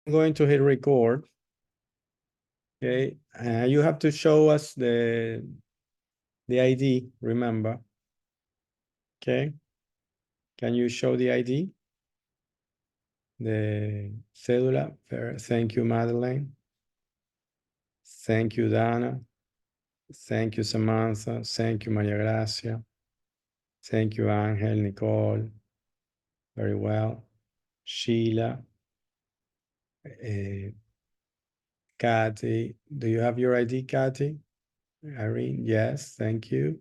going to hit record. Okay, you have to show us the ID, remember. Okay, can you show the ID? The cédula. Thank you, Madeleine. Thank you, Dana. Thank you, Samantha. Thank you, Maria Gracia. Thank you, Angel, Nicole. Very well. Sheila. Kathy. Do you have your ID, Kathy? Irene, yes, thank you.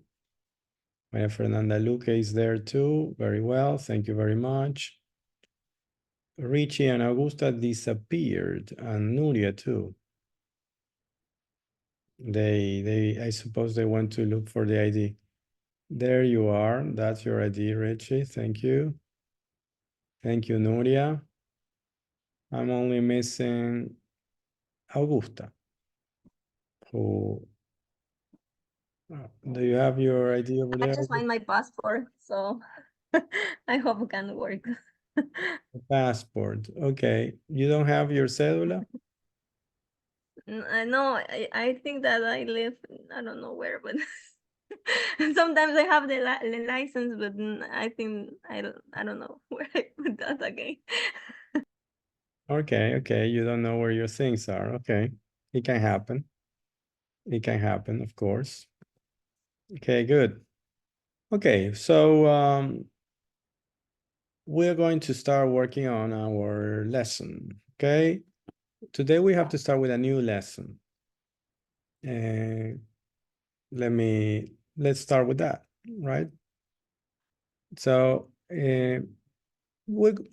Maria Fernanda Luque is there too. Very well, thank you very much. Richie and Augusta disappeared, and Nuria too. I suppose they went to look for the ID. There you are. That's your ID, Richie. Thank you. Thank you, Nuria. I'm only missing Augusta. Who? Do you have your ID over there? I just find my passport, so I hope it can work. Passport. Okay. You don't have your cédula? I know. I think that I live. I don't know where, but sometimes I have the license, but I think I don't know where I put that again. Okay, okay. You don't know where your things are. Okay. It can happen. It can happen, of course. Okay, good. Okay, so we're going to start working on our lesson. Okay. Today we have to start with a new lesson. Let's start with that, right? So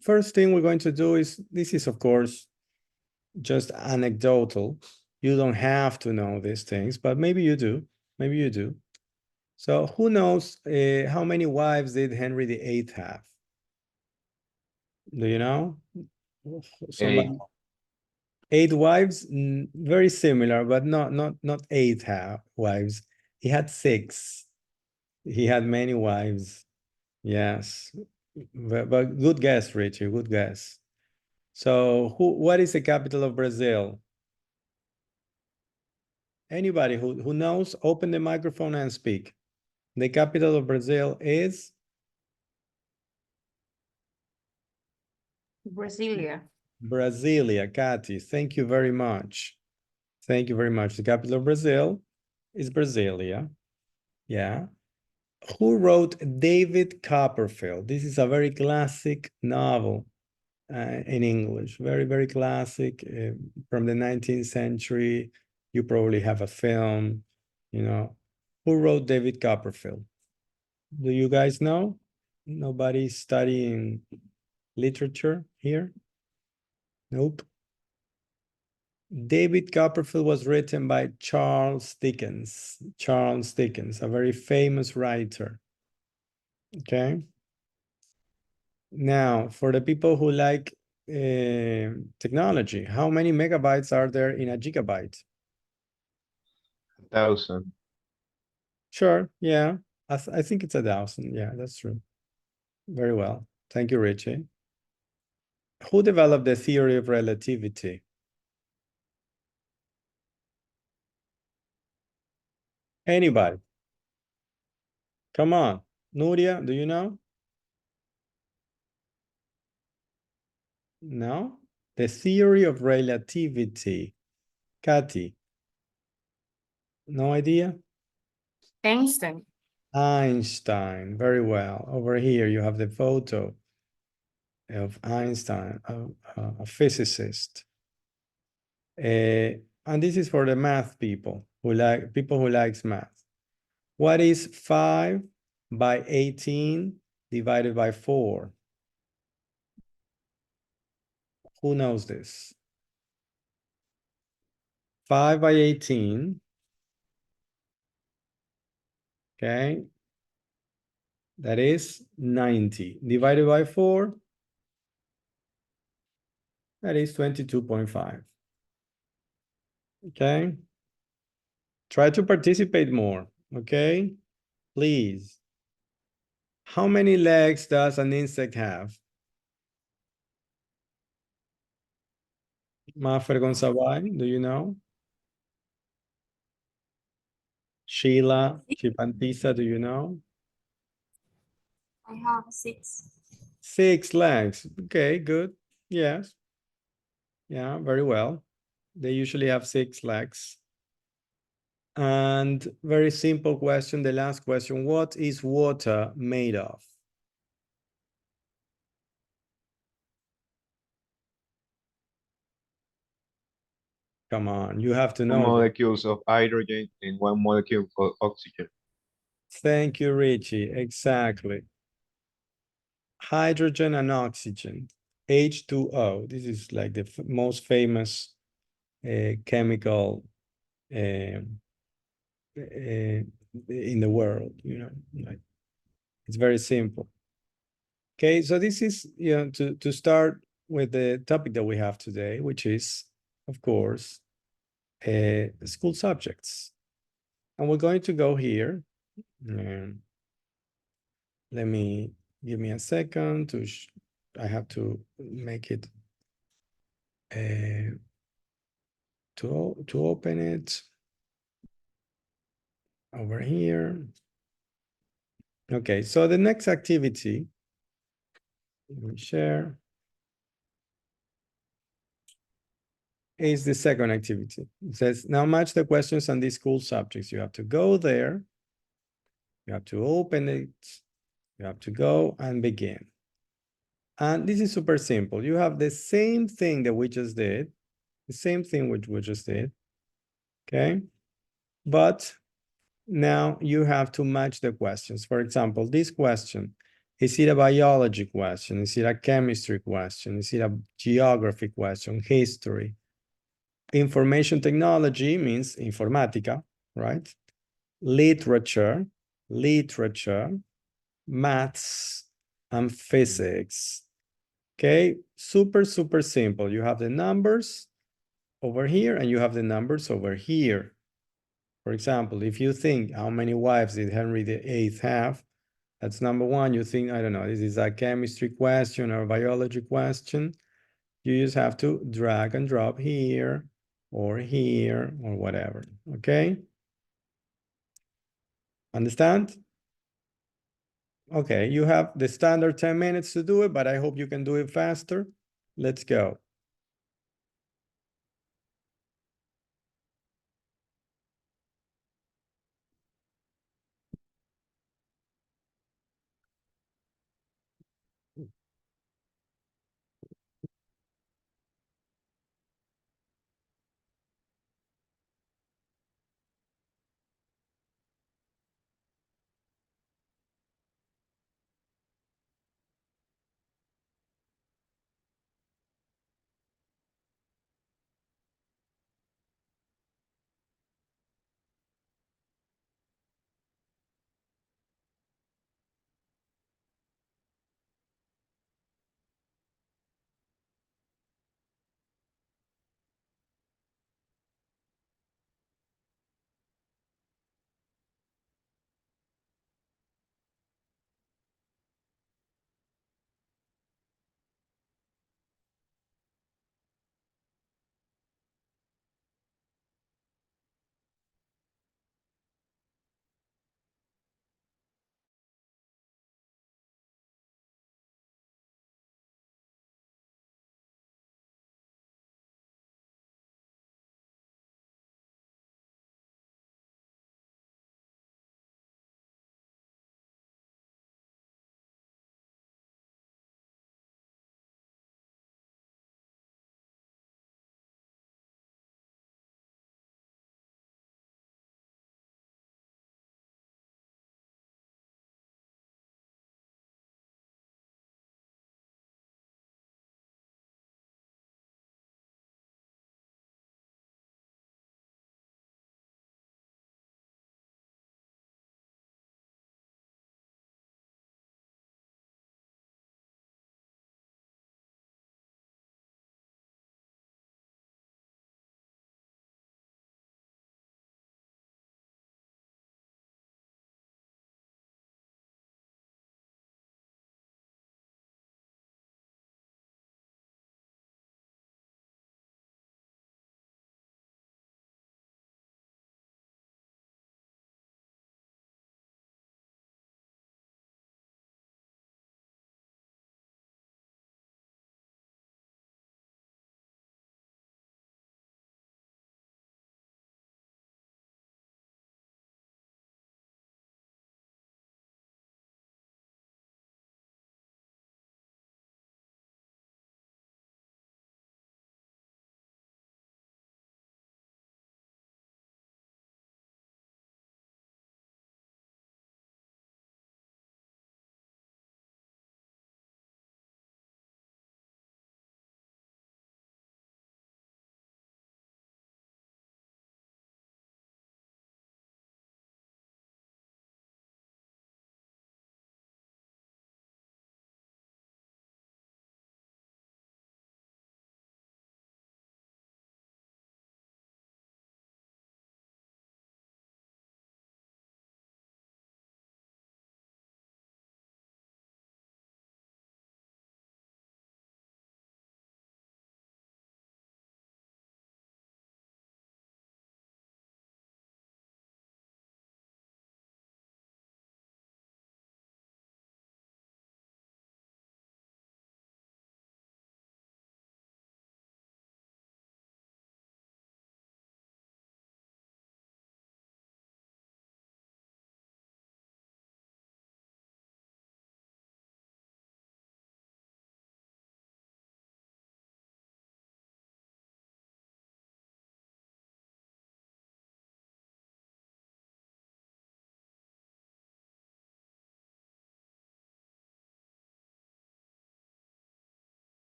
first thing we're going to do is, this is of course just anecdotal. You don't have to know these things, but maybe you do. Maybe you do. So who knows how many wives did Henry VIII have? Do you know? Somebody? 8 wives? Very similar, but not 8 wives. He had 6. He had many wives. Yes. But good guess, Richie. Good guess. So what is the capital of Brazil? Anybody who knows, open the microphone and speak. The capital of Brazil is? Brasilia. Brasilia, Cathy. Thank you very much. Thank you very much. The capital of Brazil is Brasilia. Yeah. Who wrote David Copperfield? This is a very classic novel in English. Very, very classic from the 19th century. You probably have a film, you know. Who wrote David Copperfield? Do you guys know? Nobody studying literature here? Nope. David Copperfield was written by Charles Dickens. Charles Dickens, a very famous writer. Okay. Now, for the people who like technology, how many megabytes are there in a gigabyte? 1,000. Sure, yeah. I think it's 1,000. Yeah, that's true. Very well. Thank you, Richie. Who developed the theory of relativity? Anybody? Come on. Nuria, do you know? No? The theory of relativity. Kathy? No idea? Einstein. Einstein. Very well. Over here, you have the photo of Einstein, a physicist. And this is for the math people who likes math. What is 5 by 18 divided by 4? Who knows this? 5 by 18. Okay. That is 90. Divided by 4. That is 22.5. Okay. Try to participate more. Okay. Please. How many legs does an insect have? Mafer Gonzabay, do you know? Sheila Chipantisa, do you know? I have 6. 6 legs. Okay, good. Yes. Yeah, very well. They usually have 6 legs. And very simple question, the last question. What is water made of? Come on, you have to Two know this. molecules of hydrogen and one molecule of oxygen. Thank you, Richie. Exactly. Hydrogen and oxygen, H2O. This is like the most famous chemical in the world, you know, like it's very simple. Okay, so this is, you know, to start with the topic that we have today, which is, of course, school subjects. And we're going to go here. Let me, give me a second to, I have to make it, to open it over here. Okay, so the next activity, let me share, is the second activity. It says, now match the questions on these school subjects. You have to go there, you have to open it, you have to go and begin. And this is super simple. You have the same thing that we just did, the same thing which we just did, okay? But now you have to match the questions. For example, this question, is it a biology question? Is it a chemistry question? Is it a geography question? History? Information technology means informatica, right? Literature, maths, and physics. Okay, super, super simple. You have the numbers over here and you have the numbers over here. For example, if you think how many wives did Henry VIII have, that's number one. You think, I don't know, this is a chemistry question or a biology question. You just have to drag and drop here or whatever, okay? Understand? Okay, you have the standard 10 minutes to do it, but I hope you can do it faster. Let's go.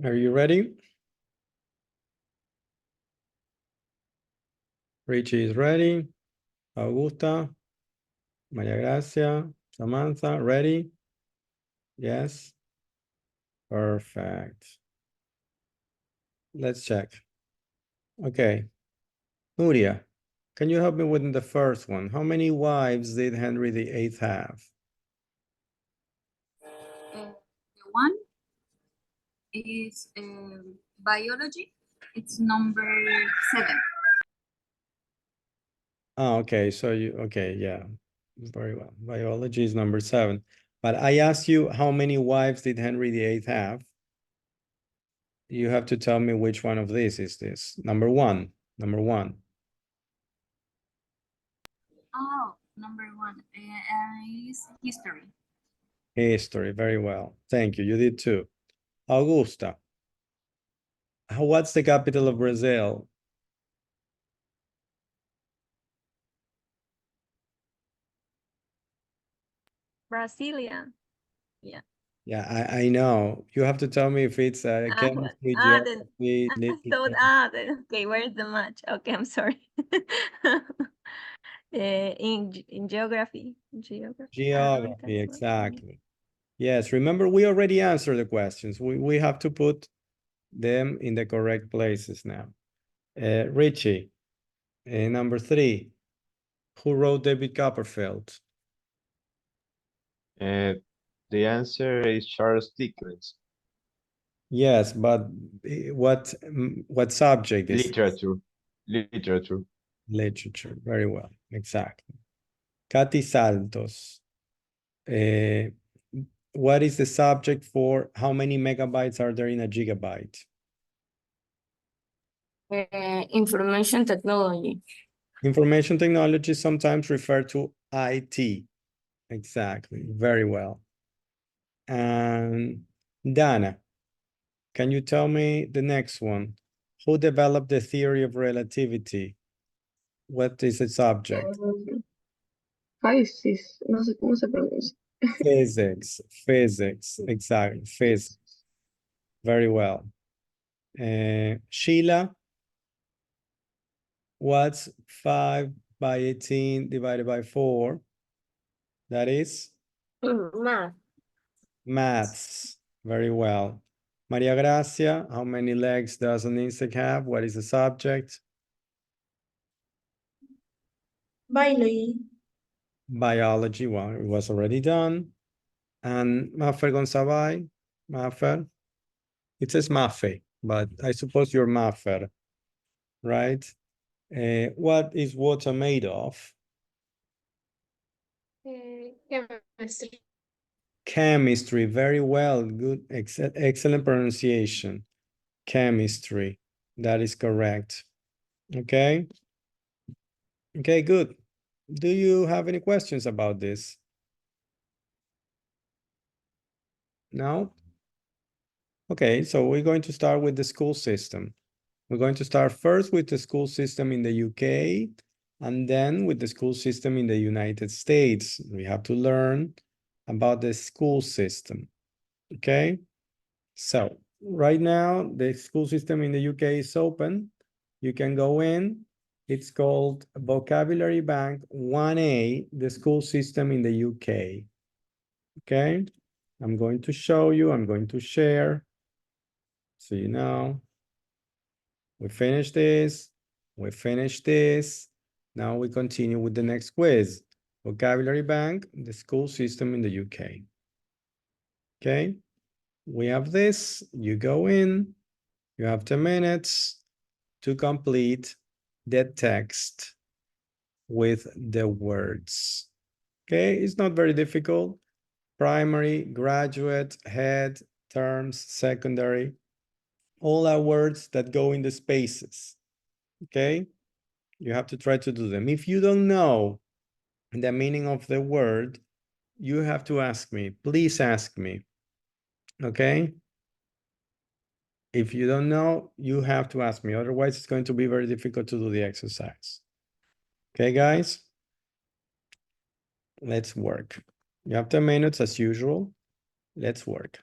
Are you ready? Richie is ready. Augusta, Maria Gracia, Samantha, ready? Yes. Perfect. Let's check. Okay. Nuria, can you help me with the first one? How many wives did Henry VIII have? The one is biology. It's number 7. Oh, okay. So okay, yeah. Very well. Biology is number 7. But I asked you, how many wives did Henry VIII have? You have to tell me which one of these is this. Number 1. Number 1. Oh, number 1 is history. History. Very well. Thank you. You did too. Augusta. What's the capital of Brazil? Brasilia. Yeah. Yeah, I know. You have to tell me if it's chemistry, Then geography, I literature. thought, then, okay, where's the match? Okay, I'm sorry. In geography. Geography, exactly. Yes, remember we already answered the questions. We have to put them in the correct places now. Richie, number 3. Who wrote David Copperfield? The answer is Charles Dickens. Yes, but what subject is Literature. Literature. literature? Very well, exactly. Katy Saltos. What is the subject for how many megabytes are there in a gigabyte? Information technology. Information technology is sometimes referred to IT. Exactly, very well. And Dana, can you tell me the next one? Who developed the theory of relativity? What is its subject? Physics, no sé cómo se pronuncia. Physics, exactly, physics. Very well. Sheila, what's 5 by 18 divided by 4? That is? Math. Maths. Very well. Maria Gracia, how many legs does an insect have? What is the subject? Biology. Biology. Well, it was already done. And Mafer Gonzabay, Mafer. It says Mafe, but I suppose you're Mafer, right? What is water made of? Chemistry. Chemistry. Very well. Good. Excellent pronunciation. Chemistry. That is correct. Okay. Okay, good. Do you have any questions about this? No? Okay, so we're going to start with the school system. We're going to start first with the school system in the UK and then with the school system in the United States. We have to learn about the school system. Okay, so right now the school system in the UK is open. You can go in. It's called Vocabulary Bank 1A, the school system in the UK. Okay, I'm going to show you, I'm going to share. So you know, we finished this, we finished this. Now we continue with the next quiz. Vocabulary Bank, the school system in the UK. Okay, we have this, you go in, you have 10 minutes to complete the text with the words. Okay, it's not very difficult. Primary, graduate, head, terms, secondary, all are words that go in the spaces. Okay, you have to try to do them. If you don't know the meaning of the word, you have to ask me. Please ask me. Okay, if you don't know, you have to ask me. Otherwise, it's going to be very difficult to do the exercise. Okay, guys, let's work. You have 10 minutes as usual. Let's work.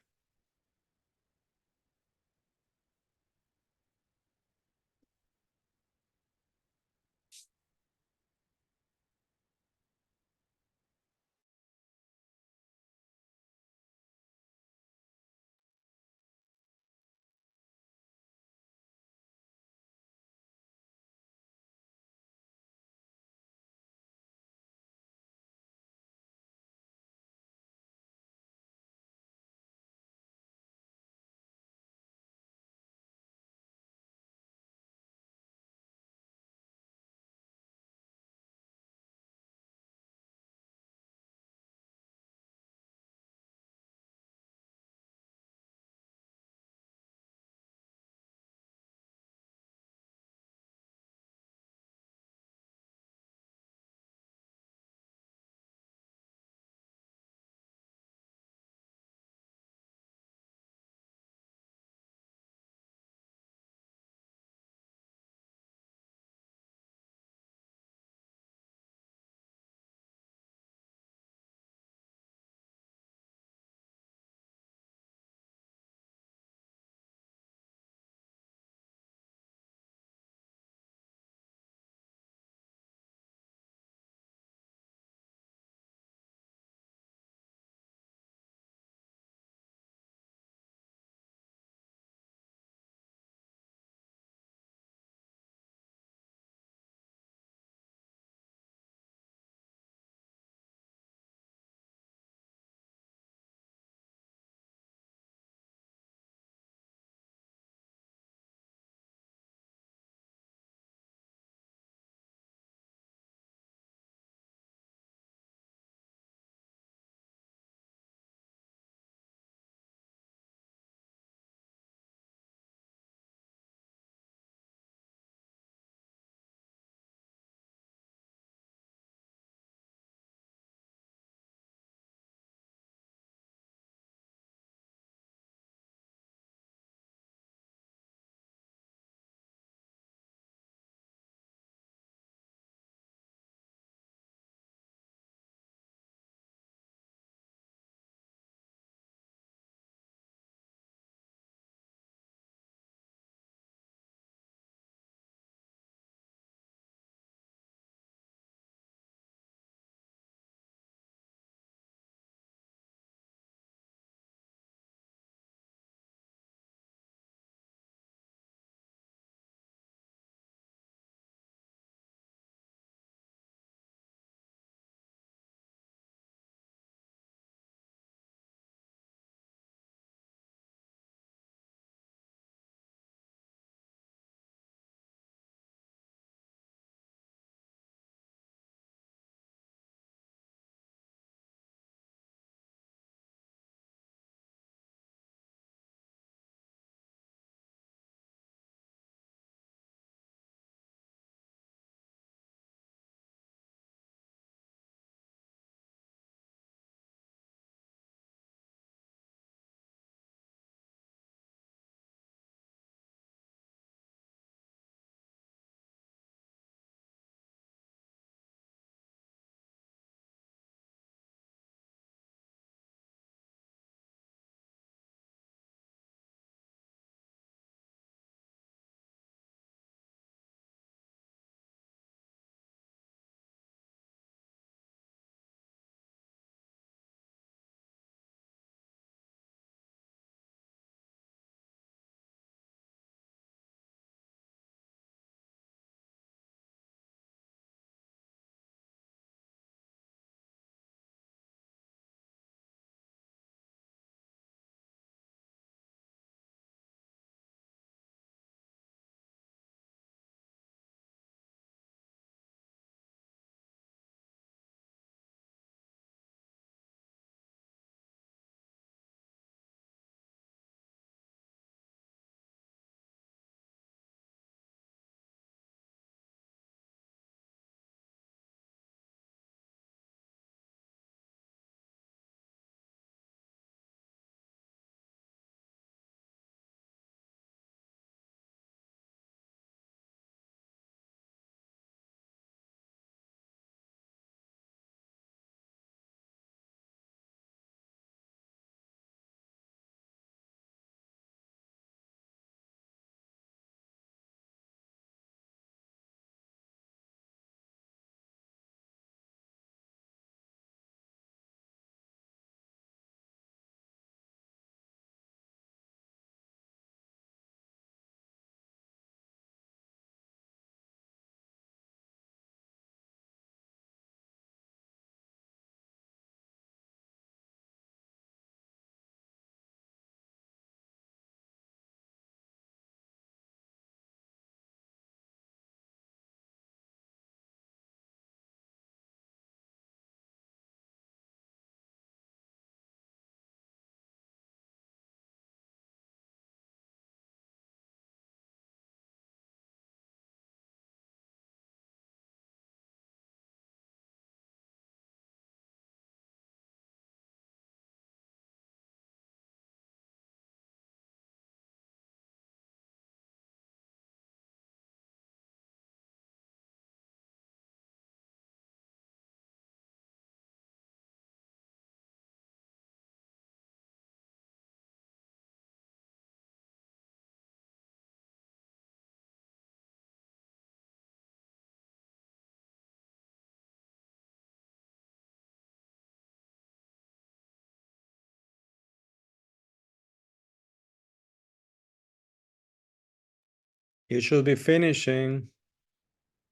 You should be finishing.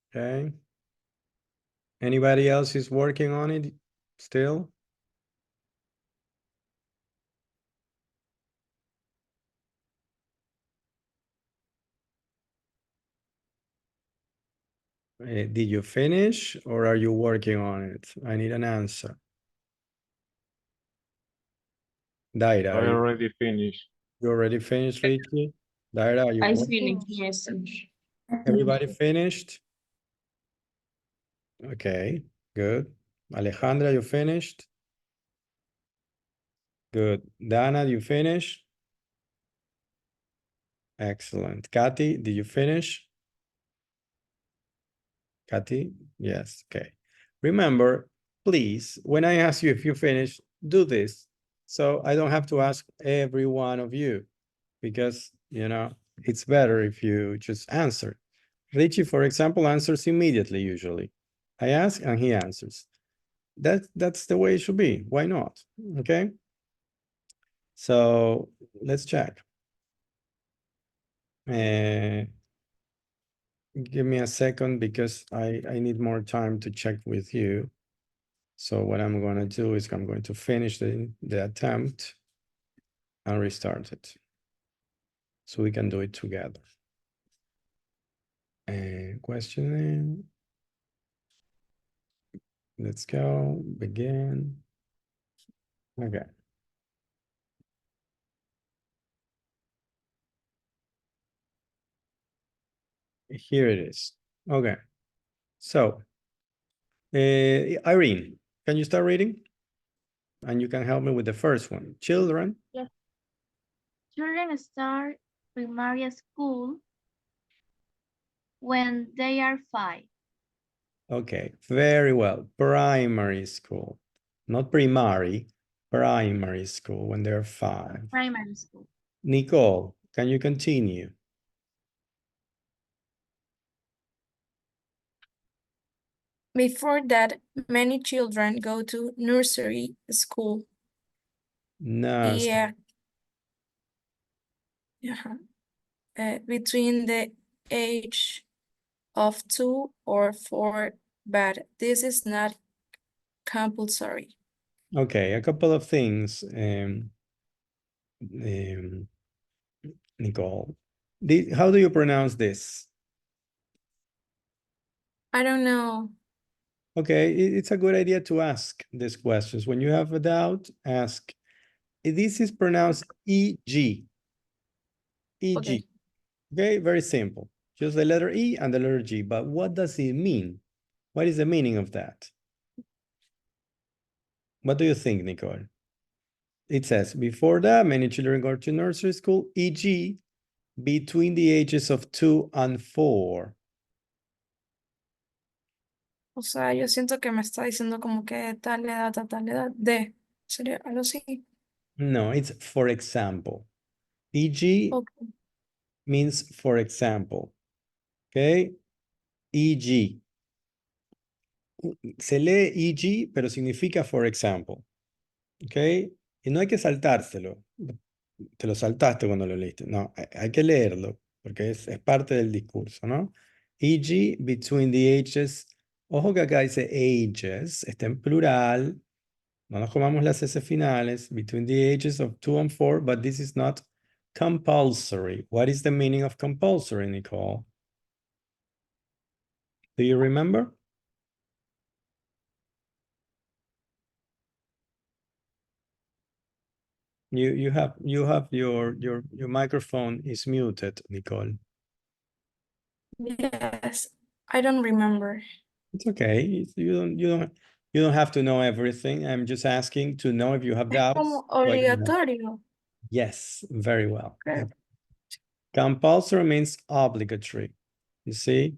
Okay. Anybody else is working on it still? Did you finish or are you working on it? I need an answer. Daira, I already finished. you already finished, Ricky? Daira, are you I working? finished. Yes. Everybody finished? Okay, good. Alejandra, you finished? Good. Dana, you finished? Excellent. Kathy, did you finish? Kathy? Yes, okay. Remember, please, when I ask you if you finish, do this. So I don't have to ask every one of you because, you know, it's better if you just answer. Richie, for example, answers immediately usually. I ask and he answers. That's the way it should be. Why not? Okay. So let's check. Give me a second because I need more time to check with you. So what I'm going to do is I'm going to finish the attempt and restart it. So we can do it together. And questioning. Let's go, begin. Okay. Here it is. Okay. So, Irene, can you start reading? And you can help me with the first one. Children. Yes. Children start primary school when they are 5. Okay, very well. Primary school. Not primary, primary school when they're 5. Primary school. Nicole, can you continue? Before that, many children go to nursery school. Nurse. Yeah. Between the age of 2 or 4, but this is not compulsory. Okay, a couple of things, Nicole. How do you pronounce this? I don't know. Okay, it's a good idea to ask these questions. When you have a doubt, ask. This is pronounced E-G. E-G. Okay. Okay, very simple. Just the letter E and the letter G. But what does it mean? What is the meaning of that? What do you think, Nicole? It says, before that, many children go to nursery school, e.g., between the ages of 2 and 4. O sea, yo siento que me está diciendo como que tal edad, tal edad, de. ¿Sería algo así? No, it's for example. E.g. Okay. means for example. Okay? E.g. Se lee E.g., pero significa for example. Okay? Y no hay que saltárselo. Te lo saltaste cuando lo leíste. No, hay que leerlo, porque es parte del discurso, ¿no? E.g. between the ages. Ojo que acá dice ages, está en plural. No nos comamos las S finales. Between the ages of 2 and 4, but this is not compulsory. What is the meaning of compulsory, Nicole? Do you remember? You have your microphone is muted, Nicole. Yes, I don't remember. It's okay. You don't have to know everything. I'm just asking to know if you have Es doubts. como so I can help. obligatorio. Yes, very well. Okay. Compulsory means obligatory. You see?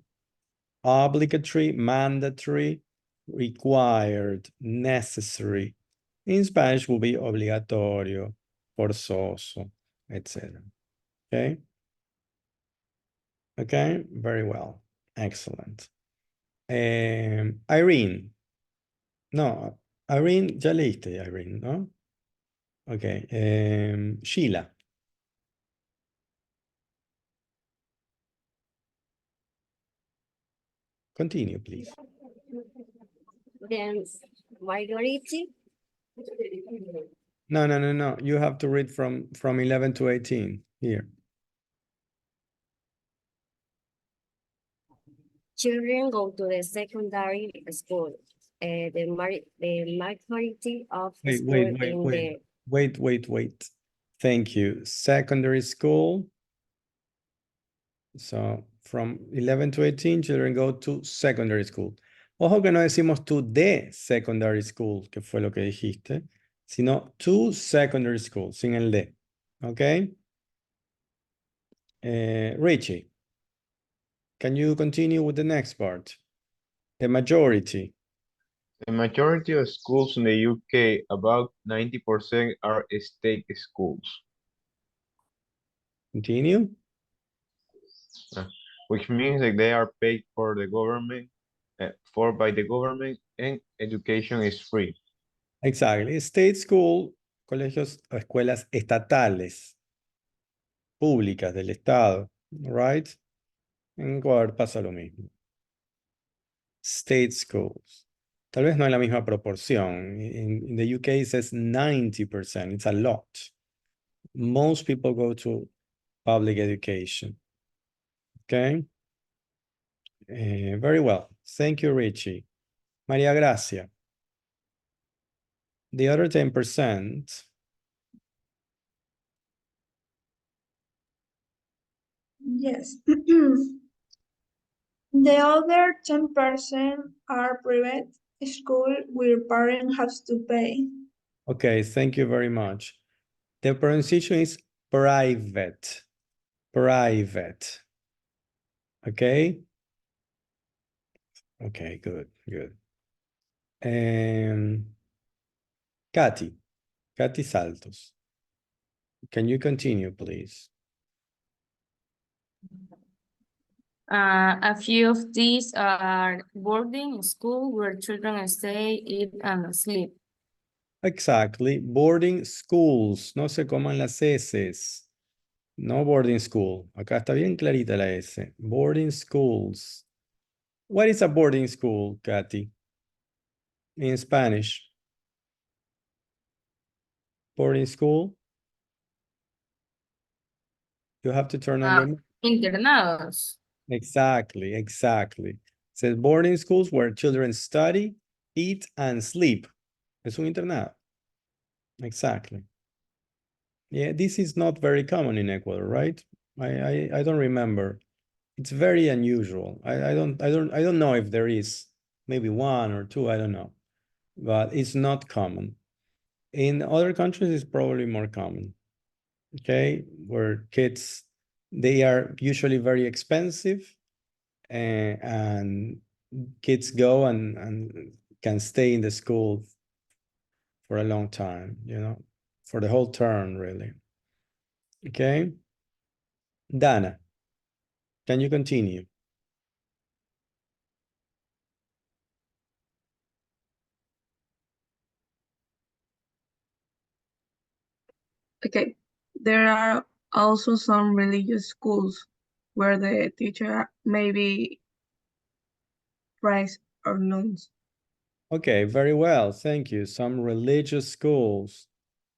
Obligatory, mandatory, required, necessary. In Spanish will be obligatorio, forzoso, etc. Okay? Okay, very well. Excellent. Irene. No, Irene, ya leíste, Irene, ¿no? Okay. Sheila. Continue, please. Then majority. No. You have to read from 11 to 18 here. Children go to the secondary school. The majority of the school in the Wait. Thank you. Secondary school. So from 11 to 18, children go to secondary school. Ojo que no decimos to the secondary school, que fue lo que dijiste, sino to secondary school, sin el de. ¿Ok? Richie, can you continue with the next part? The majority. The majority of schools in the UK, about 90%, are state schools, Continue. which means that they are paid for the government, by the government, and education is free. Exactly. State school, colegios o escuelas estatales, públicas del Estado, right? En Ecuador pasa lo mismo. State schools. Tal vez no en la misma proporción. In the UK it says 90%. It's a lot. Most people go to public education. Okay? Very well. Thank you, Richie. Maria Gracia. The other 10%. Yes. The other 10% are private school where parents have to pay. Okay, thank you very much. The pronunciation is private. Private. Okay? Okay, good. Katy Saltos. Can you continue, please? A few of these are boarding school where children stay, eat, and sleep. Exactly. Boarding schools. No se coman las S. No boarding school. Acá está bien clarita la S. Boarding schools. What is a boarding school, Katy? In Spanish. Boarding school. You have to turn on your mic. Internados. Exactly. Says boarding schools where children study, eat, and sleep. Es un internado. Exactly. Yeah, this is not very common in Ecuador, right? I don't remember. It's very unusual. I don't know if there is maybe one or two, I don't know. But it's not common. In other countries, it's probably more common. Okay, where kids, they are usually very expensive, and kids go and can stay in the school for a long time, you know, for the whole term, really. Okay. Dana, can you continue? Okay. There are also some religious schools where the teacher may be priests or nuns. Okay, very well. Thank you. Some religious schools.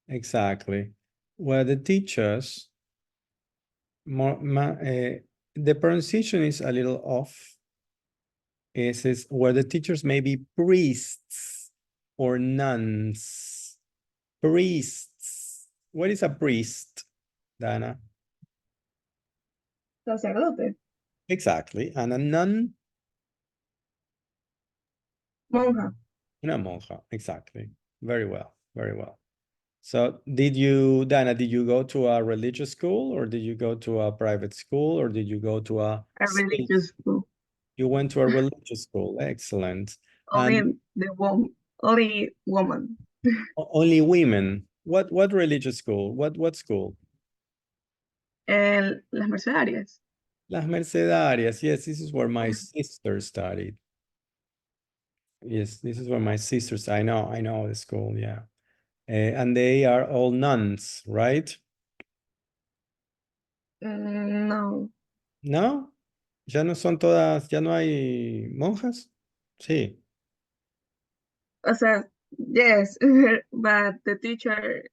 Exactly. Where the teachers, the pronunciation is a little off. It says where the teachers may be priests or nuns. Priests. What is a priest, Dana? Sacerdote. Exactly. And a nun? Monja. Una monja. Exactly. Very well. So Dana, did you go to a religious school or did you go to a private school or did you go to a Religious school. You went to a religious school. Excellent. Only And only woman. only women. What religious school? What school? Las Mercedarias. Las Mercedarias. Yes, this is where my sister studied. Yes, this is where my sisters. I know the school. Yeah, and they are all nuns, right? No. No? Ya no son todas, ya no hay monjas. Sí. O sea, yes, but the teacher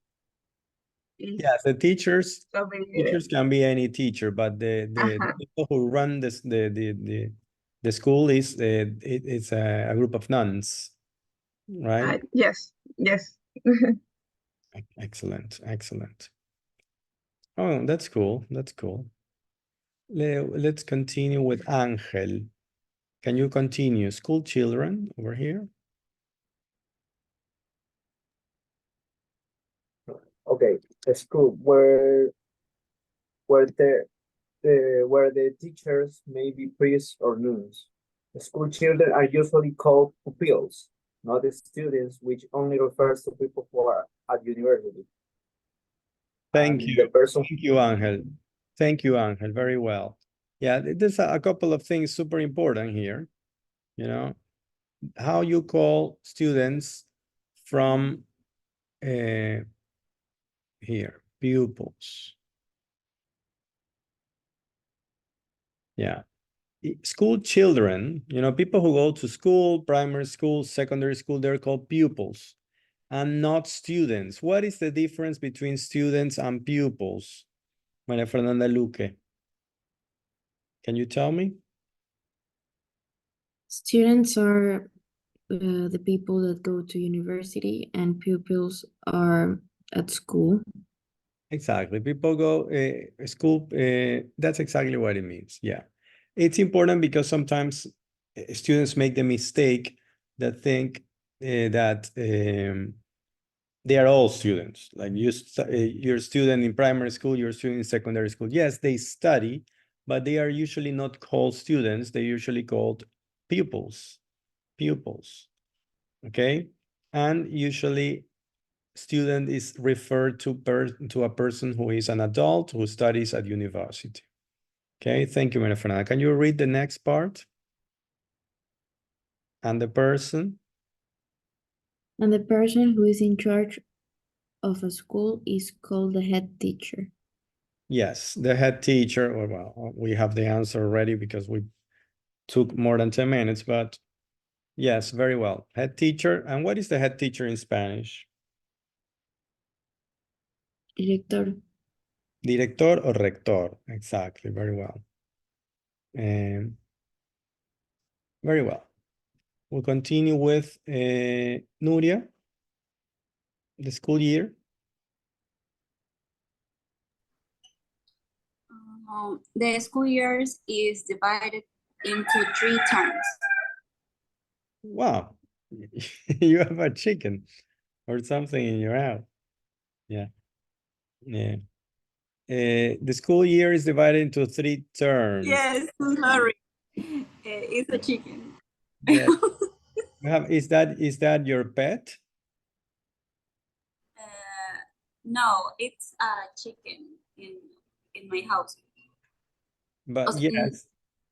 is Yes, the teachers over can be any teacher, but the Ajá. people who run this the school is it's a group of nuns, right? Yes, yes. Excellent, excellent. Oh, that's cool. That's cool. Let's continue with Ángel. Can you continue? School children over here. Okay, a school where the teachers may be priests or nuns. The school children are usually called pupils, not the students, which only refers to people who are at university. Thank And you. the person Thank you, Ángel. Thank you, Ángel. Very well. Yeah, there's a couple of things super important here. You know, how you call students from here, pupils. Yeah. School children, you know, people who go to school, primary school, secondary school, they're called pupils and not students. What is the difference between students and pupils? Maria Fernanda Luque. Can you tell me? Students are the people that go to university, and pupils are at school. Exactly. People go school. That's exactly what it means. Yeah. It's important because sometimes students make the mistake that think that they are all students. Like you're a student in primary school, you're a student in secondary school. Yes, they study, but they are usually not called students. They're usually called pupils. Pupils. Okay. And usually student is referred to a person who is an adult who studies at university. Okay, thank you, Maria Fernanda. Can you read the next part? And the person? And the person who is in charge of a school is called the head teacher. Yes, the head teacher, or well, we have the answer already because we took more than 10 minutes, but yes, very well. Head teacher. And what is the head teacher in Spanish? Director. Director or rector? Exactly, very well. And very well. We'll continue with Nuria, the school year. The school years is divided into 3 terms. Wow, you have a chicken or something in your house. Yeah, yeah. The school year is divided into 3 terms. Yes, sorry. It's a chicken. Yeah. Is that your pet? No, it's a chicken in my house. But yes,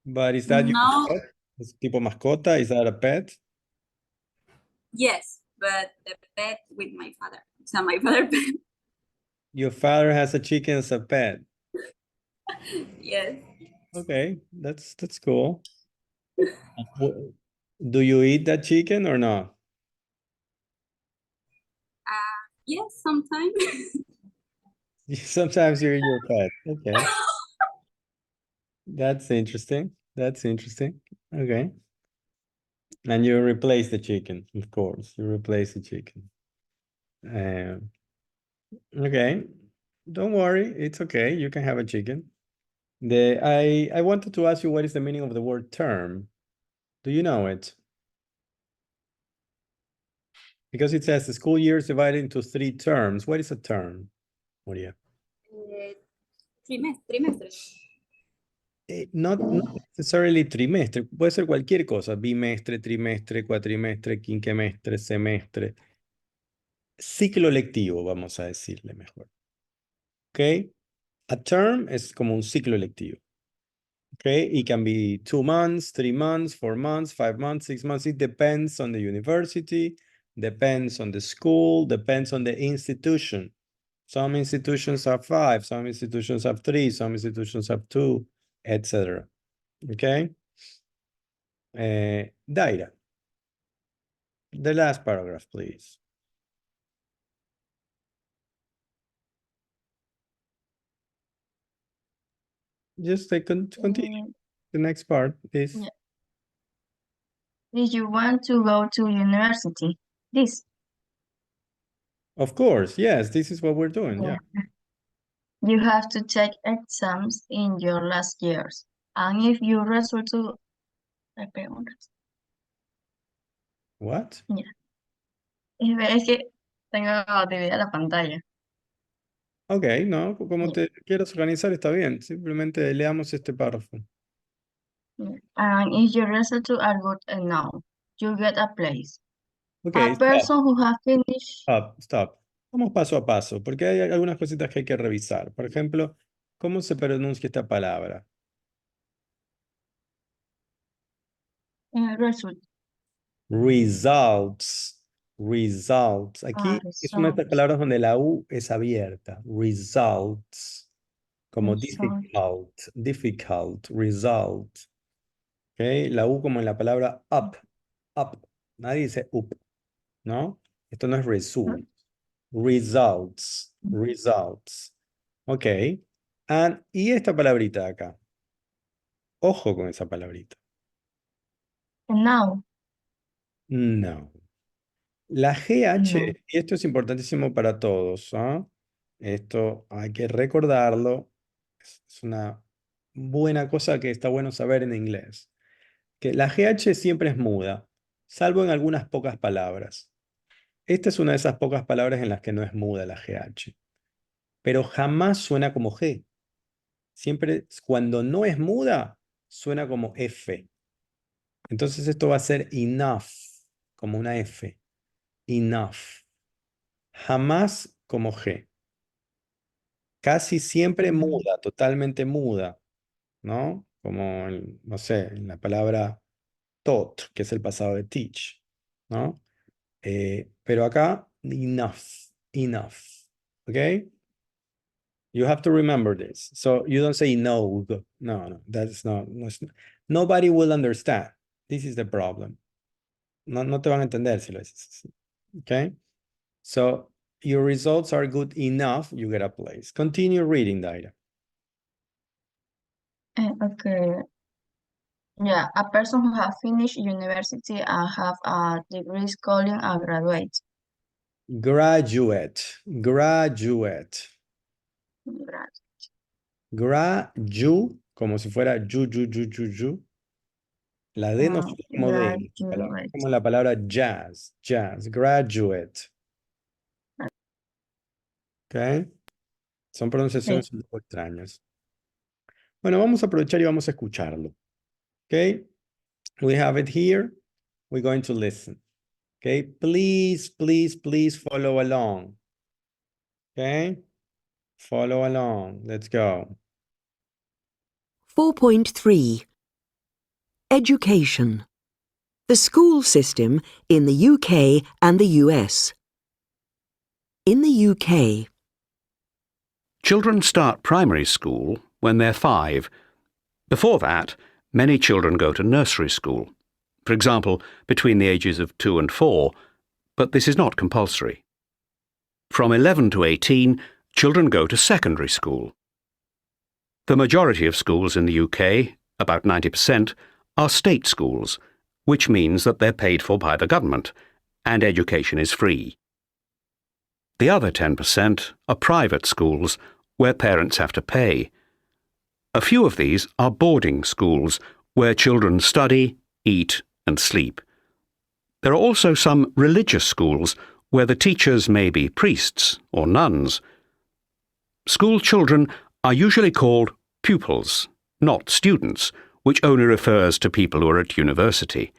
but is that your No, pet? ¿Es tipo mascota? Is that a pet? yes, but the pet with my father. So my father pet. Your father has a chicken as a pet. Yes. Okay, that's cool. Do you eat that chicken or not? Yes, sometimes. Sometimes you're your pet. Okay. That's interesting. That's interesting. Okay. And you replace the chicken, of course. You replace the chicken. Okay. Don't worry. It's okay. You can have a chicken. I wanted to ask you what is the meaning of the word term? Do you know it? Because it says the school year is divided into 3 terms. What is a term? Maria? Trimestres. Not necessarily trimestre, puede ser cualquier cosa, bimestre, trimestre, cuatrimestre, quinquemestre, semestre. Ciclo lectivo, vamos a decirle mejor. ¿Ok? A term es como un ciclo lectivo. Okay, it can be 2 months, 3 months, 4 months, 5 months, 6 months. It depends on the university, depends on the school, depends on the institution. Some institutions have 5, some institutions have 3, some institutions have 2, etc. Okay? Daira. The last paragraph, please. Just continue. The next part is. Yeah. Did you want to go to university? This. Of course, yes, this is what we're doing. Yeah. You have to take exams in your last years. And if you result to... What? Es que tengo dividida la pantalla. Ok, no, como Yeah. te quieras organizar está bien. Simplemente leamos este párrafo. And if your results are good enough, you get a place. Ok, A person who has finished stop. Vamos paso a paso, porque hay algunas cositas que hay que revisar. Por ejemplo, ¿cómo se pronuncia esta palabra? result. Results. Results. Aquí es una de estas Results. palabras donde la U es abierta. Results. Como Results. difficult, result. ¿Ok? La U como en la palabra up. Up. Nadie dice up. ¿No? Esto no es result. Results. Results. Ok. Y esta palabrita de acá. Ojo con esa palabrita. And now. No. La GH, No. y esto es importantísimo para todos, ¿ah? Esto hay que recordarlo. Es una buena cosa que está bueno saber en inglés. Que la GH siempre es muda, salvo en algunas pocas palabras. Esta es una de esas pocas palabras en las que no es muda la GH. Pero jamás suena como G. Siempre, cuando no es muda, suena como F. Entonces esto va a ser enough, como una F. Enough. Jamás como G. Casi siempre muda, totalmente muda, ¿no? Como, no sé, en la palabra taught, que es el pasado de teach, ¿no? Pero acá, enough, enough, ¿ok? You have to remember this. So you don't say no. No, that's not, nobody will understand. This is the problem. No te van a entender si lo dices. Okay? So your results are good enough, you get a place. Continue reading, Daira. Okay. Yeah, a person who has finished university and have a degree is calling a graduate. Graduate, graduate. Como si fuera you. La D no suena como D en esta palabra, Graduate. como la palabra jazz, graduate. ¿Ok? Son pronunciaciones un poco extrañas. Bueno, vamos a aprovechar y vamos a escucharlo. ¿Ok? We have it here. We're going to listen. Okay, please, please, please follow along. Okay, follow along. Let's go. 4.3 Education. The school system in the UK and the US. In the UK, children start primary school when they're 5. Before that, many children go to nursery school. For example, between the ages of 2 and 4, but this is not compulsory. From 11 to 18, children go to secondary school. The majority of schools in the UK, about 90%, are state schools, which means that they're paid for by the government, and education is free. The other 10% are private schools, where parents have to pay. A few of these are boarding schools, where children study, eat, and sleep. There are also some religious schools, where the teachers may be priests or nuns. School children are usually called pupils, not students, which only refers to people who are at university.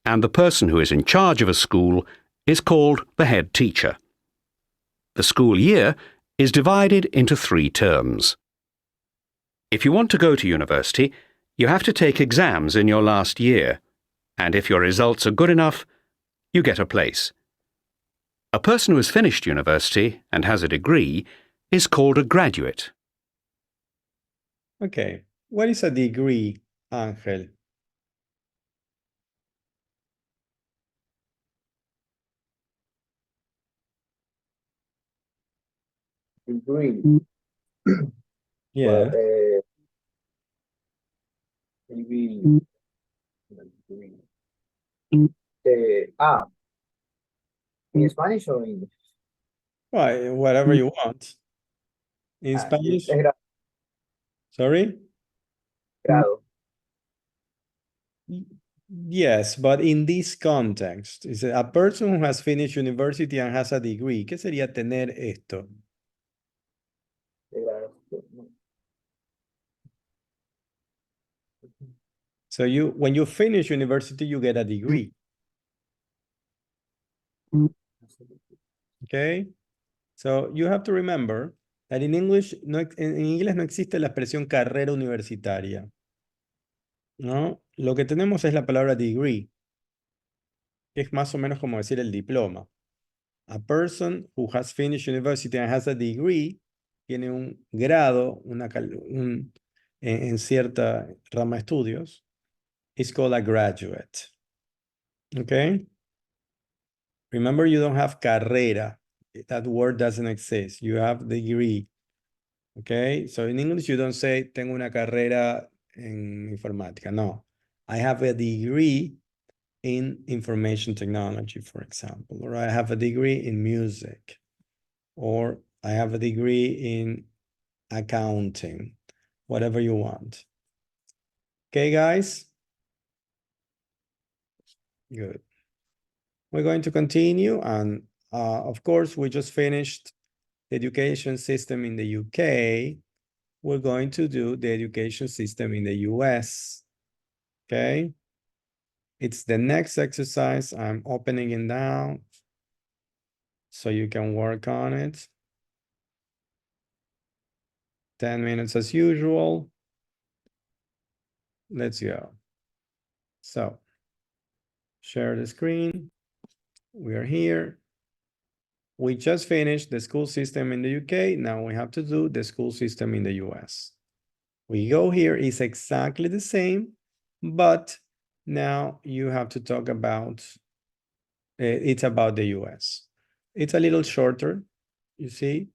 And the person who is in charge of a school is called the head teacher. The school year is divided into 3 terms. If you want to go to university, you have to take exams in your last year, and if your results are good enough, you get a place. A person who has finished university and has a degree is called a graduate. Okay, what is a degree? Ángel. Degree. Yeah. Well, maybe degree. In Spanish or English? Right, whatever you want. In Es Spanish? grado. Sorry? Yes, but in this context, is a person who has finished university and has a degree. ¿Qué sería tener esto? So when you finish university, you get a degree. Okay? So you have to remember that in English, en inglés no existe la expresión carrera universitaria. ¿No? Lo que tenemos es la palabra degree, que es más o menos como decir el diploma. A person who has finished university and has a degree tiene un grado en cierta rama de estudios. It's called a graduate. Okay? Remember, you don't have carrera. That word doesn't exist. You have degree. Okay? So in English, you don't say, tengo una carrera en informática. No. I have a degree in information technology, for example, or I have a degree in music, or I have a degree in accounting, whatever you want. Okay, guys? Good. We're going to continue, and of course, we just finished the education system in the UK. We're going to do the education system in the US. Okay? It's the next exercise. I'm opening it now so you can work on it. 10 minutes as usual. Let's go. So, share the screen. We are here. We just finished the school system in the UK. Now we have to do the school system in the US. We go here, it's exactly the same, but now you have to talk about, it's about the US. It's a little shorter, you see.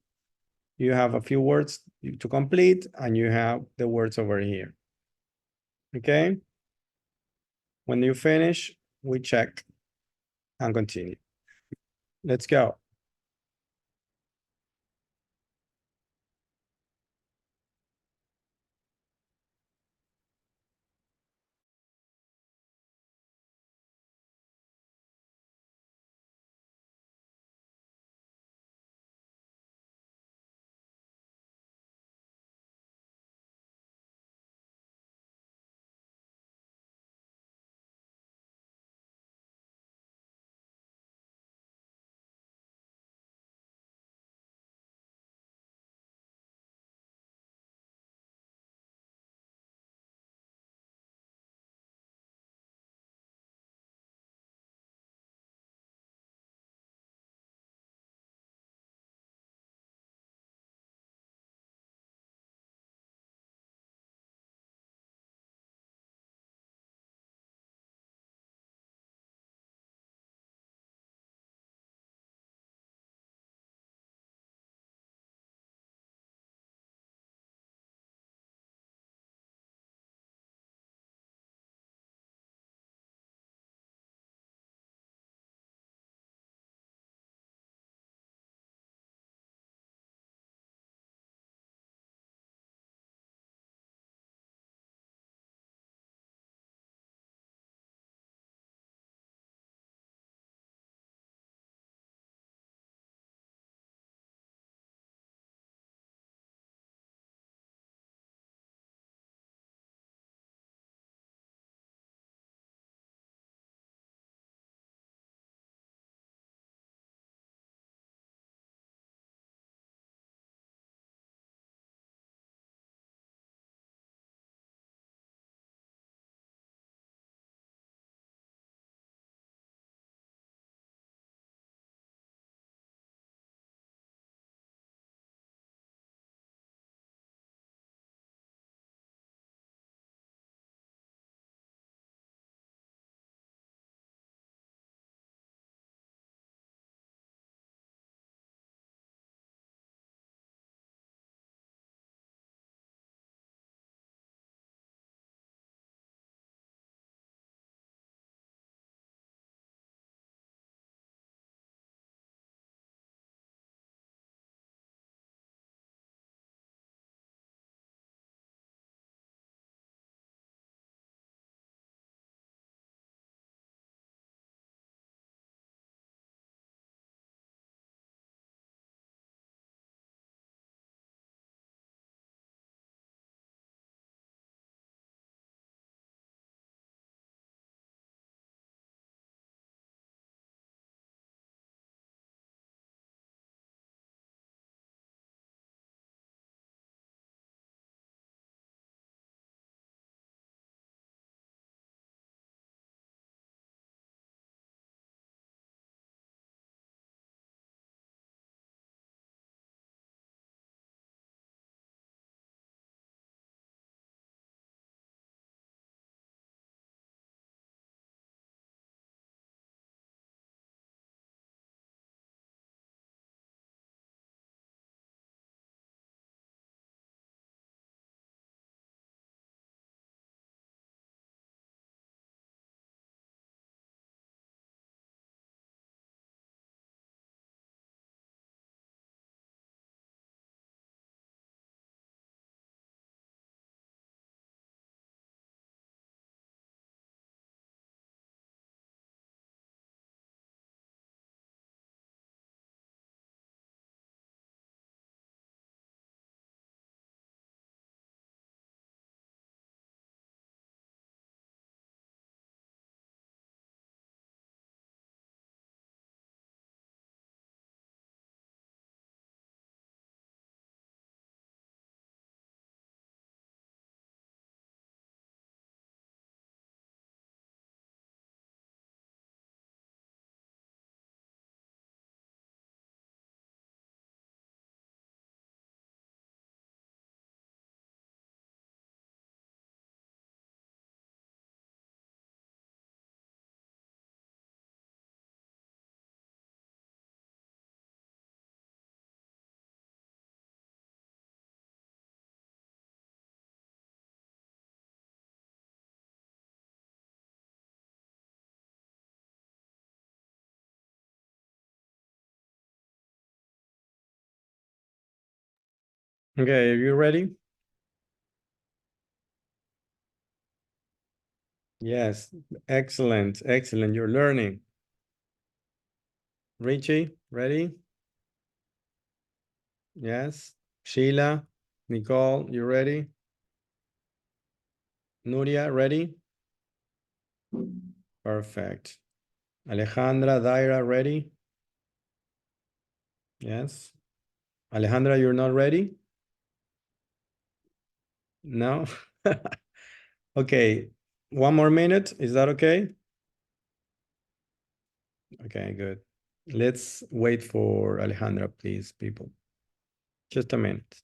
You have a few words to complete, and you have the words over here. Okay? When you finish, we check and continue. Let's go. Okay, are you ready? Yes, excellent, excellent. You're learning. Richie, ready? Yes. Sheila, Nicole, you ready? Nuria, ready? Perfect. Alejandra, Daira, ready? Yes. Alejandra, you're not ready? No? Okay, one more minute. Is that okay? Okay, good. Let's wait for Alejandra, please, people. Just a minute.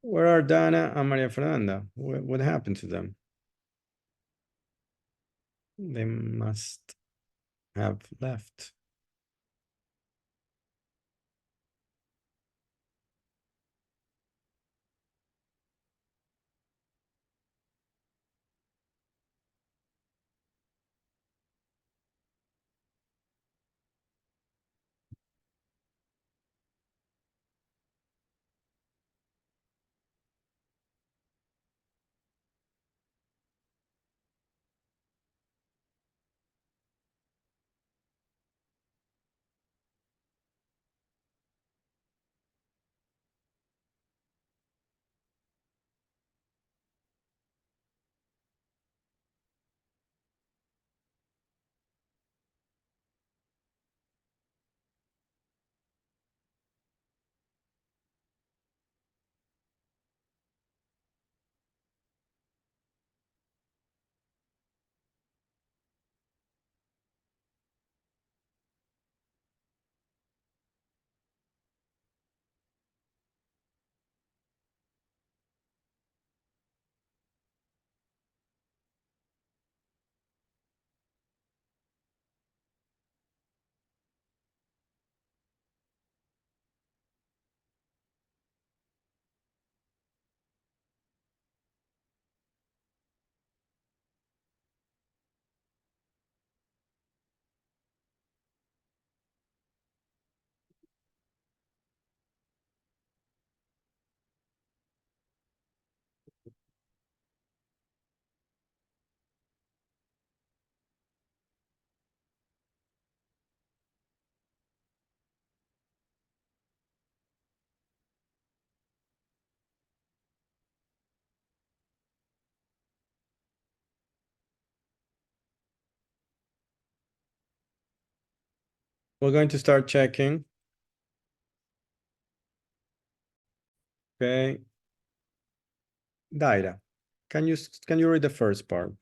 Where are Dana and Maria Fernanda? What happened to them? They must have left. We're going to start checking. Okay. Daira, can you read the first part?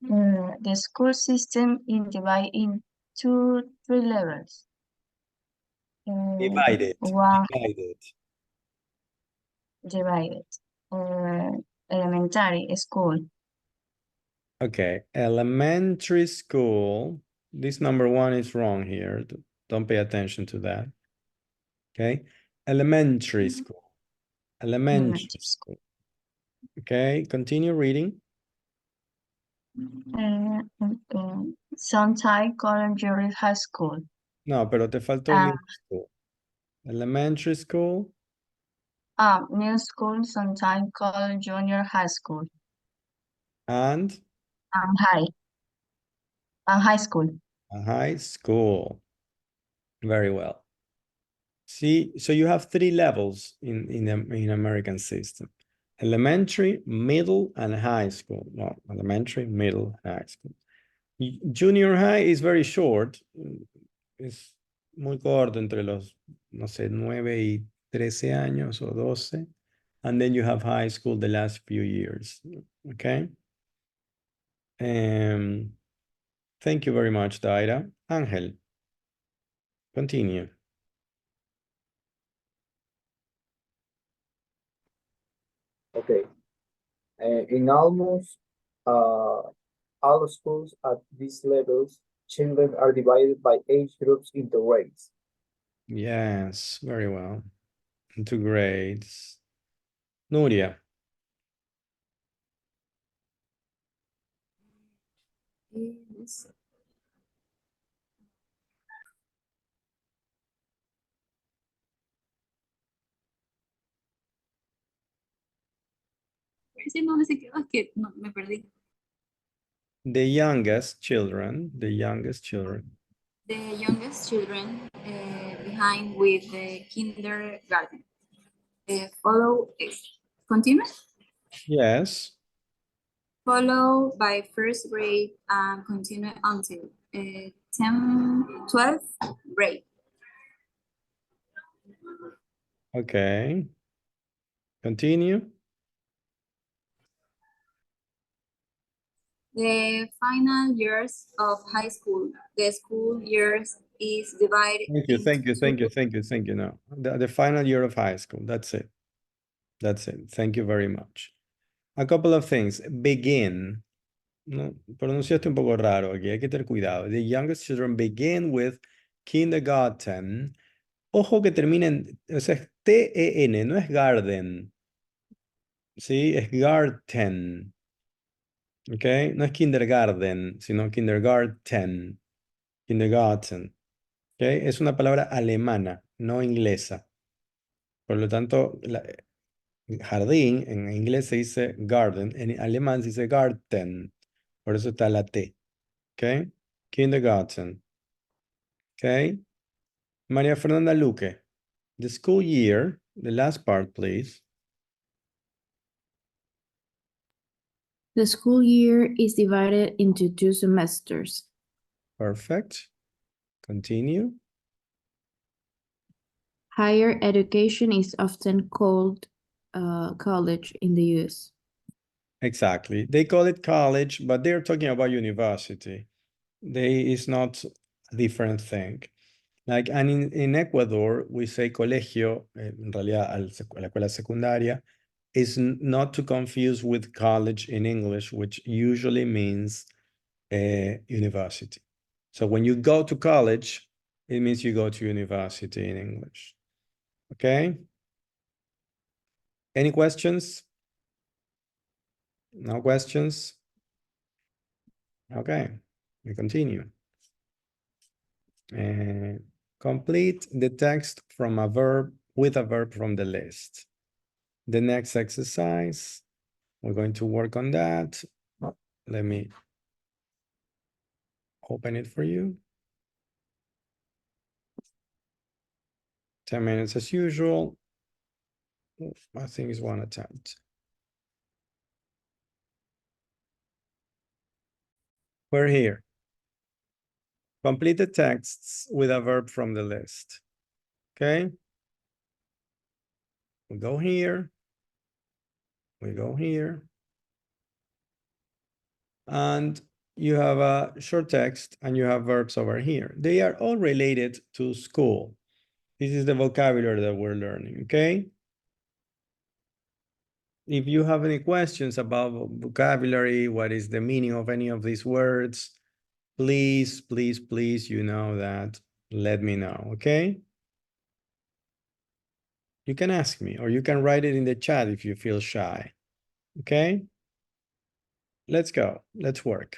The school system is divided into 3 levels. Divided. One Divided. divided. Elementary school. Okay, elementary school. This number 1 is wrong here. Don't pay attention to that. Okay, elementary school. Elementary school. Okay, continue reading. Sometimes called junior high school. No, pero te faltó middle school. Elementary school. New school, sometimes called junior high school. And High. High school. High school. Very well. See, so you have 3 levels in American system. Elementary, middle, and high school. No, elementary, middle, high school. Junior high is very short. Es muy corto entre los, no sé, 9 y 13 años o 12. And then you have high school the last few years. Okay. Thank you very much, Daira. Ángel, continue. Okay. In almost all schools at these levels, children are divided by age groups into grades. Yes, very well. Into grades. Nuria. ese dónde se quedó, es que no, me perdí. The youngest children, the youngest children. The youngest children behind with the kindergarten. Follow is continue. Yes. Follow by first grade and continue until 12th grade. Okay. Continue. The final years of high school. The school years is divided Thank you, into thank you, thank you, two. thank you, thank you. No, the final year of high school. That's it. That's it. Thank you very much. A couple of things. Begin. No, pronunciaste un poco raro aquí. Hay que tener cuidado. The youngest children begin with kindergarten. Ojo que terminen, o sea, es T-E-N, no es garden. Sí, es garden. ¿Ok? No es kindergarten, sino kindergarten. Kindergarten. ¿Ok? Es una palabra alemana, no inglesa. Por lo tanto, jardín en inglés se dice garden, en alemán se dice Garten. Por eso está la T. ¿Ok? Kindergarten. ¿Ok? María Fernanda Luque. The school year, the last part, please. The school year is divided into 2 semesters. Perfect. Continue. Higher education is often called college in the US. Exactly. They call it college, but they're talking about university. It's not a different thing. Like, and in Ecuador, we say colegio, en realidad a la escuela secundaria, is not to confuse with college in English, which usually means university. So when you go to college, it means you go to university in English. Okay? Any questions? No questions? Okay, we continue. Complete the text from a verb with a verb from the list. The next exercise, we're going to work on that. Let me open it for you. 10 minutes as usual. I think it's one attempt. We're here. Complete the texts with a verb from the list. Okay? We go here. We go here. And you have a short text and you have verbs over here. They are all related to school. This is the vocabulary that we're learning, okay? If you have any questions about vocabulary, what is the meaning of any of these words, please, please, please, you know that, let me know, okay? You can ask me or you can write it in the chat if you feel shy, okay? Let's go, let's work.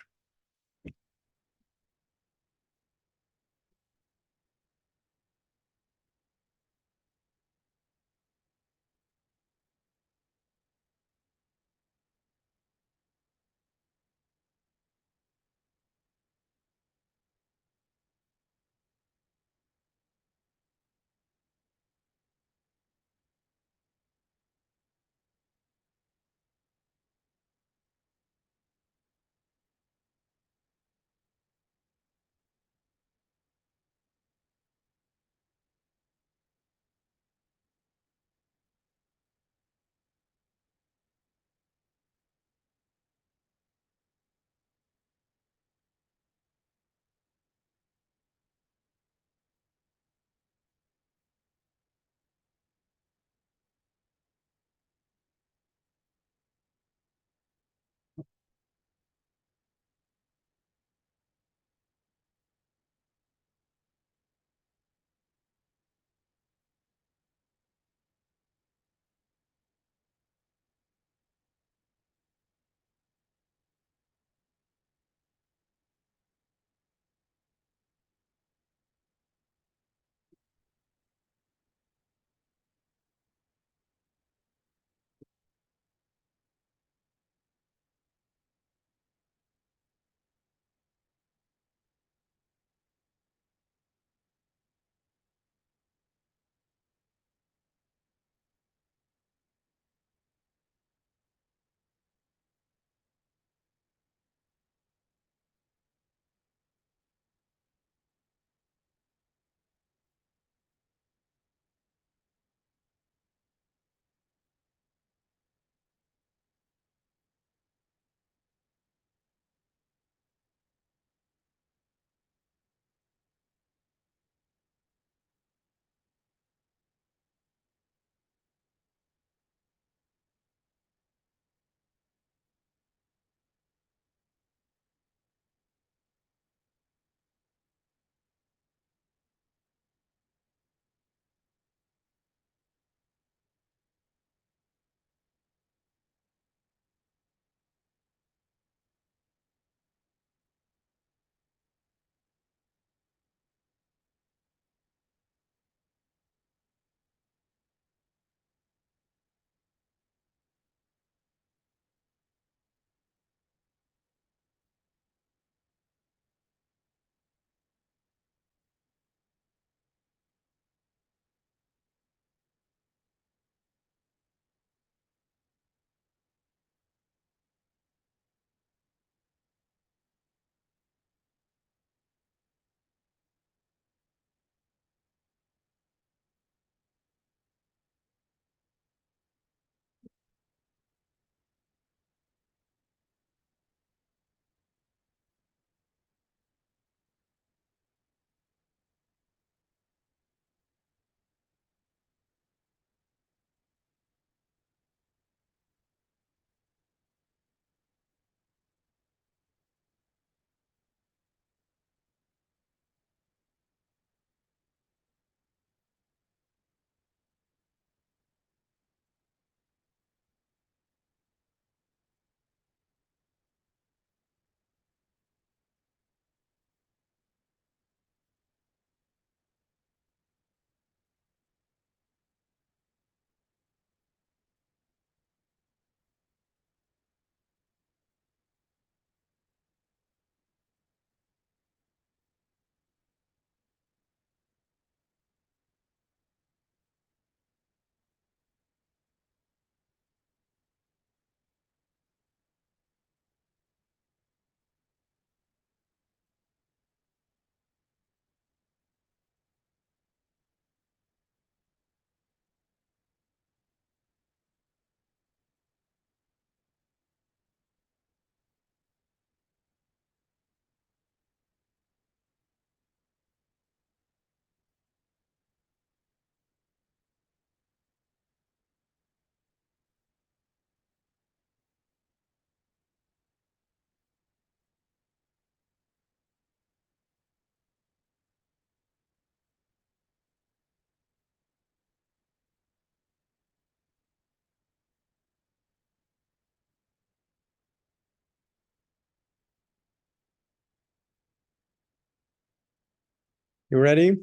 You ready?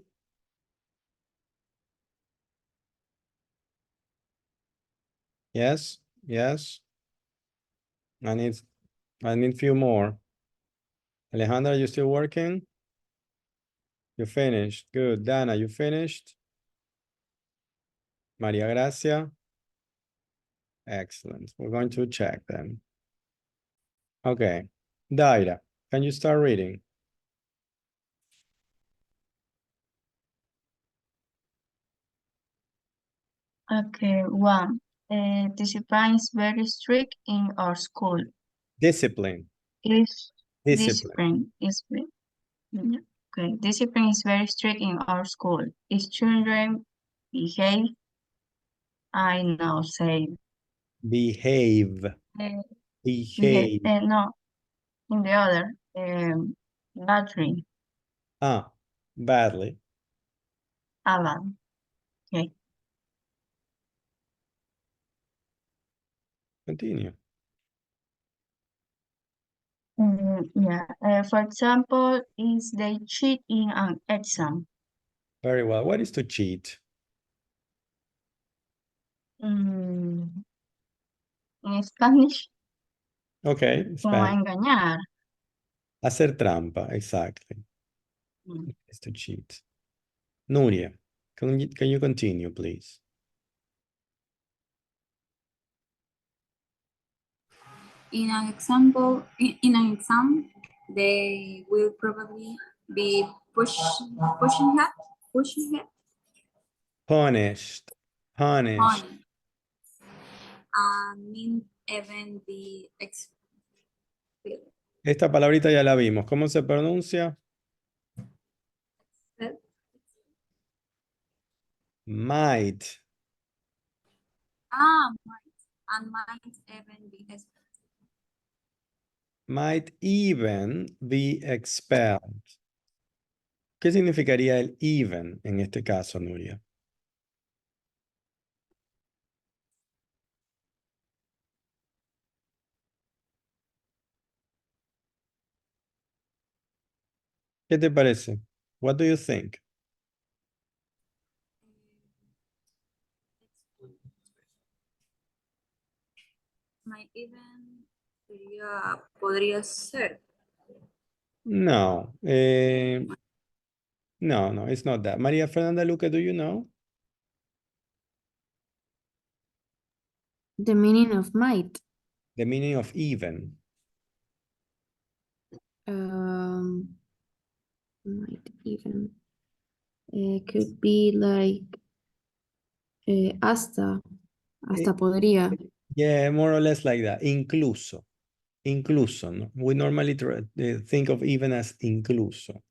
Yes, yes. I need few more. Alejandra, you still working? You finished. Good. Dana, you finished? Maria Gracia? Excellent. We're going to check them. Okay. Daira, can you start reading? Okay, 1. Discipline is very strict in our school. Discipline. Is Discipline. Okay, discipline is very strict in our school. If children behave, I know, say. Behave. Behave. No, in the other, battery, Ah, badly. Alan. Okay. Continue. For example, is they cheat in an exam. Very well. What is to cheat? In Spanish, Okay, como Spanish. engañar. Hacer trampa, exactly. Is to cheat. Nuria, can you continue, please? In an exam, they will probably be pushing her. Punished. Punished. And mean even be expelled. Esta palabrita ya la vimos. ¿Cómo se pronuncia? Might. Might. And might even be expelled. Might even be expelled. ¿Qué significaría el even en este caso, Nuria? ¿Qué te parece? What do you think? Might even podría ser. No. No, it's not that. Maria Fernanda Luque, do you know? The meaning of might. The meaning of even. Might even. Could be like hasta podría. Yeah, more or less like that. Incluso. Incluso. No? We normally think of even as incluso.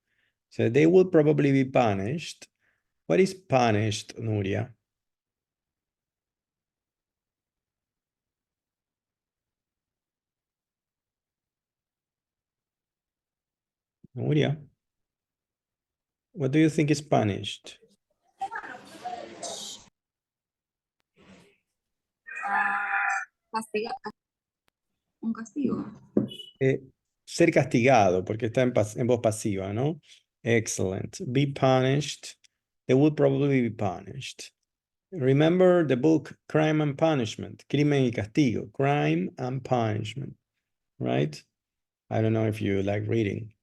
So they will probably be punished. What is punished, Nuria? Nuria, what do you think is punished? Un castigo. Ser castigado, porque está en voz pasiva, ¿no? Excellent. Be punished. They would probably be punished. Remember the book Crime and Punishment, Crimen y Castigo, Crime and Punishment, right? I don't know if you like reading,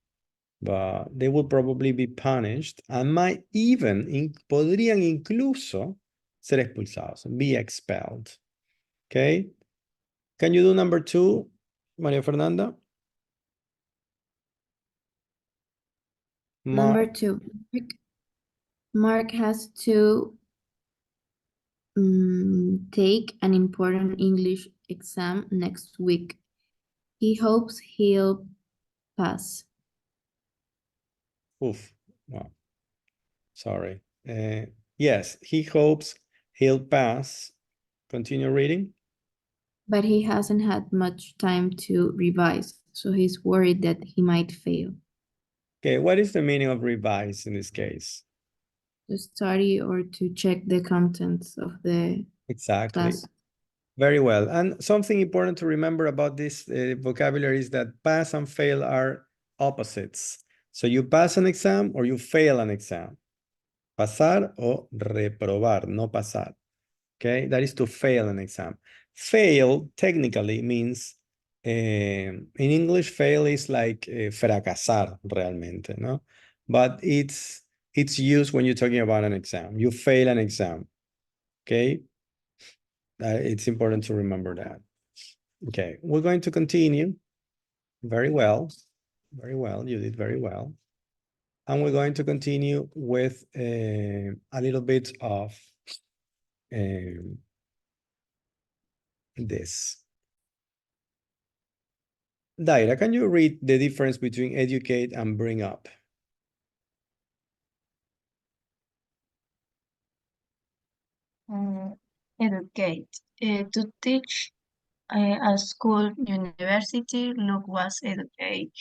but they will probably be punished and might even, podrían incluso ser expulsados, be expelled. Okay? Can you do number 2, Maria Fernanda? Number 2. Mark has to take an important English exam next week. He hopes he'll pass. Oof. Wow. Sorry. Yes, he hopes he'll pass. Continue reading. But he hasn't had much time to revise, so he's worried that he might fail. Okay, what is the meaning of revise in this case? To study or to check the contents of the class. Very well. And something important to remember about this vocabulary is that pass and fail are opposites. So you pass an exam or you fail an exam. Pasar o reprobar, no pasar. Okay, that is to fail an exam. Fail technically means, in English, fail is like fracasar realmente, no? But it's used when you're talking about an exam. You fail an exam, okay? It's important to remember that. Okay, we're going to continue. Very well, you did very well. And we're going to continue with a little bit of this. Daira, can you read the difference between educate and bring up? Educate. To teach a school, university, Luke was educate.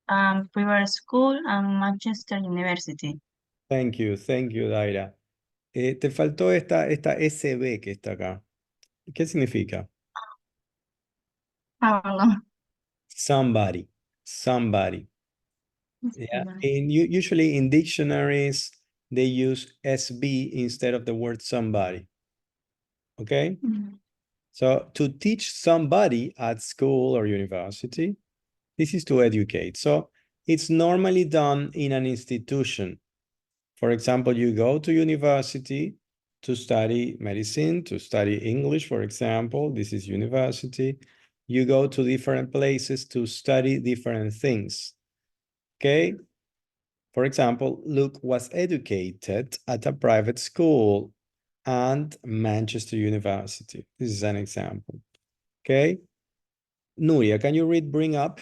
Private school and Manchester University. Thank you, Daira. Te faltó esta SB que está acá. ¿Qué significa? I don't know. Somebody. Yeah, and usually in dictionaries, they use SB instead of the word somebody. Okay? So to teach somebody at school or university, this is to educate. So it's normally done in an institution. For example, you go to university to study medicine, to study English, for example, this is university. You go to different places to study different things, okay? For example, Luke was educated at a private school and Manchester University. This is an example, okay? Nuria, can you read bring up?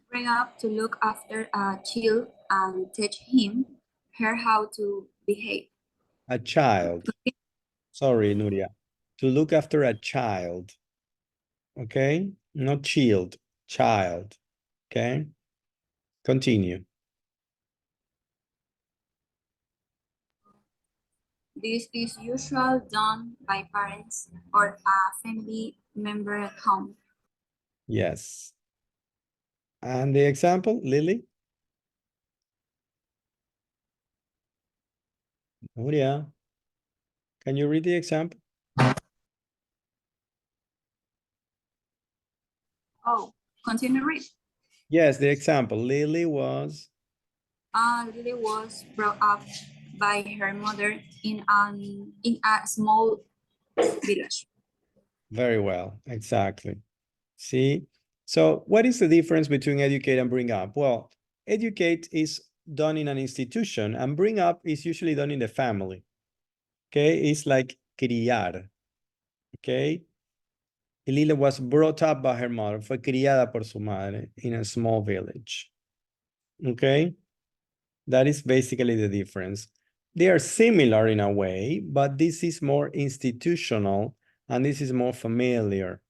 Bring up to look after a child and teach her how to behave. A child. Sorry, Nuria. To look after a child. Okay? Not child, child. Okay? Continue. This is usually done by parents or a family member at home. Yes. And the example, Lily? Nuria, can you read the example? Oh, continue read. Yes, the example. Lily was brought up by her mother in a small village. very well, exactly. See? So what is the difference between educate and bring up? Well, educate is done in an institution and bring up is usually done in the family. Okay, it's like criar. Okay. Lila was brought up by her mother, fue criada por su madre in a small village. Okay, that is basically the difference. They are similar in a way, but this is more institutional and this is more familiar.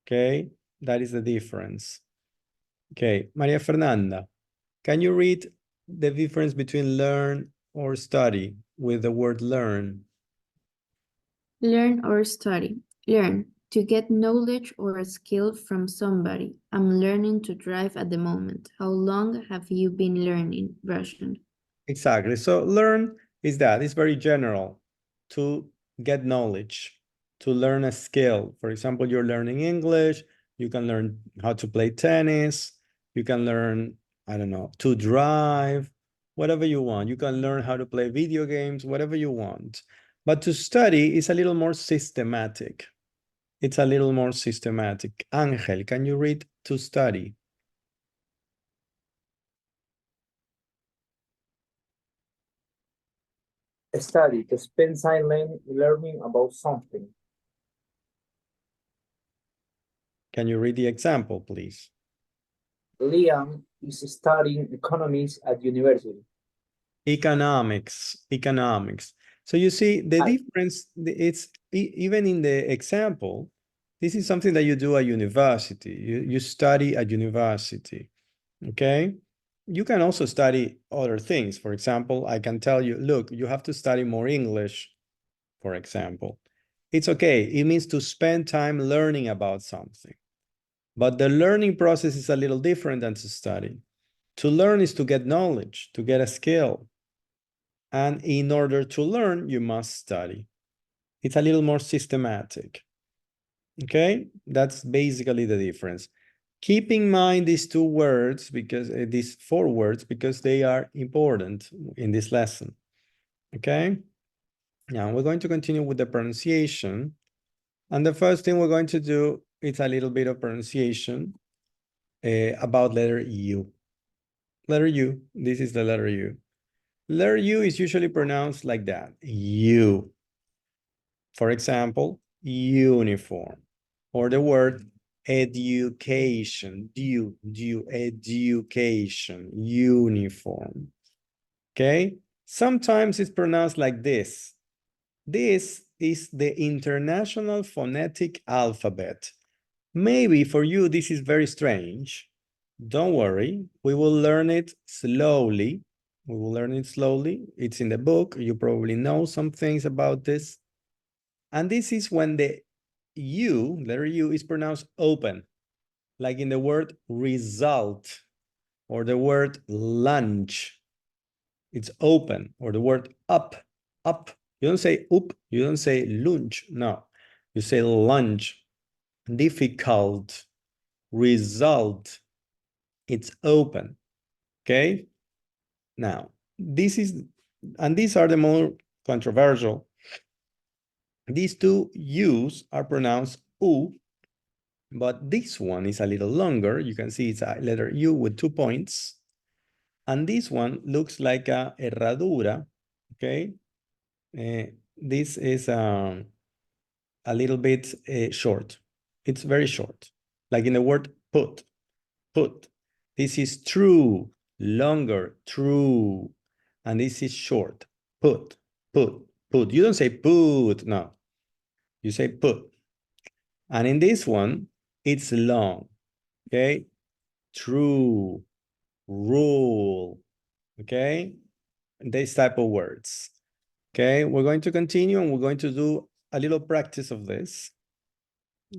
Okay, that is the difference. Okay, Maria Fernanda, can you read the difference between learn or study with the word learn? Learn or study. Learn. To get knowledge or a skill from somebody. I'm learning to drive at the moment. How long have you been learning Russian? Exactly. So learn is that. It's very general. To get knowledge, to learn a skill. For example, you're learning English. You can learn how to play tennis. You can learn, I don't know, to drive, whatever you want. You can learn how to play video games, whatever you want. But to study is a little more systematic. It's a little more systematic. Angel, can you read to study? Study, to spend time learning about something. Can you read the example, please? Liam is studying economics at university. Economics. So you see the difference, it's even in the example, this is something that you do at university. You study at university, okay? You can also study other things. For example, I can tell you, look, you have to study more English, for example. It's okay. It means to spend time learning about something. But the learning process is a little different than to study. To learn is to get knowledge, to get a skill. And in order to learn, you must study. It's a little more systematic. Okay, that's basically the difference. Keep in mind these two words, because these 4 words, because they are important in this lesson. Okay, now we're going to continue with the pronunciation. And the first thing we're going to do is a little bit of pronunciation about letter U. Letter U, this is the letter U. Letter U is usually pronounced like that, U. For example, uniform, or the word education, education, uniform. Okay, sometimes it's pronounced like this. This is the International Phonetic Alphabet. Maybe for you this is very strange. Don't worry, we will learn it slowly. We will learn it slowly. It's in the book. You probably know some things about this. And this is when the U, letter U, is pronounced open, like in the word result or the word lunch. It's open, or the word up, up. You don't say up, you don't say lunch, no. You say lunch, difficult, result. It's open, okay? Now, this is, and these are the more controversial. These two U's are pronounced U, but this one is a little longer. You can see it's a letter U with 2 points. And this one looks like a herradura, okay? This is a little bit short. It's very short, like in the word put, put. This is true, longer, true. And this is short, put, put, put. You don't say put, no. You say put. And in this one, it's long, okay? True, rule, okay? These type of words. Okay, we're going to continue and we're going to do a little practice of this.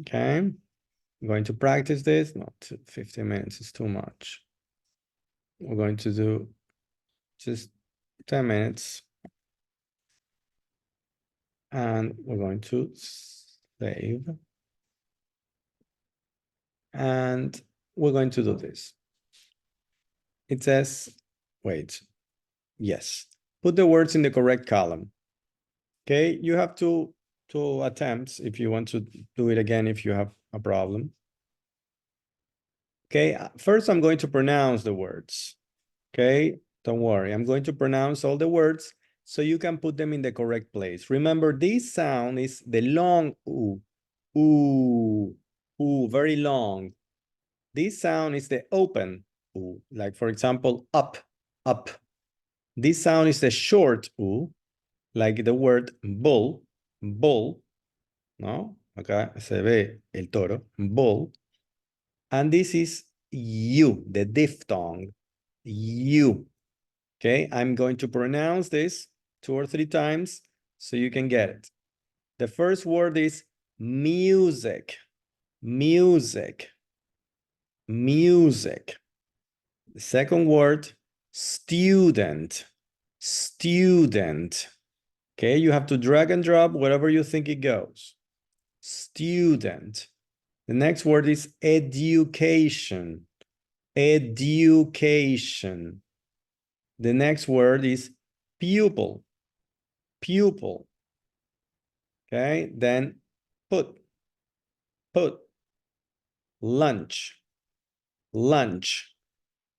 Okay, I'm going to practice this. Not 15 minutes is too much. We're going to do just 10 minutes. And we're going to save. And we're going to do this. It says, wait, yes. Put the words in the correct column. Okay, you have two attempts if you want to do it again if you have a problem. Okay, first I'm going to pronounce the words. Okay, don't worry, I'm going to pronounce all the words so you can put them in the correct place. Remember, this sound is the long oo, oo, oo, very long. This sound is the open oo, like for example, up, up. This sound is the short oo, like the word bull, bull, ¿no? Acá se ve el toro, bull. And this is you, the diphthong, you. Okay, I'm going to pronounce this 2 or 3 times so you can get it. The first word is music, music, music. The second word, student, student. Okay, you have to drag and drop wherever you think it goes. Student. The next word is education, education. The next word is pupil, pupil. Okay, then put, lunch, lunch.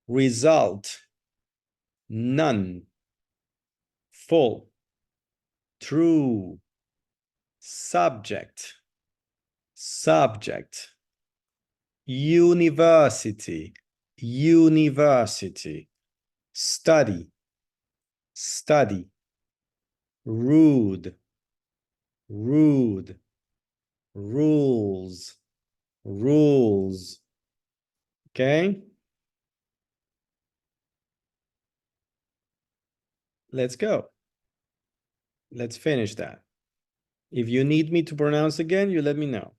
Result, none. Full, true. Subject, subject. University, university. Study, study. Rude, rude. Rules, rules. Okay? Let's go. Let's finish that. If you need me to pronounce again, you let me know.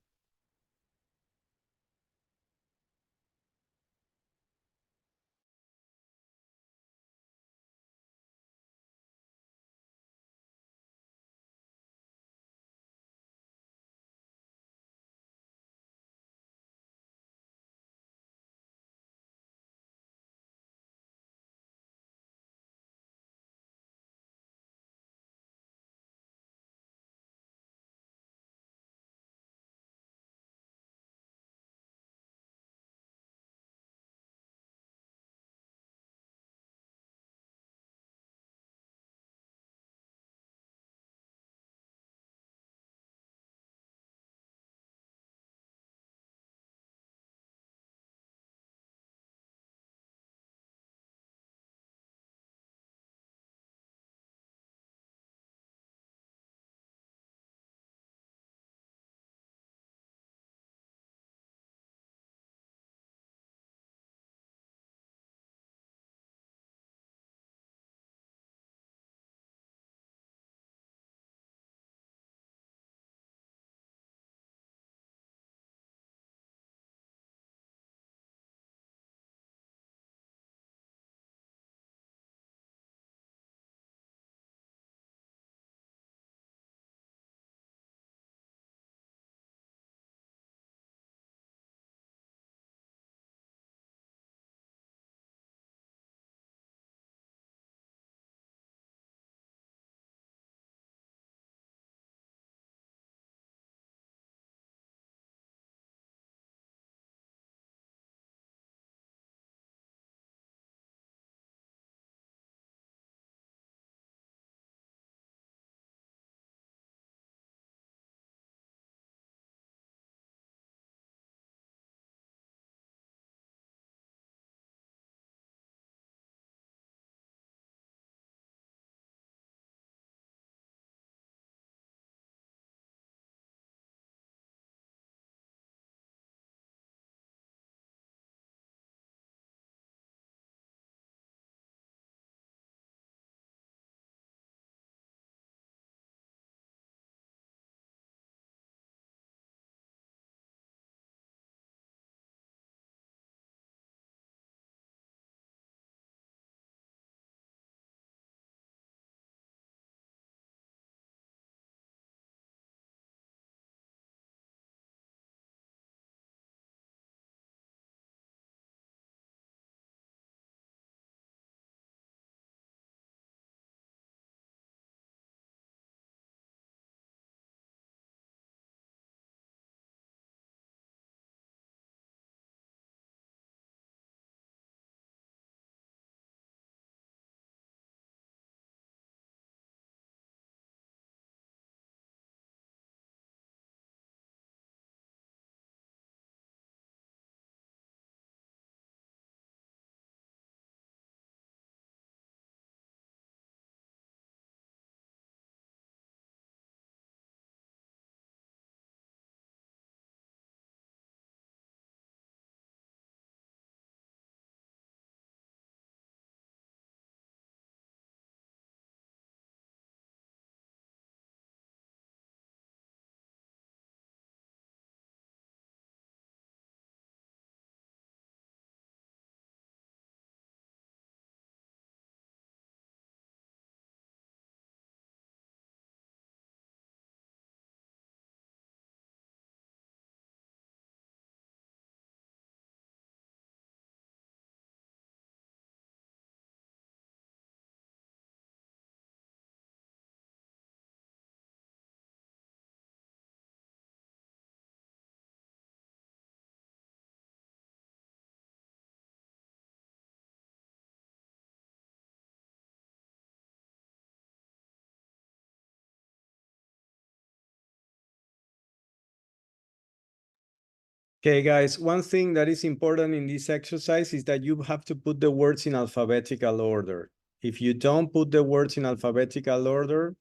Okay, guys, one thing that is important in this exercise is that you have to put the words in alphabetical order. If you don't put the words in alphabetical order,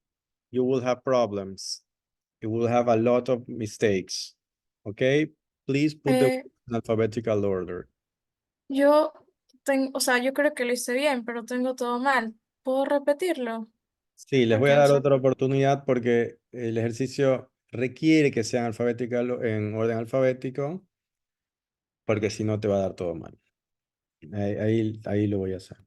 you will have problems. You will have a lot of mistakes. Okay, please put the Eh, words in alphabetical order. yo tengo, o sea, yo creo que lo hice bien, pero tengo todo mal. ¿Puedo repetirlo? Sí, les voy Porque, a o dar sea, otra oportunidad porque el ejercicio requiere que sean en orden alfabético, porque si no te va a dar todo mal. Ahí lo voy a hacer.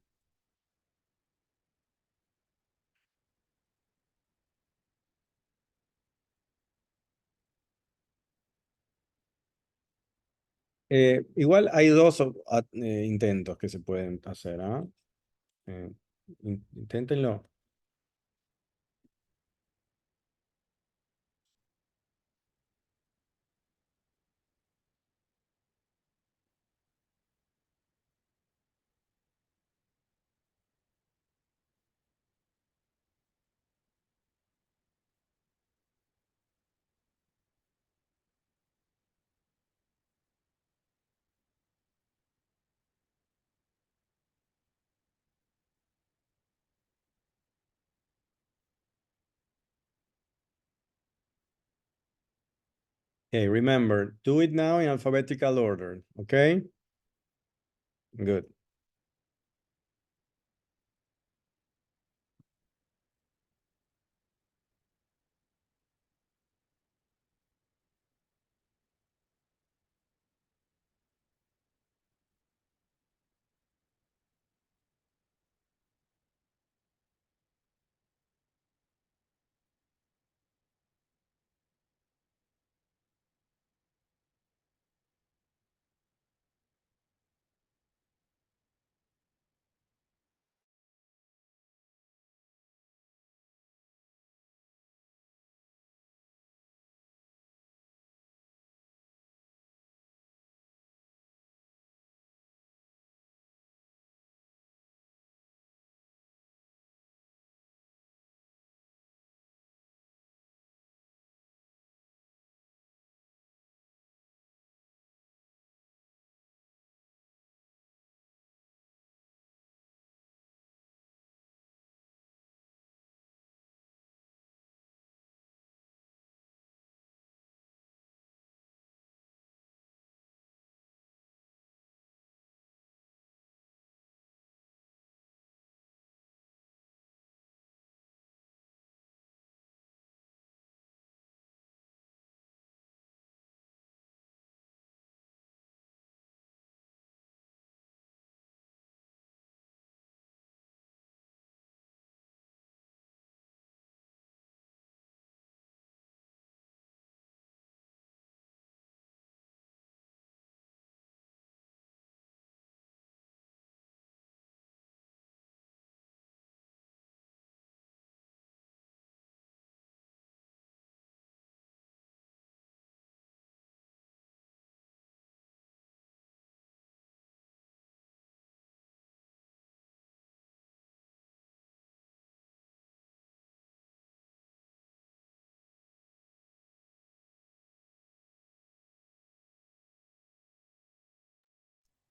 Igual hay dos intentos que se pueden hacer, ¿ah? Inténtenlo. Okay, remember, do it now in alphabetical order, okay? Good.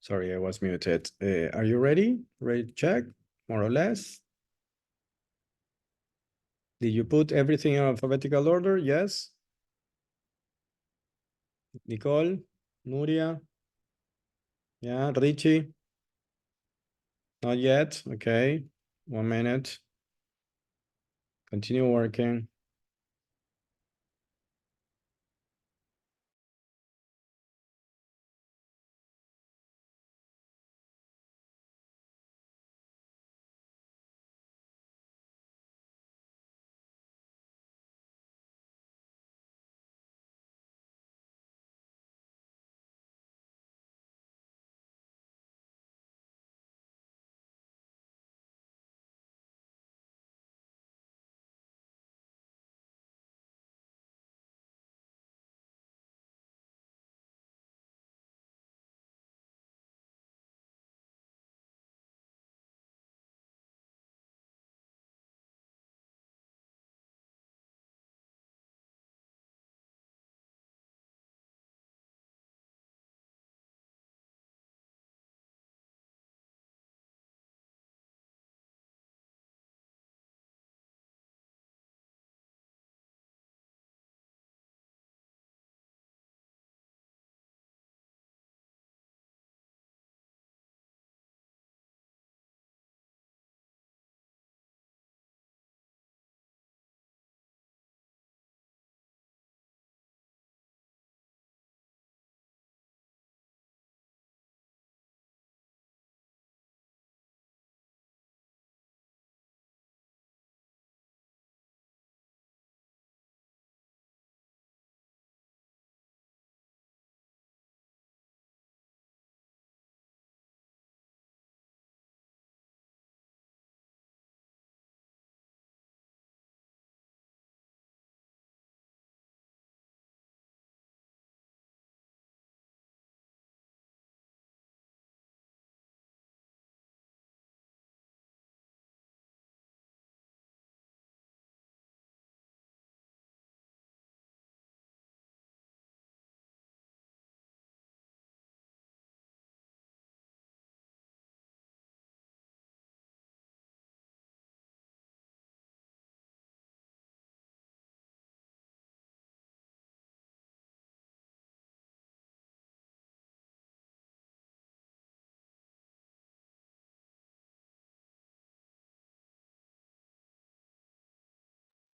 Sorry, I was muted. Are you ready? Ready to check, more or less? Did you put everything in alphabetical order? Yes? Nicole, Nuria, yeah, Richie? Not yet, okay. 1 minute. Continue working.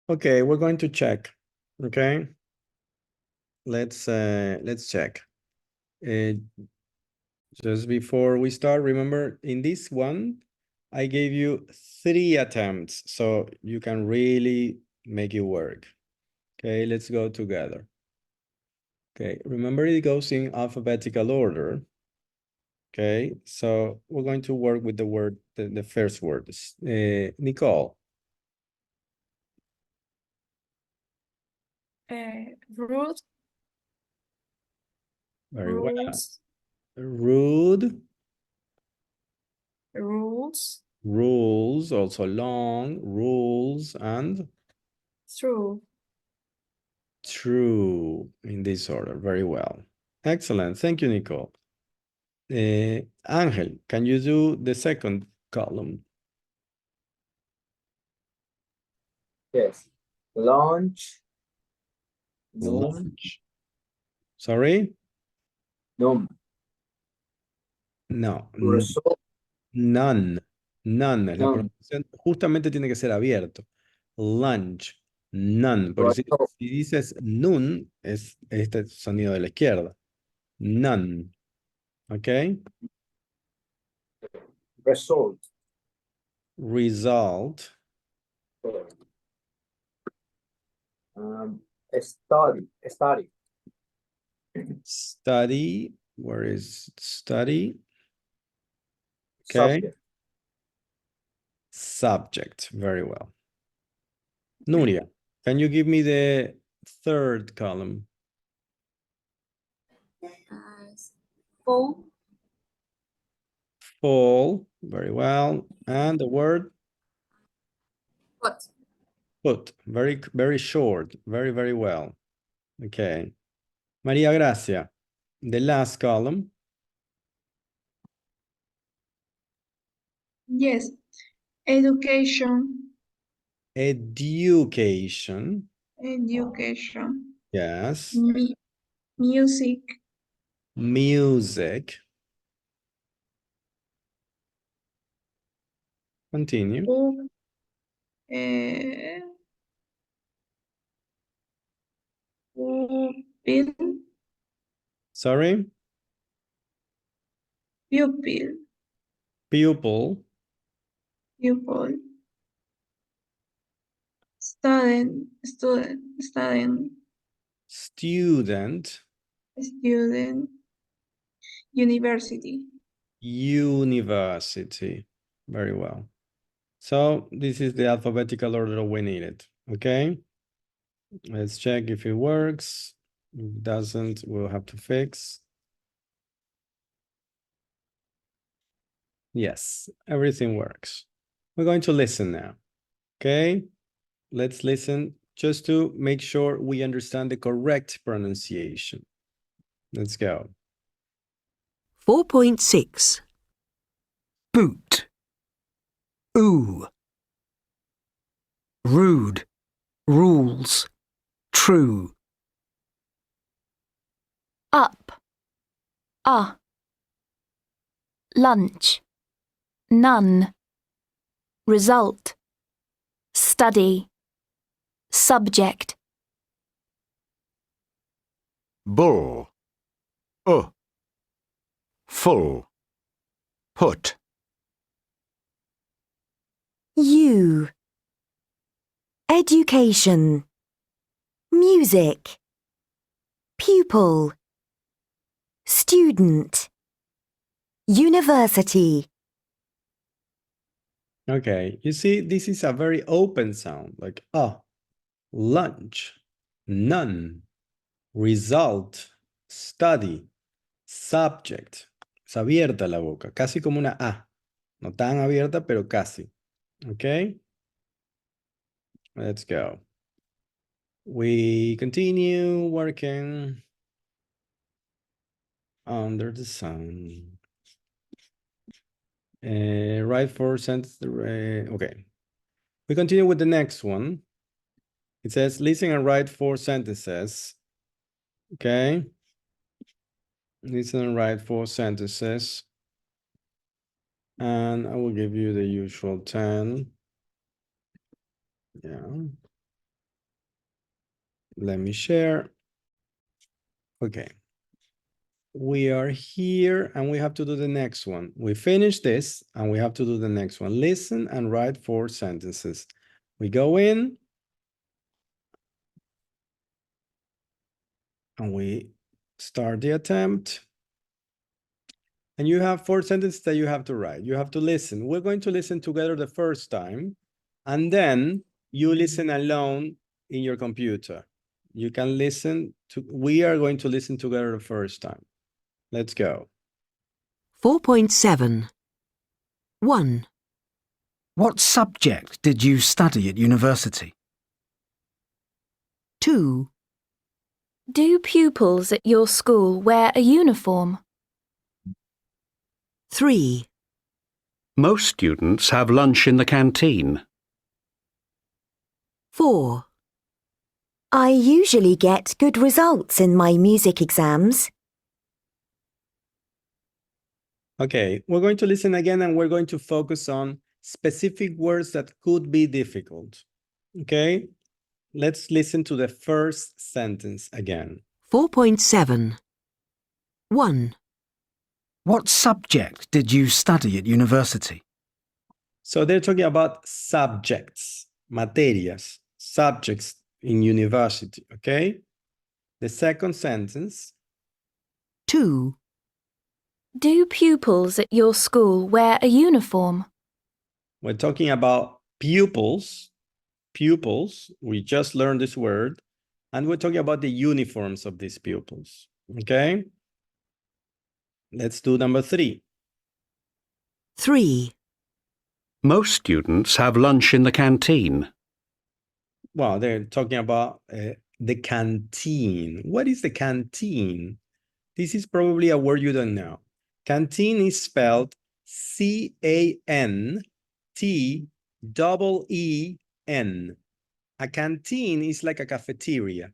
Okay, we're going to check. Okay. Let's check. Just before we start, remember in this one, I gave you 3 attempts, so you can really make it work. Okay, let's go together. Okay, remember it goes in alphabetical order. Okay, so we're going to work with the word, the first word. Nicole. Rude, Very well. rules, Rude. rules, Rules, also long. Rules and true, true in this order. Very well. Excellent. Thank you, Nicole. Angel, can you do the second column? Yes. Lunch. Noon. Lunch. Sorry? Noon. No. Result. None. None. La None. pronunciación justamente tiene que ser abierto. Lunch. None. Por si dices nun, es este sonido de la izquierda. None. ¿Ok? Result. Result. Study. Study. Study. Where is study? Okay. Subject. Subject. Very well. Nuria, can you give me the third column? Fall. Fall. Very well. And the word? Put. Put. Very, very short. Very, very well. Okay. Maria Gracia, the last column. Yes. Education. Education. Education. Yes. Music. Music. Continue. Pupil. Sorry? Pupil. Pupil. Pupil. Student. Student. Student. Student. Student. University. University. Very well. So this is the alphabetical order we needed. Okay. Let's check if it works. If it doesn't, we'll have to fix. Yes, everything works. We're going to listen now. Okay. Let's listen just to make sure we understand the correct pronunciation. Let's go. 4.6. Boot. Ooh. Rude. Rules. True. Up. Lunch. None. Result. Study. Subject. Bull. Full. Put. You. Education. Music. Pupil. Student. University. Okay, you see, this is a very open sound, like lunch, none, result, study, subject. Es abierta la boca, casi como una A. No tan abierta, pero casi. Okay? Let's go. We continue working under the sun. Right for sentence. Okay. We continue with the next one. It says listen and write 4 sentences. Okay. Listen and write 4 sentences. And I will give you the usual 10. Yeah. Let me share. Okay. We are here and we have to do the next one. We finish this and we have to do the next one. Listen and write 4 sentences. We go in and we start the attempt. And you have 4 sentences that you have to write. You have to listen. We're going to listen together the first time, and then you listen alone in your computer. You can listen to, we are going to listen together the first time. Let's go. 4.7. 1. What subject did you study at university? 2. Do pupils at your school wear a uniform? 3. Most students have lunch in the canteen. 4. I usually get good results in my music exams. Okay, we're going to listen again and we're going to focus on specific words that could be difficult. Okay, let's listen to the first sentence again. 4.7. 1. What subject did you study at university? So they're talking about subjects, materias, subjects in university, okay? The second sentence. 2. Do pupils at your school wear a uniform? We're talking about pupils. Pupils, we just learned this word, and we're talking about the uniforms of these pupils, okay? Let's do number 3. 3. Most students have lunch in the canteen. Well, they're talking about the canteen. What is the canteen? This is probably a word you don't know. Canteen is spelled C-A-N-T-E-E-N. A canteen is like a cafeteria.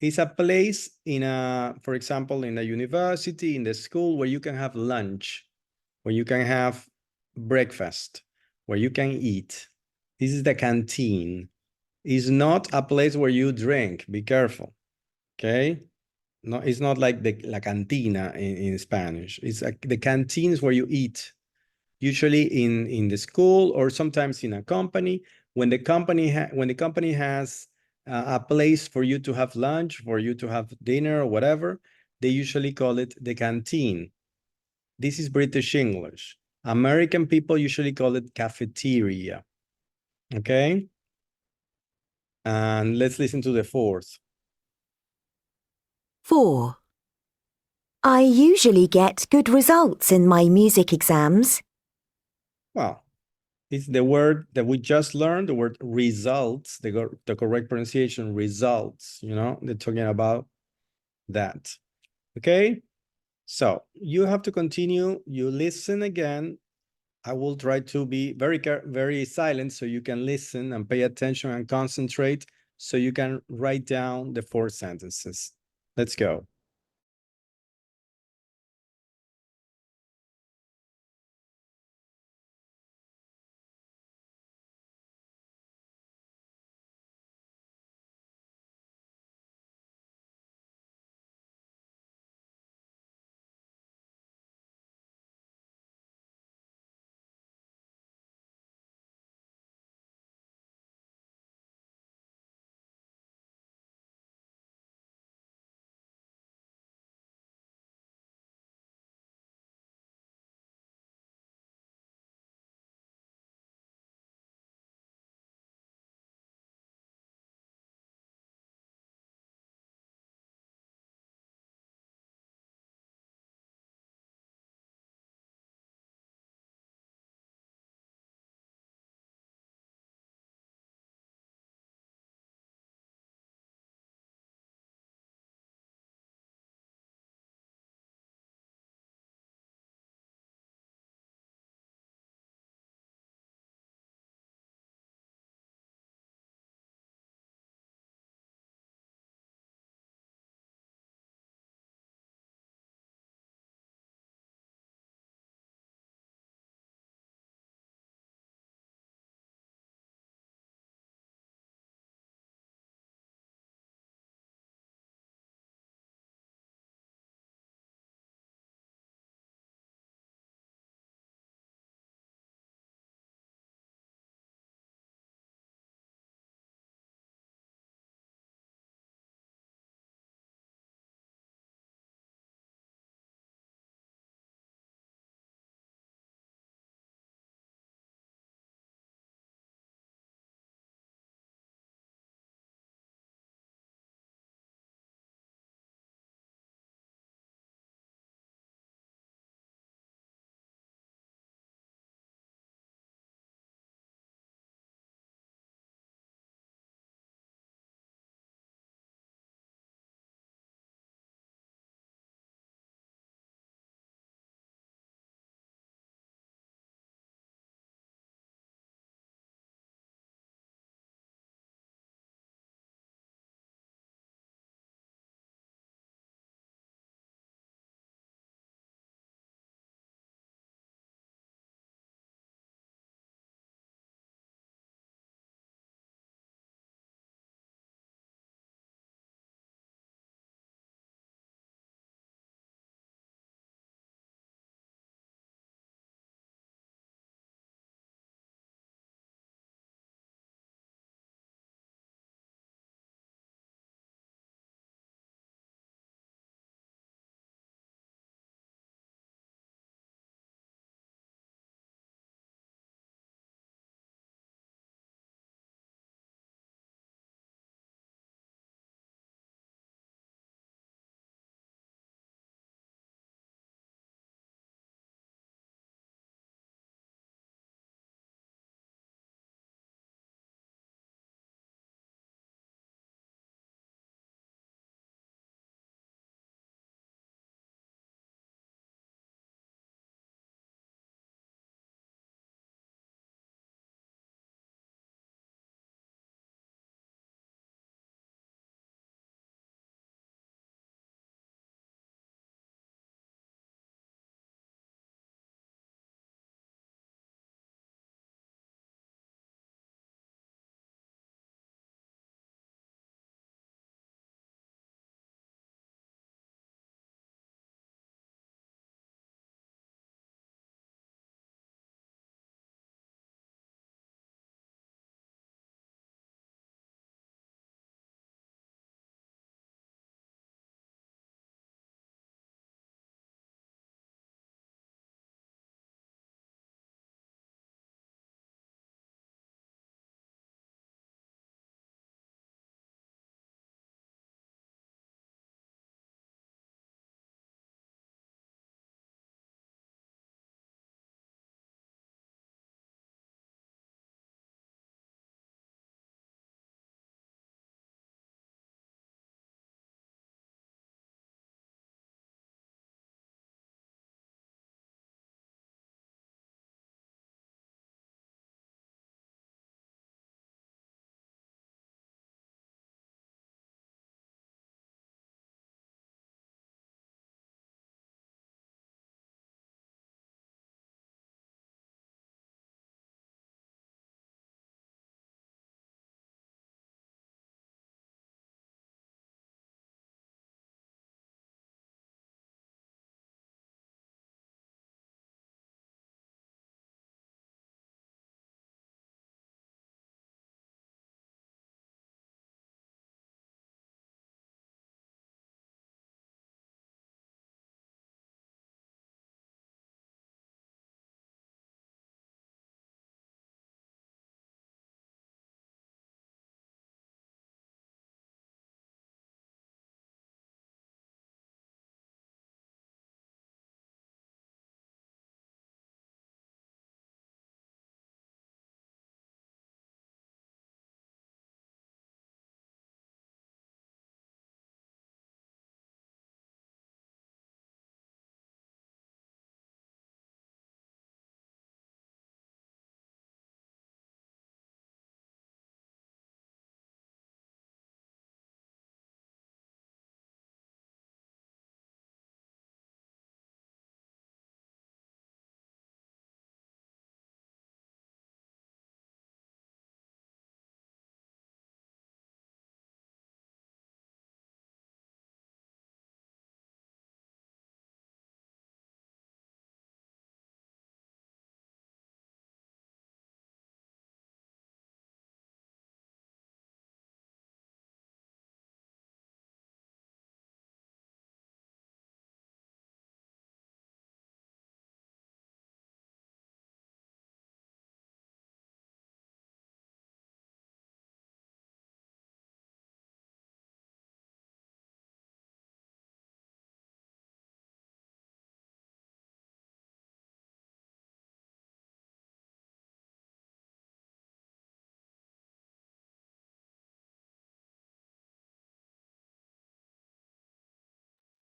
It's a place in a, for example, in a university, in the school, where you can have lunch, where you can have breakfast, where you can eat. This is the canteen. It's not a place where you drink. Be careful, okay? No, it's not like the la cantina in Spanish. It's like the canteens where you eat, usually in the school or sometimes in a company. When the company has a place for you to have lunch, for you to have dinner or whatever, they usually call it the canteen. This is British English. American people usually call it cafeteria. Okay? And let's listen to the fourth. 4. I usually get good results in my music exams. Well, it's the word that we just learned, the word results, the correct pronunciation, results, you know, they're talking about that. Okay? So you have to continue, you listen again. I will try to be very silent so you can listen and pay attention and concentrate so you can write down the 4 sentences. Let's go.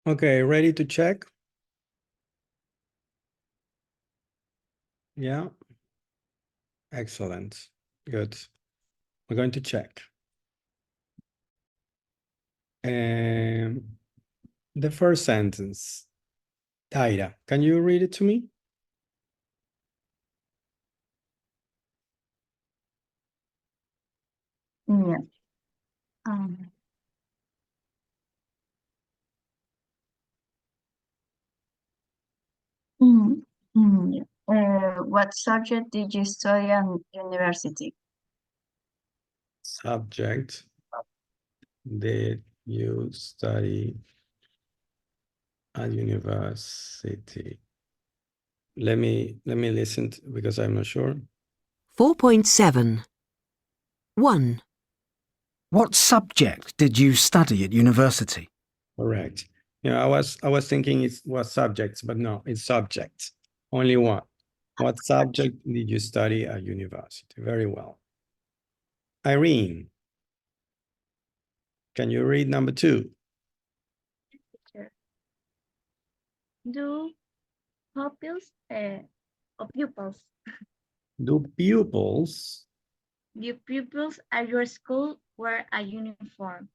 Okay, ready to check? Yeah. Excellent. Good. We're going to check. The first sentence. Taira, can you read it to me? Yeah. Um, yeah. What subject did you study at university? Subject. Did you study at university? Let me listen because I'm not sure. 4.7. 1. What subject did you study at university? Correct. Yeah, I was thinking it was subjects, but no, it's subjects. Only one. What subject did you study at university? Very well. Irene, can you read number 2? Teacher. Do pupils or pupils Do pupils at your school wear a uniform?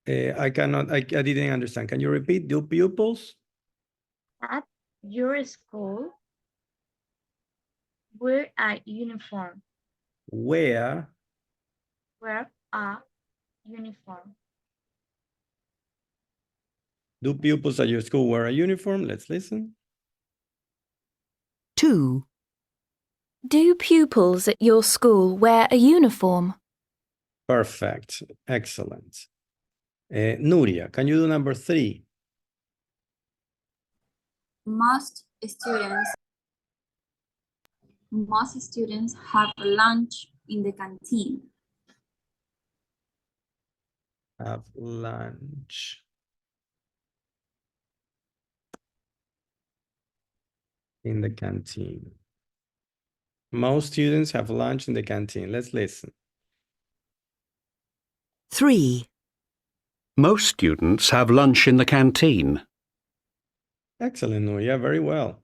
I didn't understand. Can you repeat? Do pupils? At your school wear a uniform. Wear Wear a uniform. Do pupils at your school wear a uniform? Let's listen. 2. Do pupils at your school wear a uniform? Perfect. Excellent. Nuria, can you do number 3? Most students have lunch in the canteen. Have lunch in the canteen. Most students have lunch in the canteen. Let's listen. 3. Most students have lunch in the canteen. Excellent, Nuria. Very well.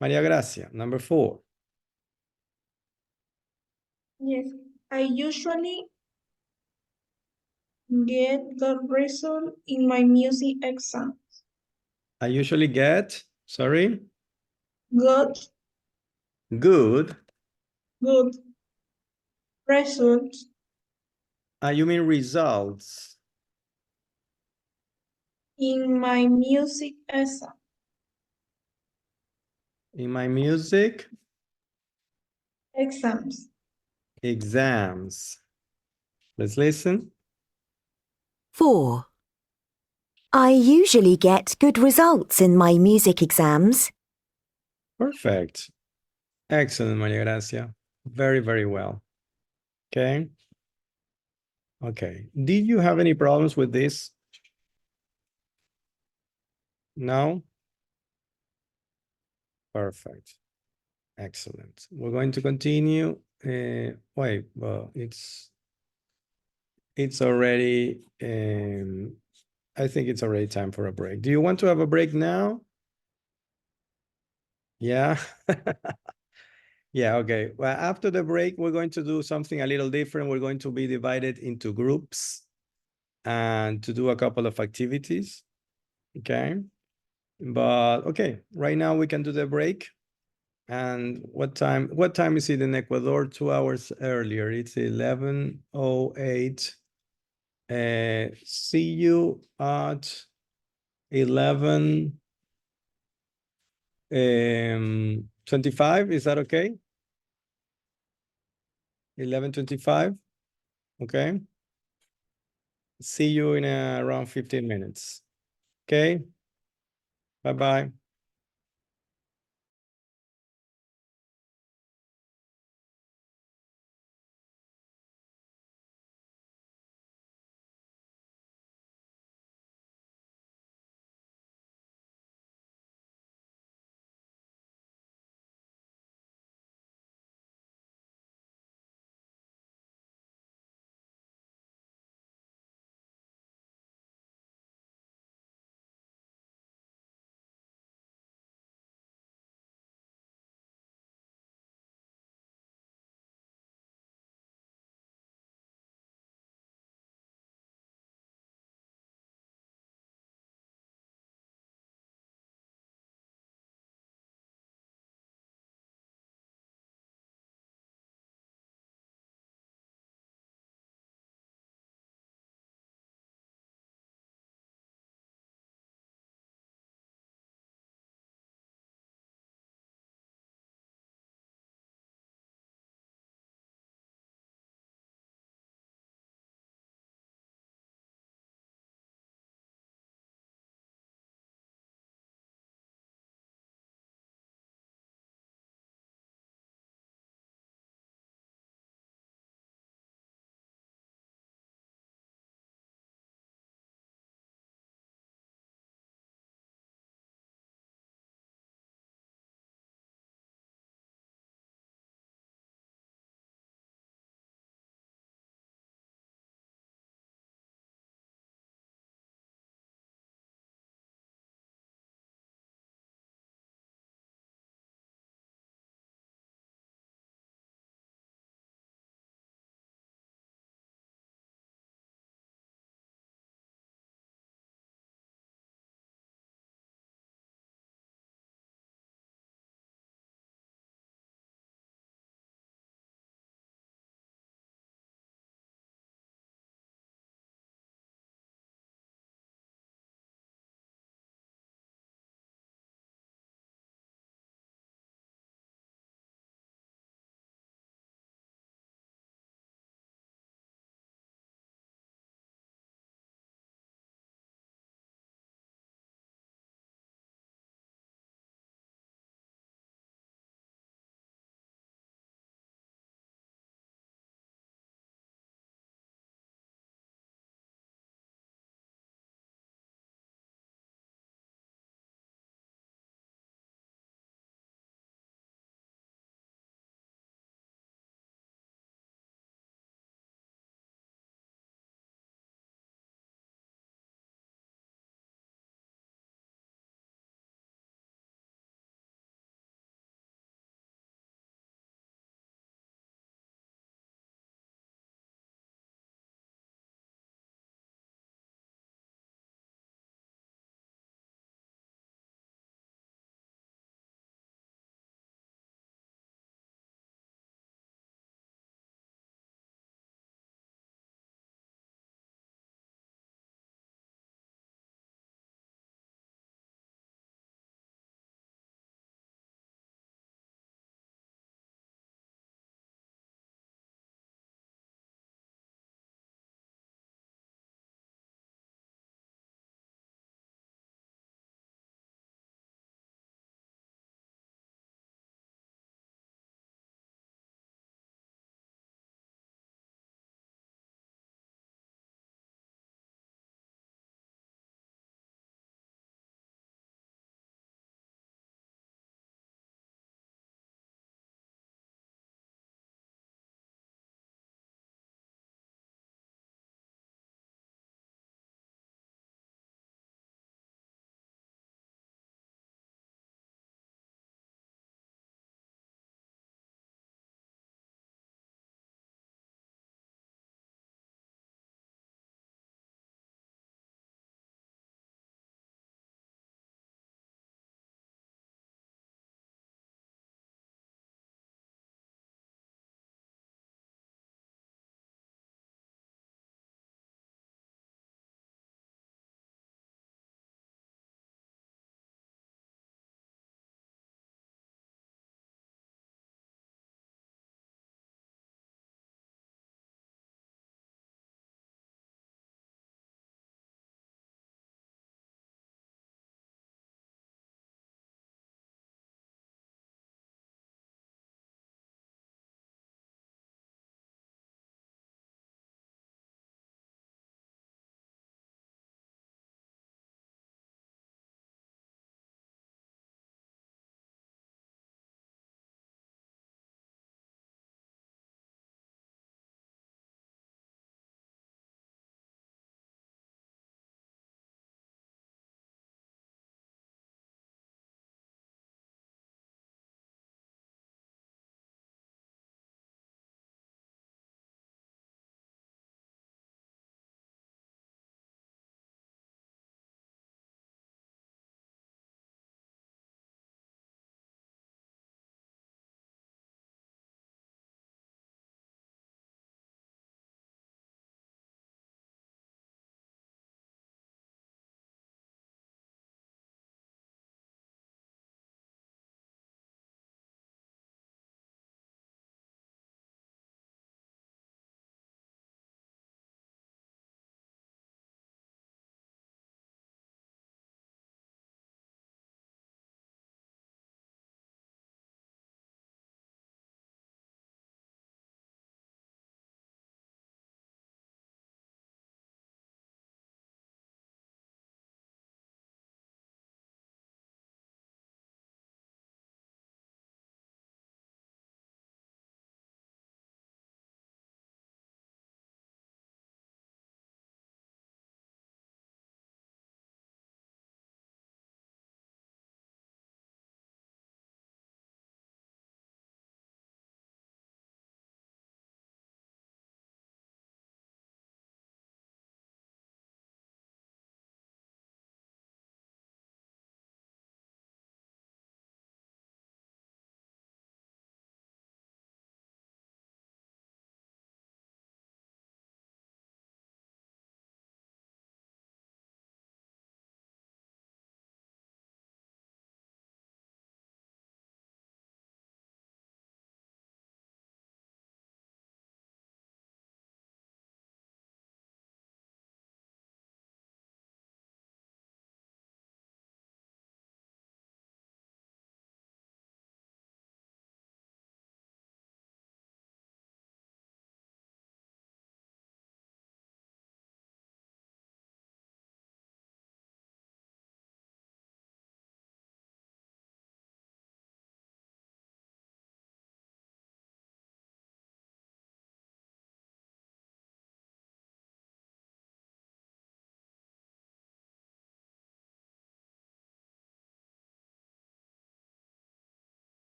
Maria Gracia, number 4. Yes, I usually get good result in my music exam. I usually get, sorry? Good Good. results You mean results? in my music exam. In my music? Exams. Exams. Let's listen. 4. I usually get good results in my music exams. Perfect. Excellent, Maria Gracia. Very, very well. Okay. Okay. Did you have any problems with this? No? Perfect. Excellent. We're going to continue. Wait, well, it's already, I think it's already time for a break. Do you want to have a break now? Yeah. Yeah, okay. Well, after the break, we're going to do something a little different. We're going to be divided into groups and to do a couple of activities. Okay. But okay, right now we can do the break. And what time is it in Ecuador? 2 hours earlier. It's 11:08. See you at 11:25. Is that okay? 11:25. Okay. See you in around 15 minutes. Okay. Bye-bye.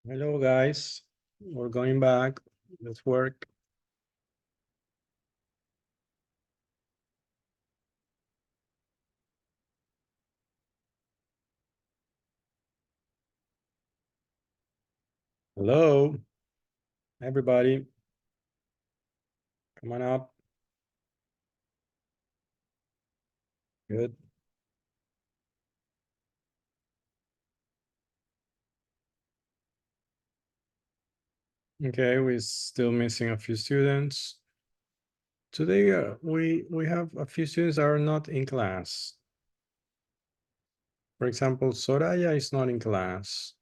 Hello, guys. We're going back. Let's work. Hello, everybody. Come on up. Good. Okay, we're still missing a few students. Today, we have a few students that are not in class. For example, Soraya is not in class.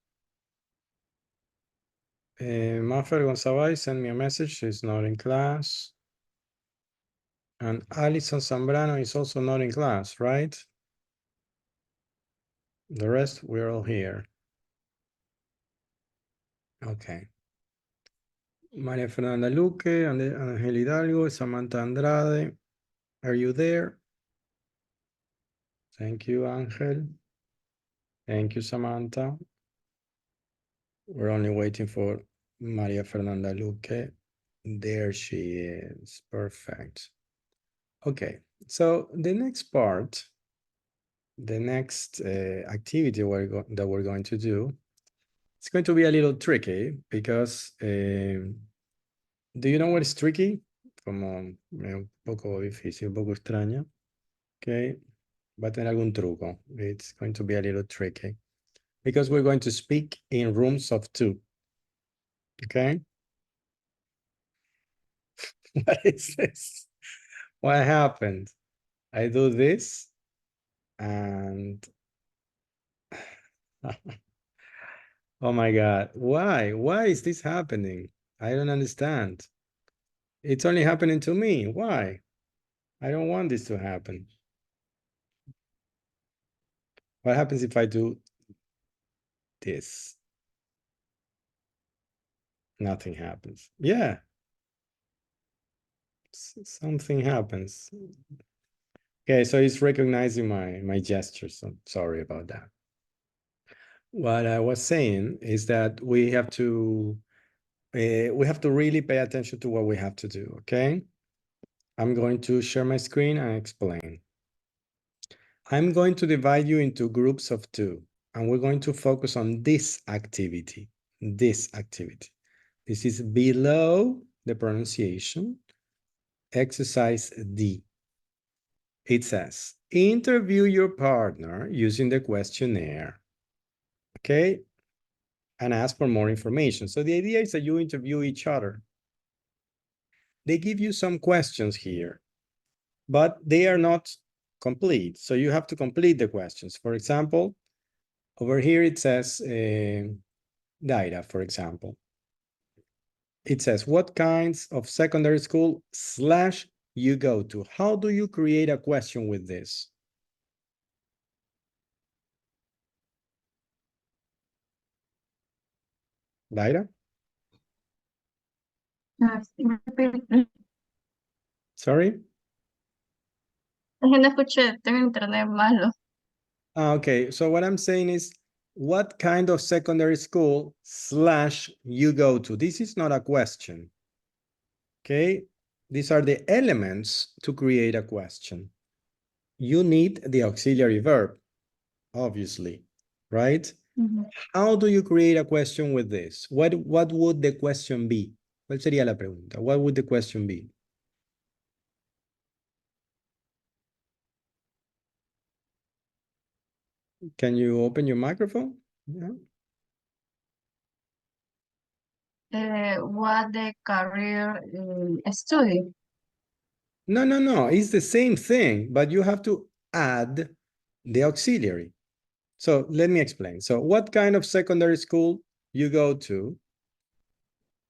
Mafer Gonzalez sent me a message. She's not in class. And Alison Zambrano is also not in class, right? The rest, we're all here. Okay. María Fernanda Luque, Ángel Hidalgo, Samantha Andrade. Are you there? Thank you, Ángel. Thank you, Samantha. We're only waiting for María Fernanda Luque. There she is. Perfect. Okay, so the next part, the next activity that we're going to do, it's going to be a little tricky because do you know what is tricky? Como un poco difícil, un poco extraña. Okay, va a tener algún truco. It's going to be a little tricky because we're going to speak in rooms of 2. Okay. What is this? What happened? I do this and oh my God, why? Why is this happening? I don't understand. It's only happening to me. Why? I don't want this to happen. What happens if I do this? Nothing happens. Yeah. Something happens. Okay, so it's recognizing my gestures. So sorry about that. What I was saying is that we have to really pay attention to what we have to do, okay? I'm going to share my screen and explain. I'm going to divide you into groups of 2, and we're going to focus on this activity, This is below the pronunciation, exercise D. It says, interview your partner using the questionnaire, okay? And ask for more information. So the idea is that you interview each other. They give you some questions here, but they are not complete. So you have to complete the questions. For example, over here it says Daira, for example. It says, what kinds of secondary school / you go to? How do you create a question with this? Daira? Sorry? Es que no escuché, tengo internet malo. Okay, so what I'm saying is, what kind of secondary school / you go to? This is not a question. Okay, these are the elements to create a question. You need the auxiliary verb, obviously, right? How do you create a question with this? What would the question be? ¿Cuál sería la pregunta? What would the question be? Can you open your microphone? Yeah. What the career study? No. It's the same thing, but you have to add the auxiliary. So let me explain. So what kind of secondary school you go to?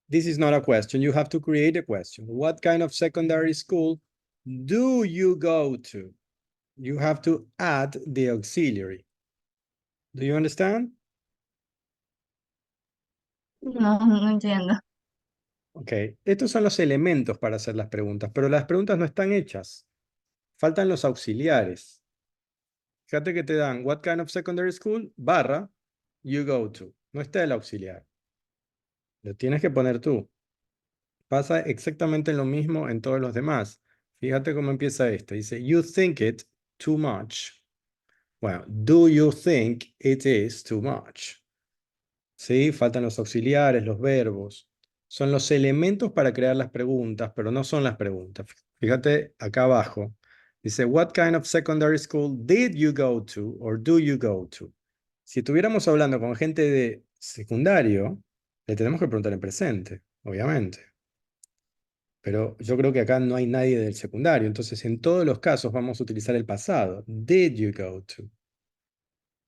This is not a question. You have to create a question. What kind of secondary school do you go to? You have to add the auxiliary. Do you understand? No, no entiendo. Ok, estos son los elementos para hacer las preguntas, pero las preguntas no están hechas. Faltan los auxiliares. Fíjate que te dan what kind of secondary school / you go to. No está el auxiliar. Lo tienes que poner tú. Pasa exactamente lo mismo en todos los demás. Fíjate cómo empieza esto. Dice, you think it too much. Bueno, do you think it is too much? ¿Sí? Faltan los auxiliares, los verbos. Son los elementos para crear las preguntas, pero no son las preguntas. Fíjate acá abajo. Dice, what kind of secondary school did you go to or do you go to? Si estuviéramos hablando con gente de secundario, le tenemos que preguntar en presente, obviamente. Pero yo creo que acá no hay nadie del secundario, entonces en todos los casos vamos a utilizar el pasado. Did you go to?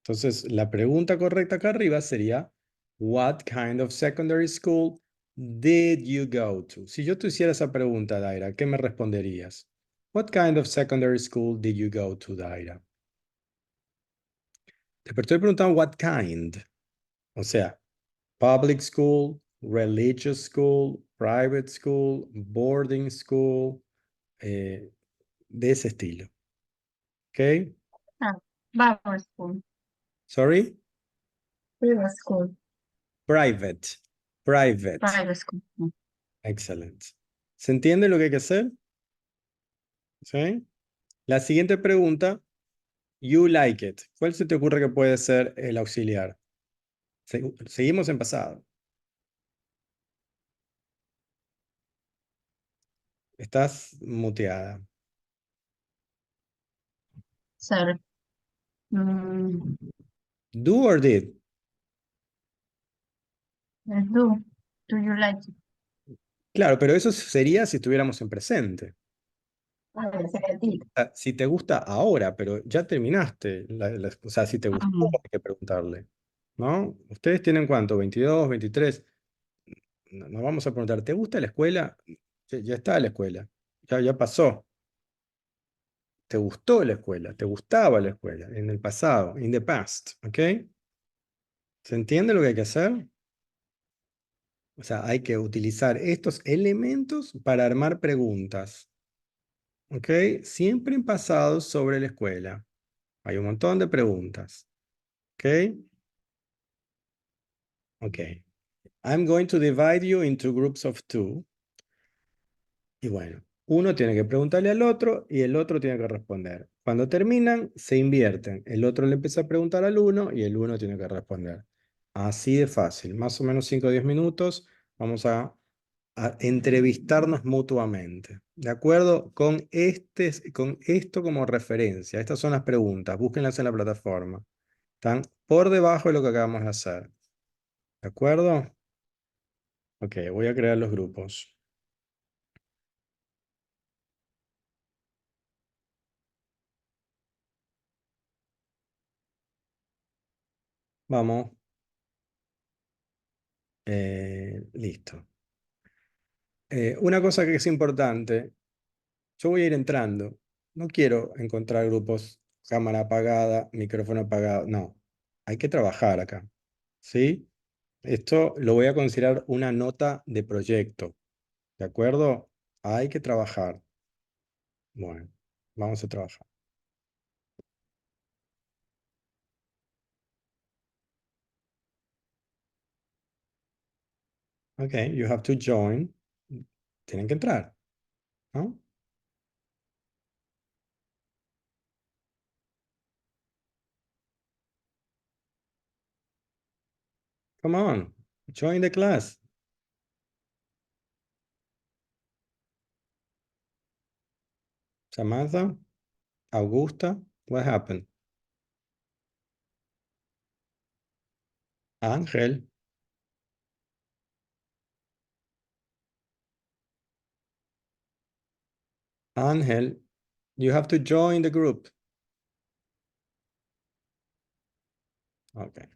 Entonces la pregunta correcta acá arriba sería, what kind of secondary school did you go to? Si yo te hiciera esa pregunta, Daira, ¿qué me responderías? What kind of secondary school did you go to, Daira? Te estoy preguntando what kind. O sea, public school, religious school, private school, boarding school, de ese estilo. ¿Ok? Private school. Sorry? Private school. Private. Private. Private school. Excellent. ¿Se entiende lo que hay que hacer? ¿Sí? La siguiente pregunta, you like it. ¿Cuál se te ocurre que puede ser el auxiliar? Seguimos en pasado. Estás muteada. Sir. Do or did? Do. Do you like it? Claro, pero eso sería si estuviéramos en presente. Si te gusta ahora, pero ya terminaste. O sea, si te gustó, hay que preguntarle. ¿No? ¿Ustedes tienen cuánto? ¿22, 23? Nos vamos a preguntar, ¿te gusta la escuela? Ya está la escuela. Ya pasó. ¿Te gustó la escuela? ¿Te gustaba la escuela? En el pasado, in the past. ¿Ok? ¿Se entiende lo que hay que hacer? O sea, hay que utilizar estos elementos para armar preguntas. ¿Ok? Siempre en pasado sobre la escuela. Hay un montón de preguntas. ¿Ok? Ok. I'm going to divide you into groups of two. Y bueno, uno tiene que preguntarle al otro y el otro tiene que responder. Cuando terminan, se invierten. El otro le empieza a preguntar al uno y el uno tiene que responder. Así de fácil. Más o menos 5 o 10 minutos. Vamos a entrevistarnos mutuamente. ¿De acuerdo? Con esto como referencia. Estas son las preguntas. Búsquenlas en la plataforma. Están por debajo de lo que acabamos de hacer. ¿De acuerdo? Ok, voy a crear los grupos. Vamos. Listo. Una cosa que es importante, yo voy a ir entrando. No quiero encontrar grupos, cámara apagada, micrófono apagado. No, hay que trabajar acá. ¿Sí? Esto lo voy a considerar una nota de proyecto. ¿De acuerdo? Hay que trabajar. Bueno, vamos a trabajar. Ok, you have to join. Tienen que entrar, ¿no? Come on, join the class. Samantha, Augusta, what happened? Ángel. Ángel, you have to join the group. Okay.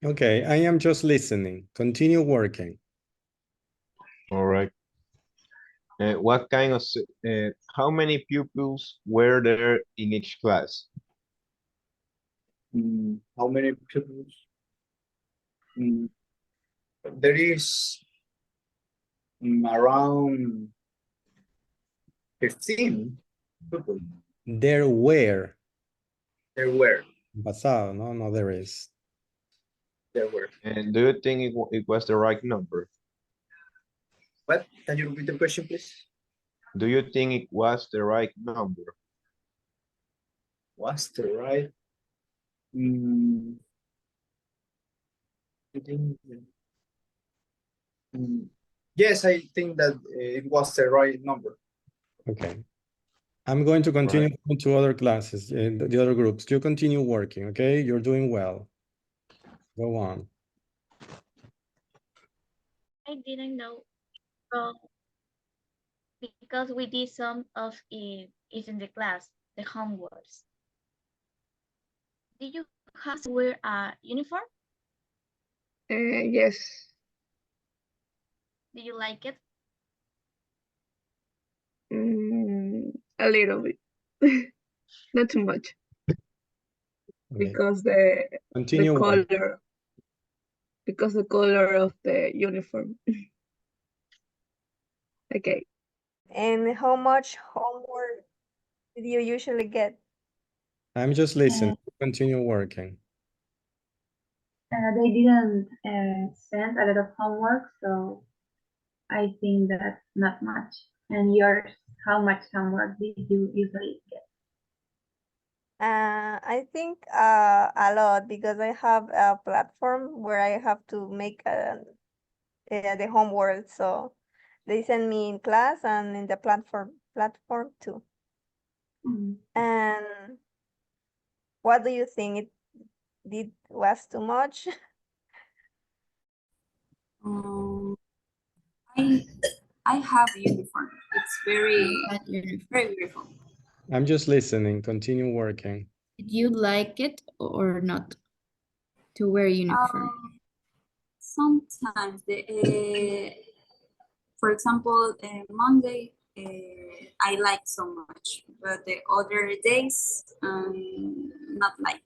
Okay, I am just listening. Continue working. All right. What kind of, how many pupils were there in each class? How many pupils? There is around 15 people. There were. There were. Pasado, no, no, there is. There were. And do you think it was the right number? What? Can you repeat the question, please? Do you think it was the right number? Was the right? Yes, I think that it was the right number. Okay. I'm going to continue to other classes, the other groups. You continue working, okay? You're doing well. Go on. I didn't know, but because we did some of it is in the class, the homeworks. Did you have to wear a uniform? Yes. Do you like it? A little bit. Not too much. Okay. Because the Continue color working. because the color of the uniform. Okay. And how much homework did you usually get? I'm just listening. Continue working. They didn't send a lot of homework, so I think that's not much. And yours, how much homework did you usually get? I think a lot, because I have a platform where I have to make the homework. So they send me in class and in the platform too. And what do you think? Was too much? I have uniform. It's very beautiful. I'm just listening. Continue working. Did you like it or not to wear uniform? Sometimes for example, Monday, I like so much, but the other days, not like.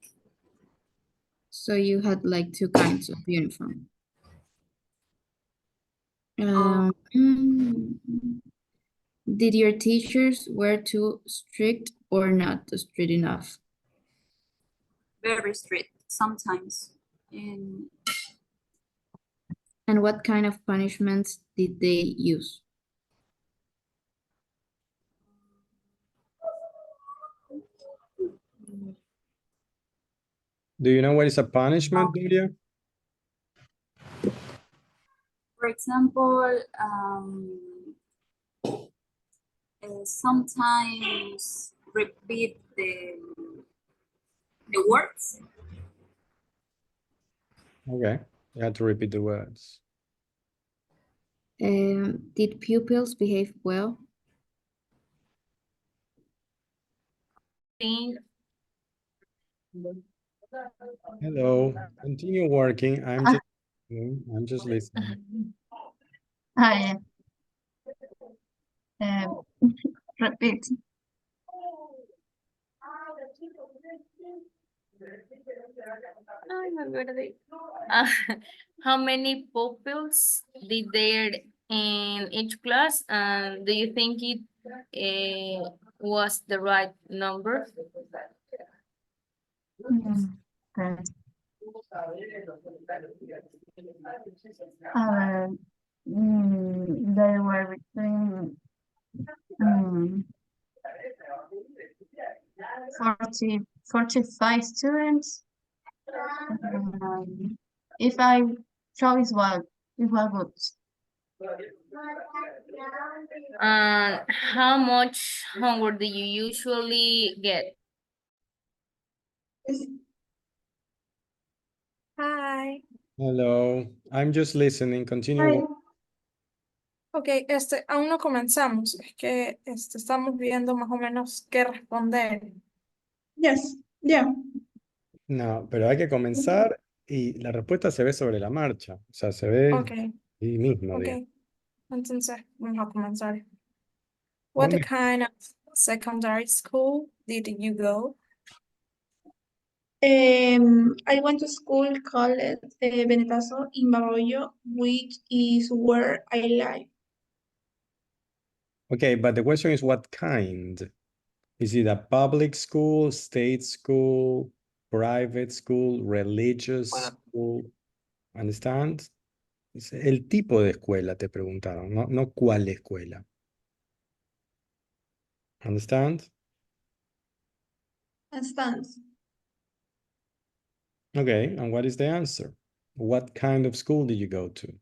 So you had like two kinds of uniform. Did your teachers were too strict or not strict enough? Very strict sometimes. And what kind of punishments did they use? Do you know what is a punishment, Julia? For example, sometimes repeat the words. Okay, you had to repeat the words. Did pupils behave well? Hello, continue working. I'm just listening. Hi. Repeat. How many pupils did there in each class? And do you think it was the right number? Okay. They were between 45 students. If I choose one, it was good. How much homework do you usually get? Hi. Hello, I'm just listening. Continue. Ok, aún no comenzamos, es que estamos viendo más o menos qué responder. Yes, yeah. No, pero hay que comenzar y la respuesta se ve sobre la marcha. O sea, se ve ahí mismo. Ok, Digamos. entonces vamos a comenzar. What kind of secondary school did you go? I went to school called Benetazo in Babahoyo, which is where I live. Okay, but the question is what kind? Is it a public school, state school, private school, religious school? Understand? Es el tipo de escuela te preguntaron, no cuál escuela. Understand? Understand? Okay, and what is the answer? What kind of school did you go to?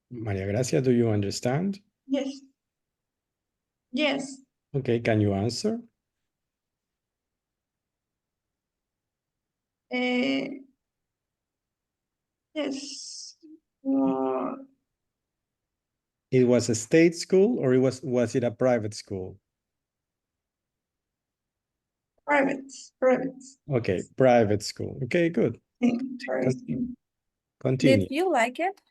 Maria Gracia, do you understand? Yes. Yes. Okay, can you answer? Yes. It was a state school or was it a private school? Private. Okay, private school. Okay, good. Continue. Did you like it?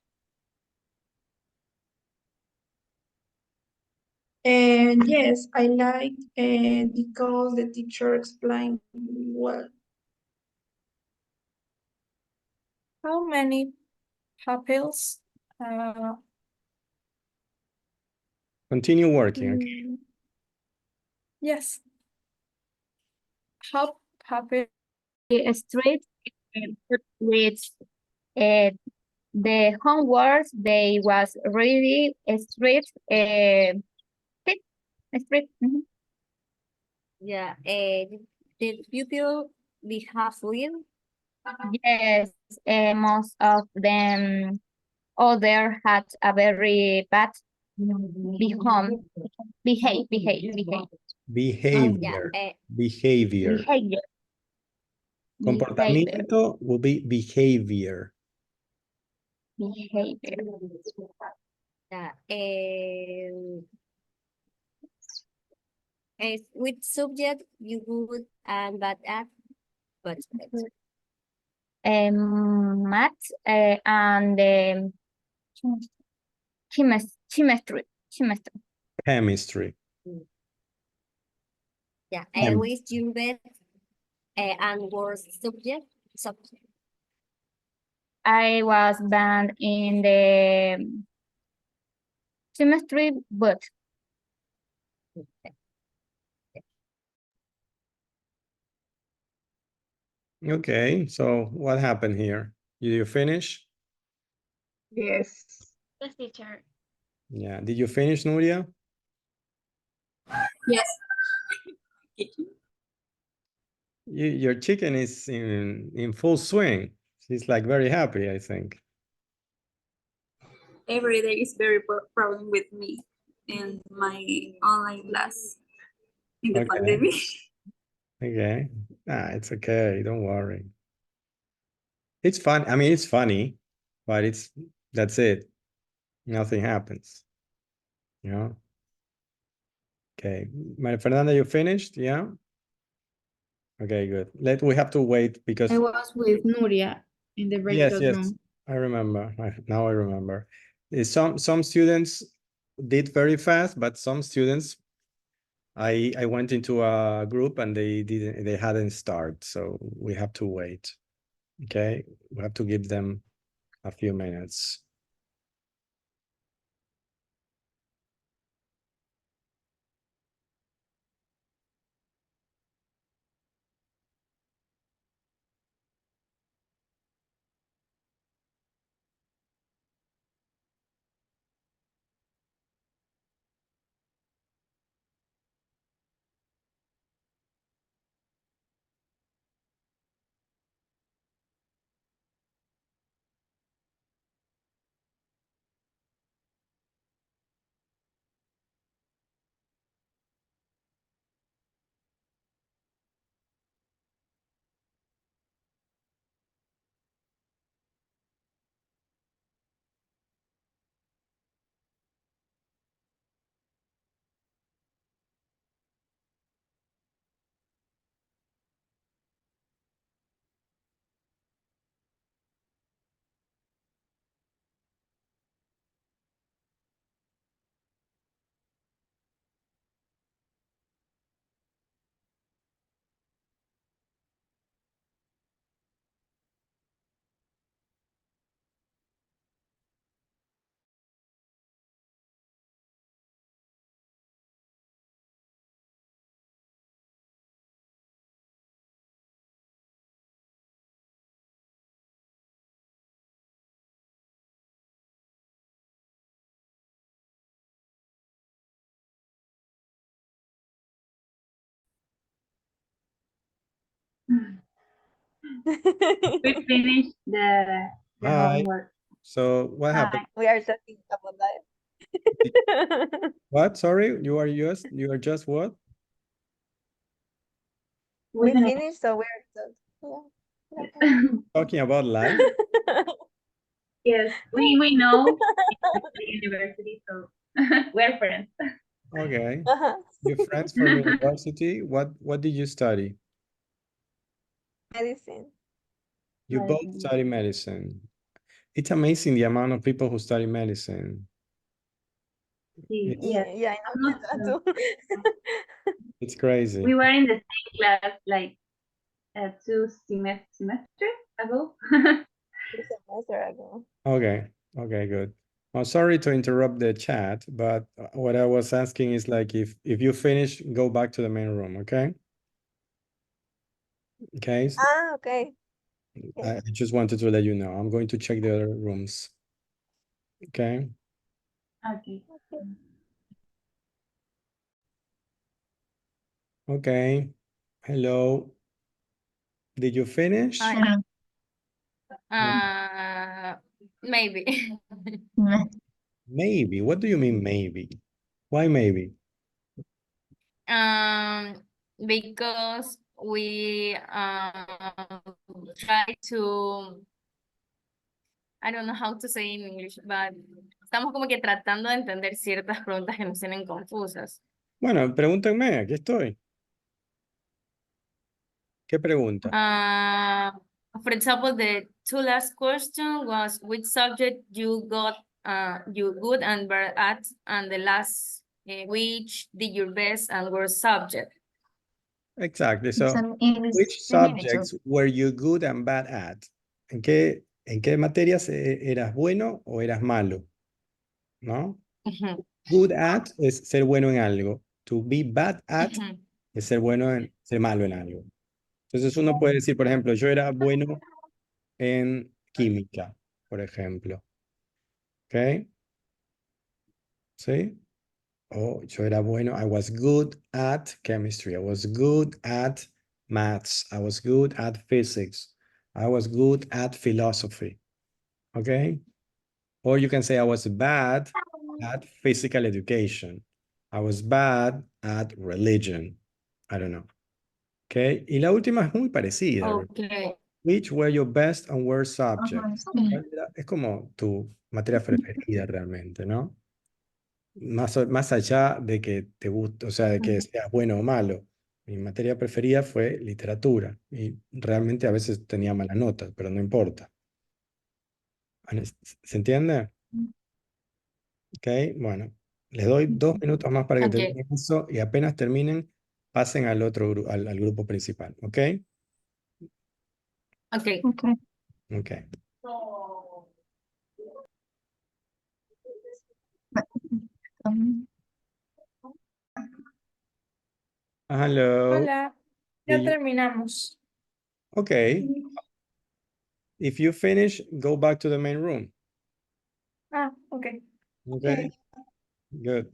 And yes, I like because the teacher explained well. How many pupils? Continue working. Okay. Yes. How pupils? Straight with the homework they was really straight straight. Yeah, did pupil behave well? Yes, most of them other had a very bad behave. Behavior. Behavior. Comportamiento will be behavior. Yeah, with subject you good and bad at, but math and chemistry. Chemistry. yeah, always you bad and worst subject. I was banned in the chemistry, but Okay, so what happened here? Did you finish? Yes. Yes, teacher. Yeah. Did you finish, Nuria? Yes. Your chicken is in full swing. She's like very happy, I think. Every day is very problem with me in my online class in the Okay. pandemic. Okay. It's okay. Don't worry. It's fun. I mean, it's funny, but that's it. Nothing happens. You know? Okay. Maria Fernanda, you finished? Yeah? Okay, good. We have to wait because I was with Nuria in the breakout yes, room. I remember. Now I remember. Some students did very fast, but some students I went into a group and they hadn't started, so we have to wait. Okay, we have to give them a few minutes. We finished the Hi. homework. So what happened? We are talking about that. What? Sorry, you are just what? We finished, so we're done. Yeah. Talking about life? Yes, we know the university, so we're friends. Okay. Uh-huh. Your friends from university, what did you study? Medicine. You both study medicine. It's amazing the amount of people who study medicine. It's, Yeah, I know that too. it's crazy. We were in the same class like 2 semesters ago. 2 semesters ago. Okay, okay, good. Oh, sorry to interrupt the chat, but what I was asking is like if you finish, go back to the main room, okay? Okay. Okay. I just wanted to let you know. I'm going to check the other rooms. Okay. Okay. Okay. Hello. Did you finish? Maybe. Maybe. What do you mean maybe? Why maybe? Because we try to, I don't know how to say in English, but estamos como que tratando de entender ciertas preguntas que nos tienen confusas. Bueno, pregúntenme, aquí estoy. ¿Qué pregunta? For example, the two last question was which subject you got you good and bad at, and the last which did your best and worst subject. Exactly. So, which subjects were you good and bad at? ¿En qué materias eras bueno o eras malo? ¿No? Good at es ser bueno en algo. To be bad at es ser malo en algo. Entonces uno puede decir, por ejemplo, yo era bueno en química, por ejemplo. ¿Ok? ¿Sí? O yo era bueno, I was good at chemistry. I was good at maths. I was good at physics. I was good at philosophy. Okay? Or you can say I was bad at physical education. I was bad at religion. I don't know. Okay? Y la última es muy parecida. Okay. Which were your best and worst subjects? Es como tu materia preferida realmente, ¿no? Más allá de que te guste, o sea, de que seas bueno o malo. Mi materia preferida fue literatura y realmente a veces tenía malas notas, pero no importa. ¿Se entiende? Ok, bueno, les doy 2 minutos más para que terminen eso y apenas terminen, pasen al otro al grupo principal, ¿ok? Okay. Ok. Hello. Hola, ya terminamos. Okay. If you finish, go back to the main room. Okay. Okay. Good.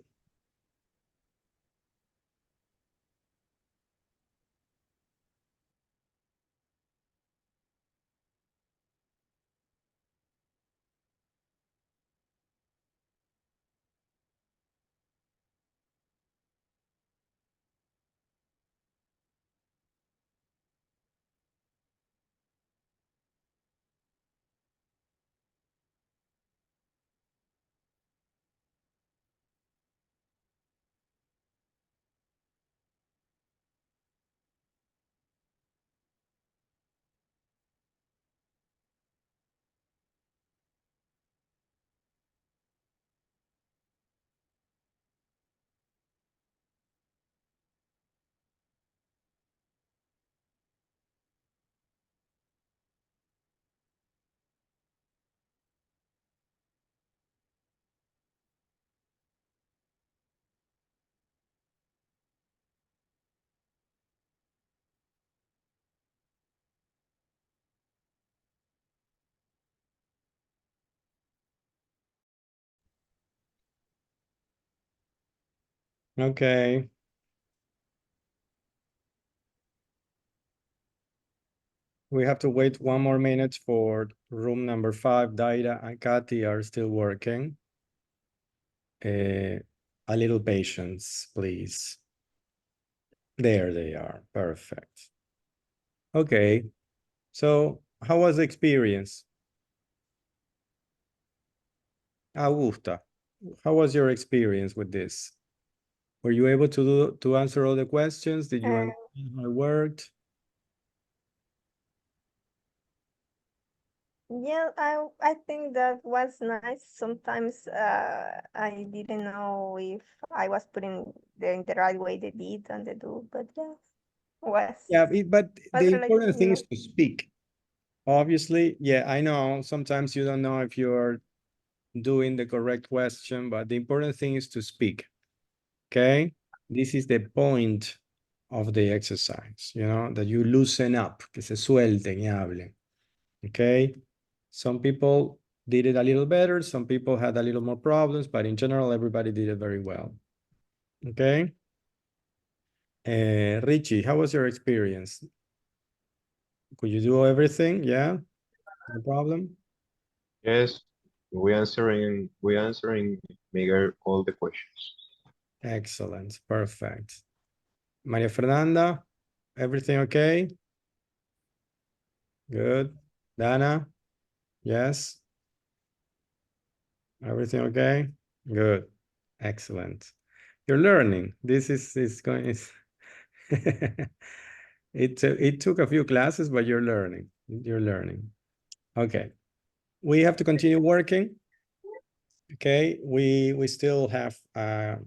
Okay. We have to wait 1 more minute for room number 5. Daira and Kathy are still working. A little patience, please. There they are. Perfect. Okay. So how was the experience? Augusta, how was your experience with this? Were you able to answer all the questions? Did you understand how it worked? Yeah, I think that was nice. Sometimes I didn't know if I was putting in the right way the did and the do, but yeah, was Yeah, but was the really, important thing is to speak. Obviously, yeah, I know sometimes you don't know if you're doing the correct question, but the important thing is to speak. Okay? This is the point of the exercise, you know, that you loosen up, que se suelten y hablen. Okay? Some people did it a little better, some people had a little more problems, but in general, everybody did it very well. Okay? Richie, how was your experience? Could you do everything? Yeah? No problem? Yes, we answering Miguel all the questions. Excellent. Perfect. Maria Fernanda, everything okay? Good. Dana? Yes? Everything okay? Good. Excellent. You're learning. This is going. It took a few classes, but you're learning. You're learning. Okay. We have to continue working. Okay. We still have a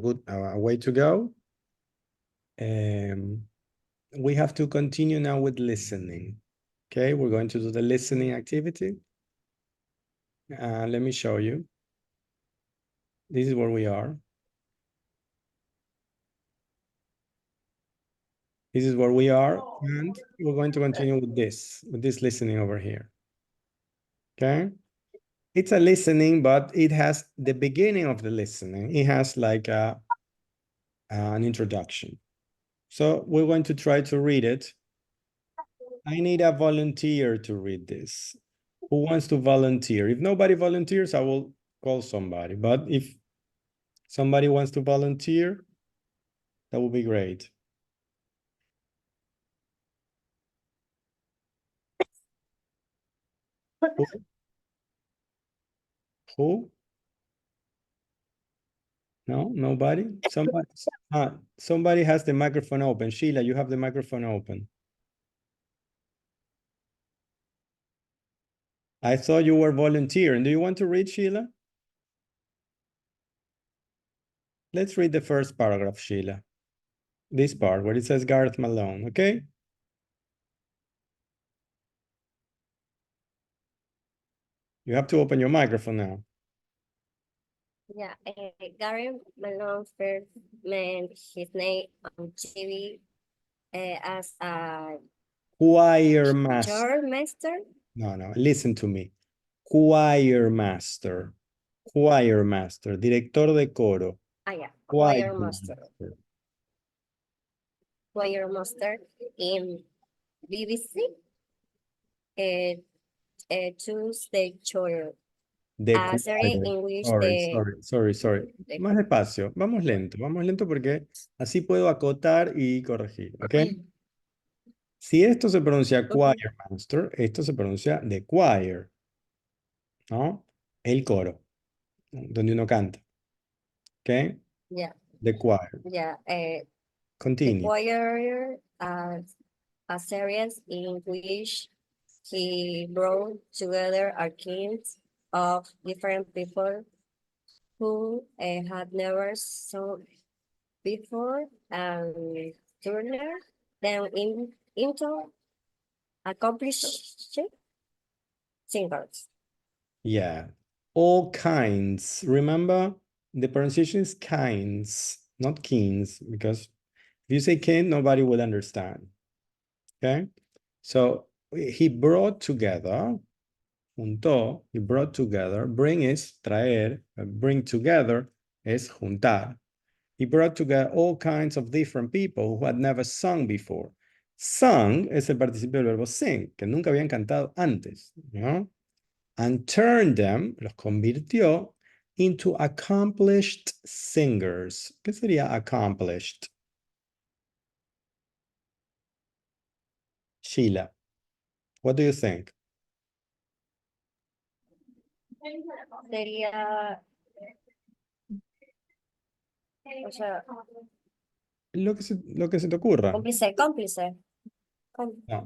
good way to go. We have to continue now with listening. Okay. We're going to do the listening activity. Let me show you. This is where we are. This is where we are, and we're going to continue with this listening over here. Okay? It's a listening, but it has the beginning of the listening. It has like an introduction. So we're going to try to read it. I need a volunteer to read this. Who wants to volunteer? If nobody volunteers, I will call somebody. But if somebody wants to volunteer, that would be great. Who? No, nobody? Somebody has the microphone open. Sheila, you have the microphone open. I thought you were volunteering. Do you want to read, Sheila? Let's read the first paragraph, Sheila. This part where it says Gareth Malone, okay? You have to open your microphone now. Yeah, Gary Malone first made his name on TV as a Choir master. choir master. No, listen to me. Choir master. Choir master. Director de coro. Yeah, Choir choir master. Choir master in BBC. Tuesday choir. De Serie choir. in which Sorry. Más despacio. Vamos lento porque así puedo acotar y corregir, ¿ok? Si esto se pronuncia choir master, esto se pronuncia the choir, ¿no? El coro, donde uno canta, ¿ok? Yeah. The choir. Yeah. Continue. The choir, a series in which he brought together a teams of different people who had never sung before and turned them into accomplished singers. Yeah. All kinds. Remember, the pronunciation is kinds, not kings, because if you say kind, nobody will understand. Okay? So he brought together, juntó, he brought together, bring is traer, bring together is juntar. He brought together all kinds of different people who had never sung before. Sung es el participio del verbo sing, que nunca habían cantado antes, ¿no? And turned them, los convirtió, into accomplished singers. ¿Qué sería accomplished? Sheila, what do you think? Sería, o sea, Lo que se te ocurra. cómplice.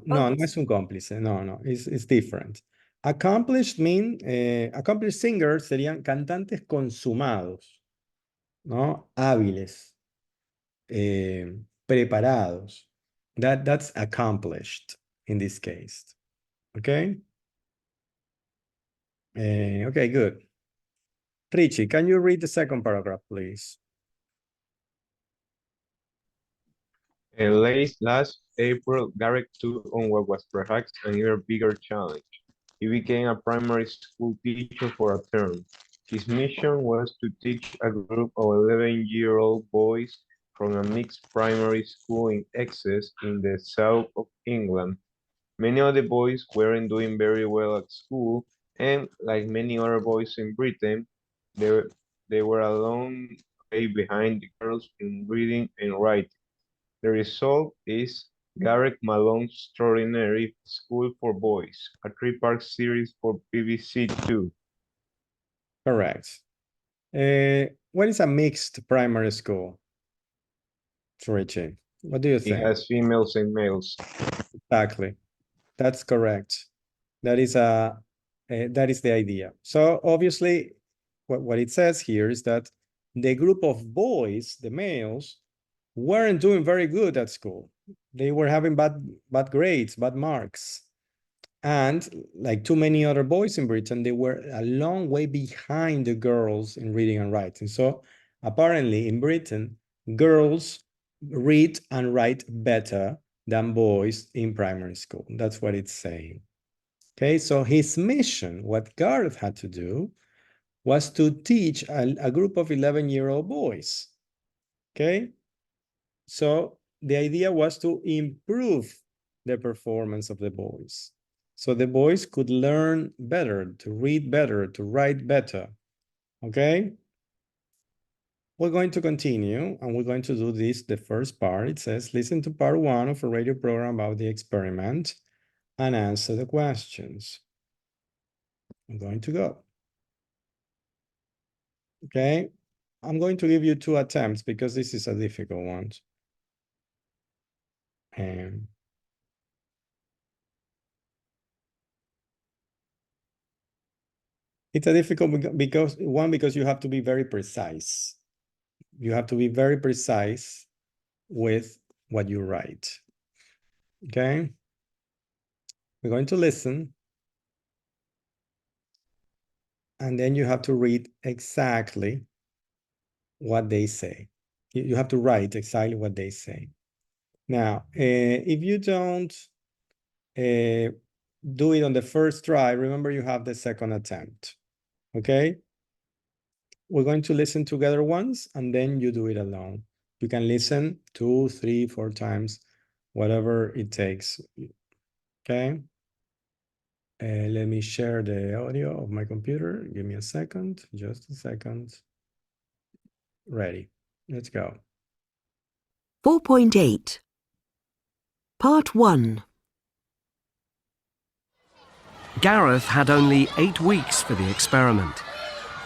No es un cómplice. No, it's different. Accomplished accomplished singers serían cantantes consumados, ¿no? Hábiles, preparados. That's accomplished in this case. Okay? Okay, good. Richie, can you read the second paragraph, please? Last April, Garrett took on what was perhaps an even bigger challenge. He became a primary school teacher for a term. His mission was to teach a group of 11-year-old boys from a mixed primary school in Essex in the south of England. Many of the boys weren't doing very well at school, and like many other boys in Britain, they were a long way behind the girls in reading and writing. The result is Gareth Malone's Extraordinary School for Boys, a 3-part series for BBC Two. Correct. What is a mixed primary school? Richie, what do you think? It has females and males. Exactly. That's correct. That is the idea. So obviously, what it says here is that the group of boys, the males, weren't doing very good at school. They were having bad grades, bad marks. And like too many other boys in Britain, they were a long way behind the girls in reading and writing. So apparently in Britain, girls read and write better than boys in primary school. That's what it's saying. Okay, so his mission, what Gareth had to do, was to teach a group of 11-year-old boys. Okay, so the idea was to improve the performance of the boys. So the boys could learn better, to read better, to write better. Okay? We're going to continue, and we're going to do this, the first part. It says, listen to part 1 of a radio program about the experiment and answer the questions. I'm going to go. Okay? I'm going to give you 2 attempts because this is a difficult one. It's a difficult because you have to be very precise. You have to be very precise with what you write. Okay? We're going to listen. And then you have to read exactly what they say. You have to write exactly what they say. Now, if you don't do it on the first try, remember you have the second attempt. Okay? We're going to listen together once, and then you do it alone. You can listen 2, 3, 4 times, whatever it takes. Okay? Let me share the audio of my computer. Give me a second, just a second. Ready. Let's go. 4.8 Part 1 Gareth had only 8 weeks for the experiment,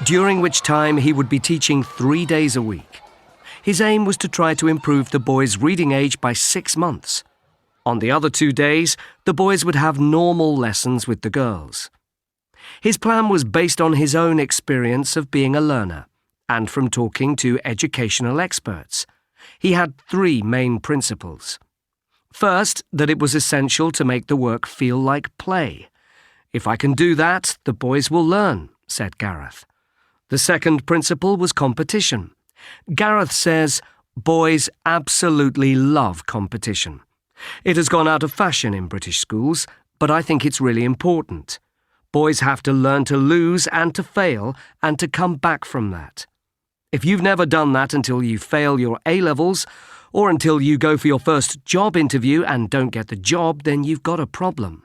during which time he would be teaching 3 days a week. His aim was to try to improve the boys' reading age by 6 months. On the other 2 days, the boys would have normal lessons with the girls. His plan was based on his own experience of being a learner and from talking to educational experts. He had 3 main principles. First, that it was essential to make the work feel like play. If I can do that, the boys will learn, said Gareth. The second principle was competition. Gareth says, boys absolutely love competition. It has gone out of fashion in British schools, but I think it's really important. Boys have to learn to lose and to fail and to come back from that. If you've never done that until you fail your A-levels, or until you go for your first job interview and don't get the job, then you've got a problem.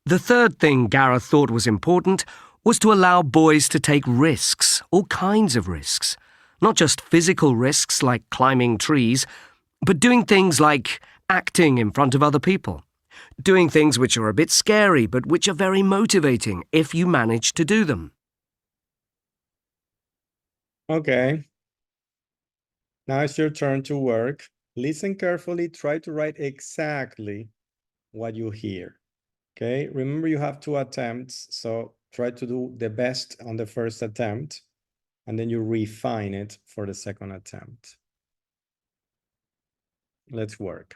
The third thing Gareth thought was important was to allow boys to take risks, all kinds of risks. Not just physical risks like climbing trees, but doing things like acting in front of other people. Doing things which are a bit scary, but which are very motivating if you manage to do them. Okay. Now it's your turn to work. Listen carefully, try to write exactly what you hear. Okay, remember you have 2 attempts, so try to do the best on the first attempt, and then you refine it for the second attempt. Let's work.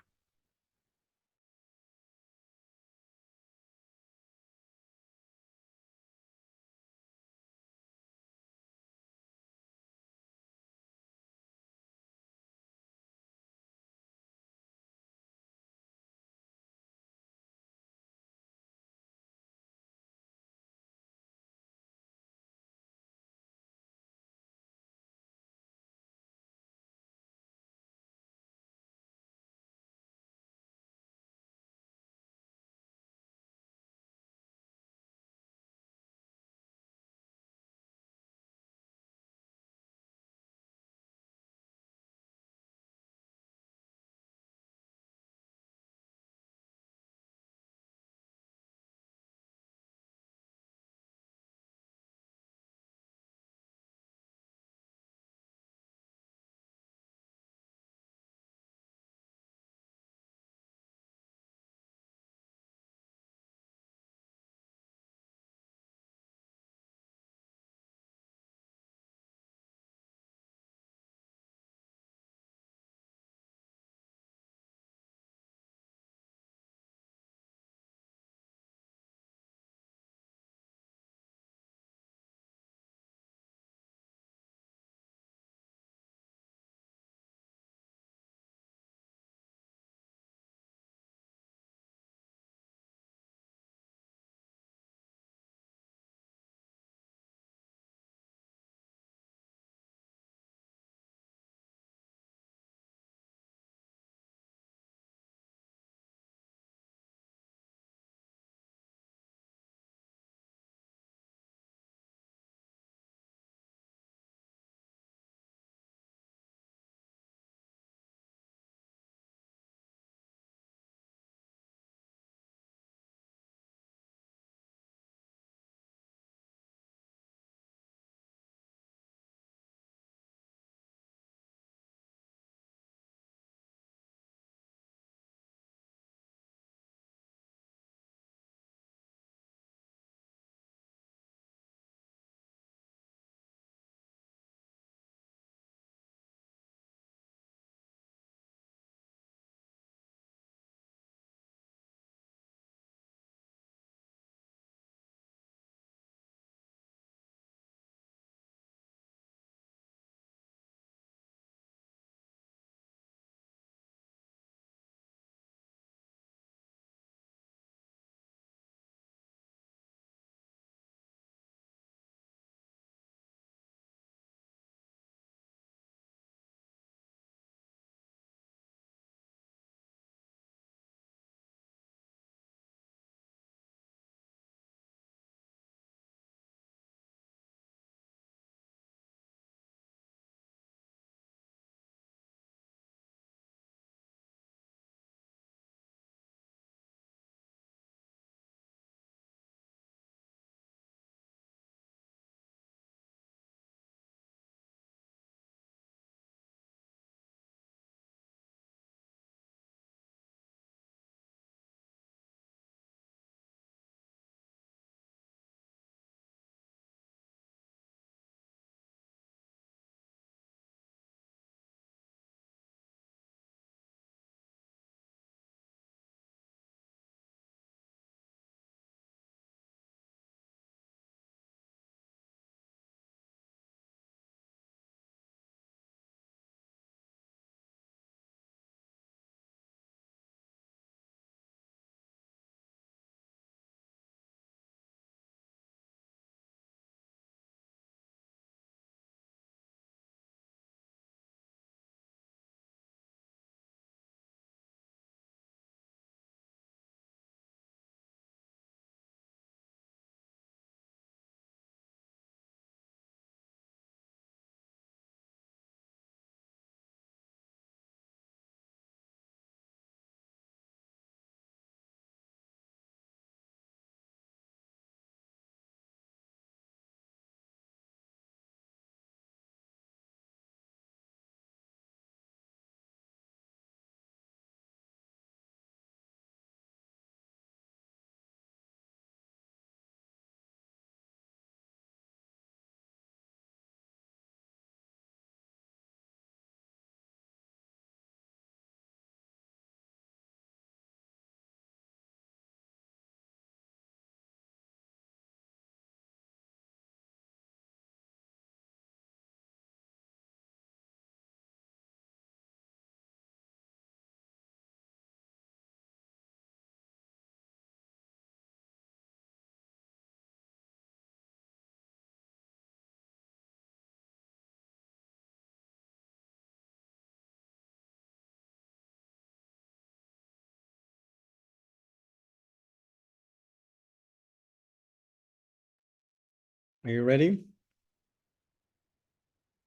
Are you ready?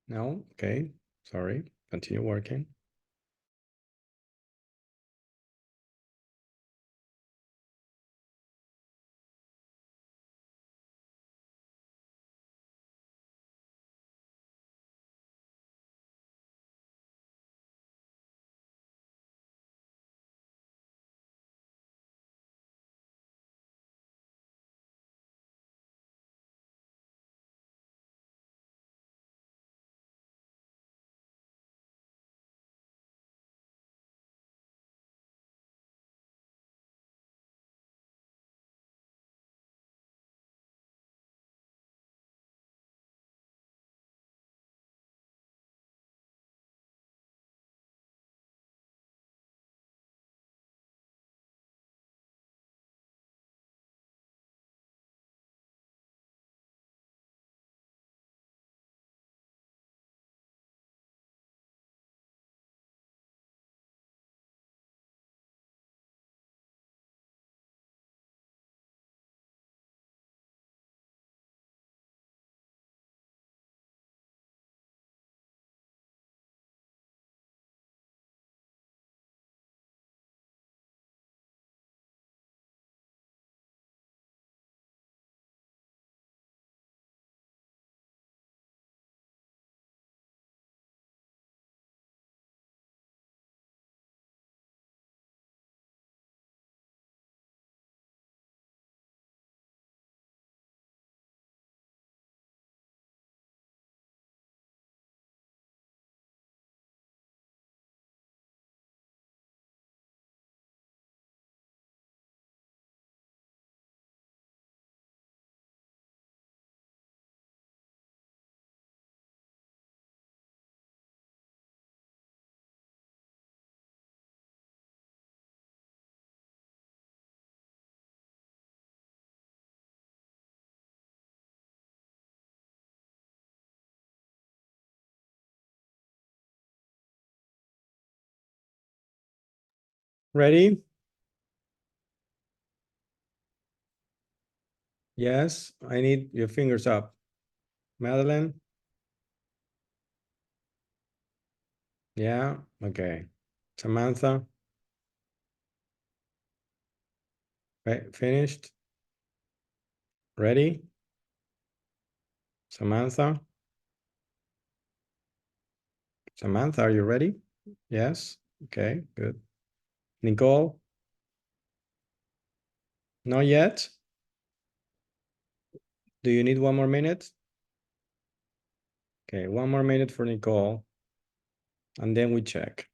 No? Okay. Sorry. Continue working. Ready? Yes, I need your fingers up. Madeline? Yeah, okay. Samantha? Right, finished? Ready? Samantha? Samantha, are you ready? Yes, okay, good. Nicole? Not yet? Do you need one more minute? Okay, one more minute for Nicole, and then we check.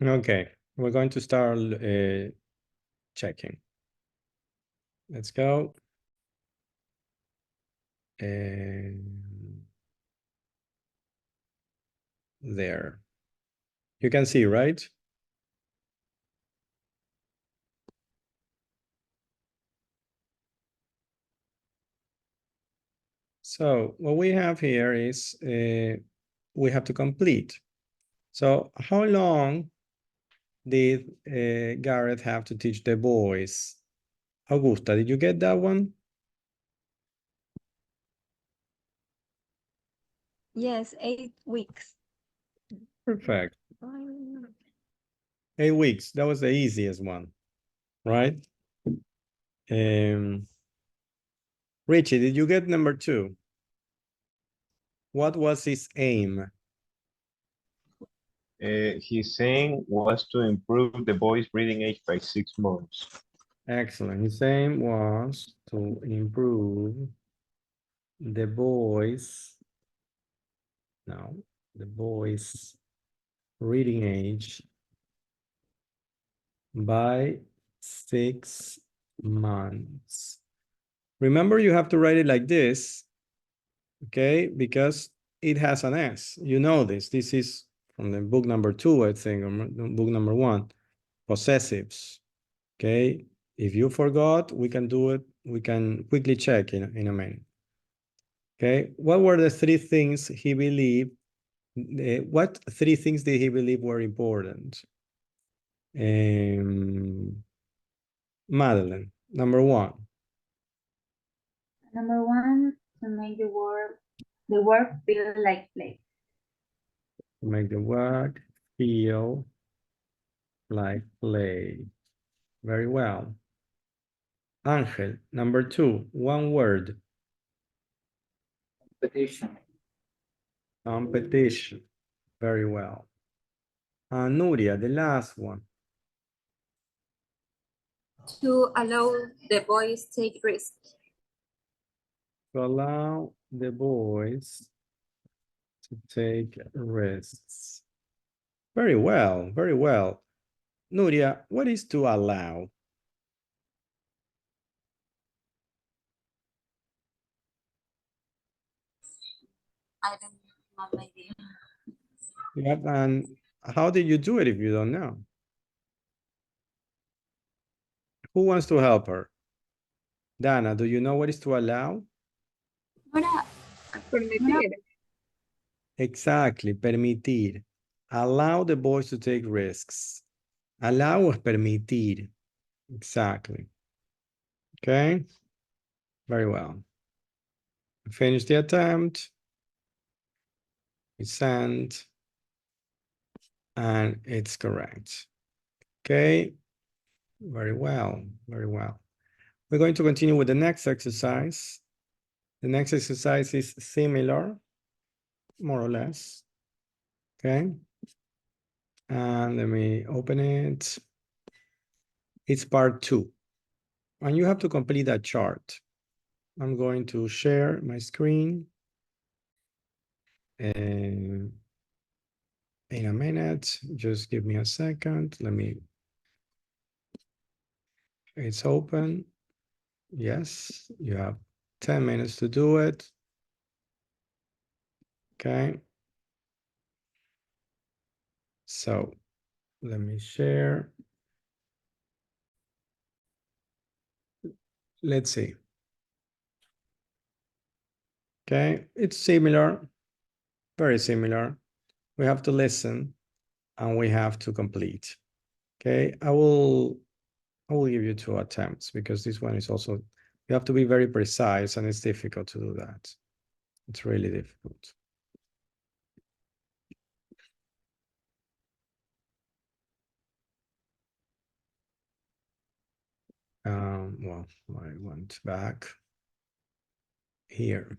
Okay, we're going to start checking. Let's go. There. You can see, right? So what we have here is we have to complete. So how long did Gareth have to teach the boys? Augusta, did you get that one? Yes, 8 weeks. Perfect. 8 weeks. That was the easiest one, right? Richie, did you get number 2? What was his aim? His aim was to improve the boys' reading age by 6 months. Excellent. His aim was to improve the boys' reading age by 6 months. Remember, you have to write it like this, okay? Because it has an S. You know this. This is from the book number 2, I think, or book number 1, possessives, okay? If you forgot, we can do it. We can quickly check in a minute. Okay, what were the 3 things he believed? What 3 things did he believe were important? Madeline, number 1. Number 1, to make the work feel like play. To make the work feel like play. Very well. Angel, number 2, 1 word. Competition. Competition. Very well. Nuria, the last one. To allow the boys take risks. To allow the boys to take risks. Very well, very well. Nuria, what is to allow? I don't have an idea. Yep, and how did you do it if you don't know? Who wants to help her? Dana, do you know what is to allow? Permitir. Exactly, permitir. Allow the boys to take risks. Allow es permitir. Exactly. Okay. Very well. Finish the attempt. We send. And it's correct. Okay. Very well. Very well. We're going to continue with the next exercise. The next exercise is similar, more or less. Okay. And let me open it. It's part 2. And you have to complete that chart. I'm going to share my screen. And in a minute, just give me a second. It's open. Yes, you have 10 minutes to do it. Okay. So let me share. Let's see. Okay, it's similar, very similar. We have to listen and we have to complete. Okay, I will give you 2 attempts because this one is also, you have to be very precise and it's difficult to do that. It's really difficult. Well, I went back here.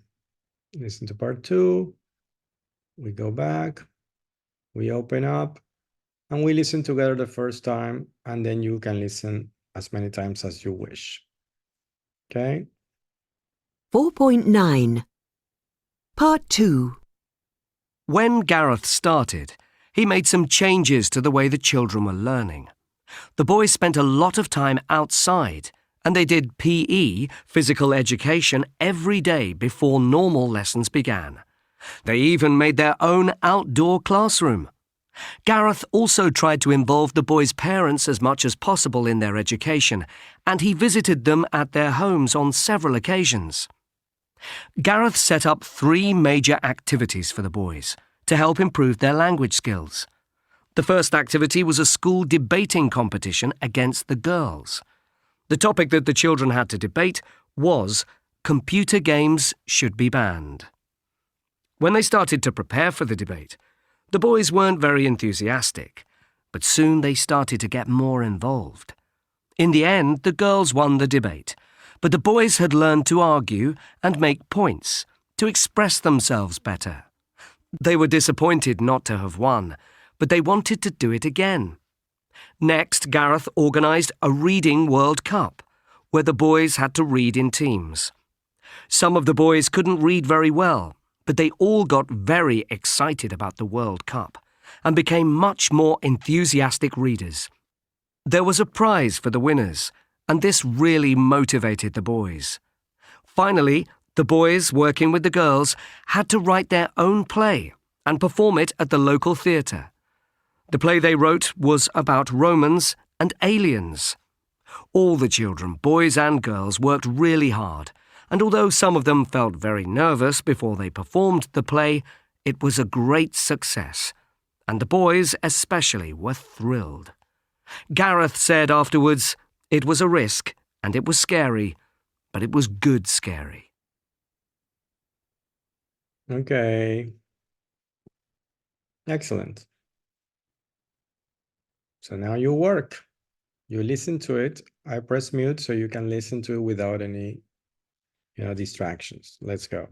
Listen to part 2. We go back, we open up, and we listen together the first time, and then you can listen as many times as you wish. Okay? 4.9. Part 2. When Gareth started, he made some changes to the way the children were learning. The boys spent a lot of time outside, and they did PE, physical education, every day before normal lessons began. They even made their own outdoor classroom. Gareth also tried to involve the boys' parents as much as possible in their education, and he visited them at their homes on several occasions. Gareth set up 3 major activities for the boys to help improve their language skills. The first activity was a school debating competition against the girls. The topic that the children had to debate was computer games should be banned. When they started to prepare for the debate, the boys weren't very enthusiastic, but soon they started to get more involved. In the end, the girls won the debate, but the boys had learned to argue and make points, to express themselves better. They were disappointed not to have won, but they wanted to do it again. Next, Gareth organised a reading World Cup, where the boys had to read in teams. Some of the boys couldn't read very well, but they all got very excited about the World Cup and became much more enthusiastic readers. There was a prize for the winners, and this really motivated the boys. Finally, the boys, working with the girls, had to write their own play and perform it at the local theatre. The play they wrote was about Romans and aliens. All the children, boys and girls, worked really hard, and although some of them felt very nervous before they performed the play, it was a great success, and the boys especially were thrilled. Gareth said afterwards, "It was a risk, and it was scary, but it was good scary." Okay. Excellent. So now you work. You listen to it. I press mute so you can listen to it without any, distractions. Let's go.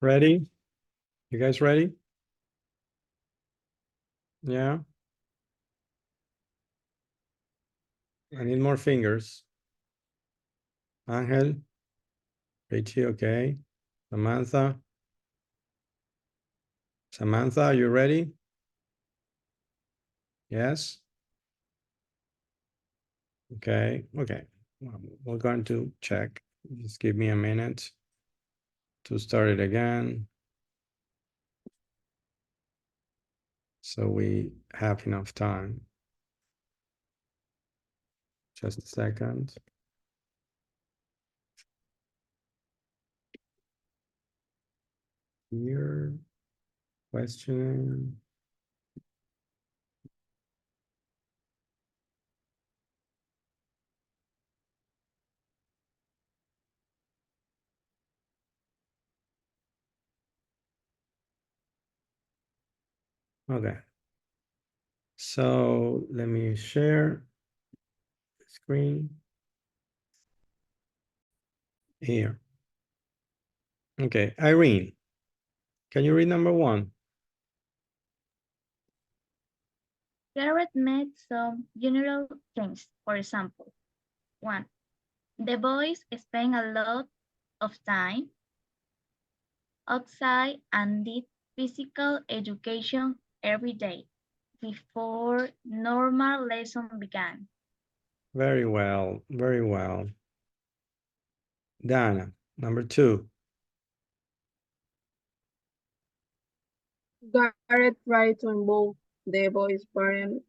Ready? You guys ready? Yeah. I need more fingers. Angel. Richie, okay. Samantha. Samantha, are you ready? Yes. Okay, okay. Well, we're going to check. Just give me a minute to start it again. So we have enough time. Just a second. Here, question. Okay. So let me share the screen here. Okay, Irene, can you read number 1? Garrett made some general things. For example, 1. The boys spend a lot of time outside and did physical education every day before normal lesson began. Very well, very well. Dana, number 2. Garrett tried to involve the boys' parents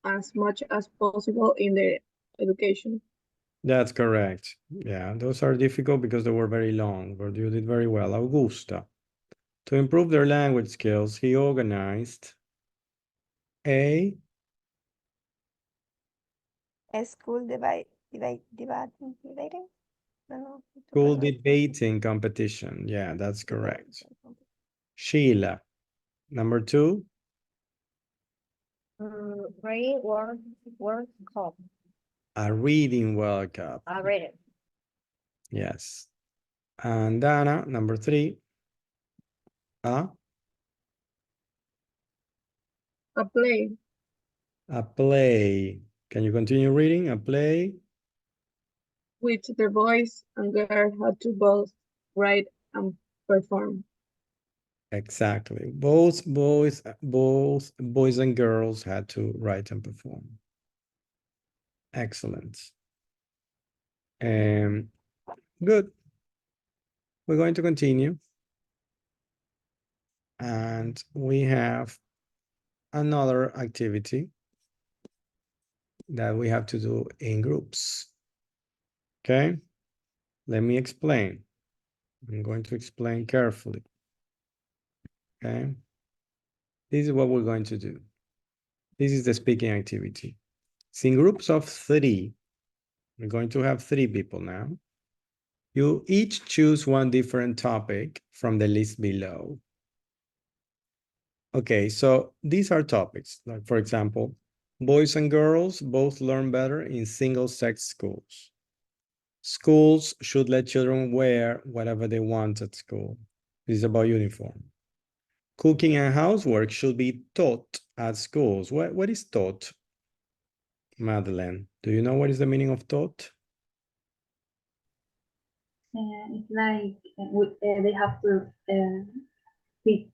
as much as possible in their education. That's correct. Yeah, those are difficult because they were very long, but you did very well. Augusta. To improve their language skills, he organized a School debating? No, school debating competition. Yeah, that's correct. Sheila. Number 2. Reading World Cup. A reading World Cup. I read it. Yes. And Dana, number 3. A play. A play. Can you continue reading? A play. Which the boys and girls had to both write and perform. Exactly. Both boys and girls had to write and perform. Excellent. Good. We're going to continue. And we have another activity that we have to do in groups. Okay? Let me explain. I'm going to explain carefully. Okay? This is what we're going to do. This is the speaking activity. It's in groups of 3. We're going to have 3 people now. You each choose one different topic from the list below. Okay, so these are topics. Like, for example, boys and girls both learn better in single-sex schools. Schools should let children wear whatever they want at school. This is about uniform. Cooking and housework should be taught at schools. What is taught? Madeleine, do you know what is the meaning of taught? It's like they have to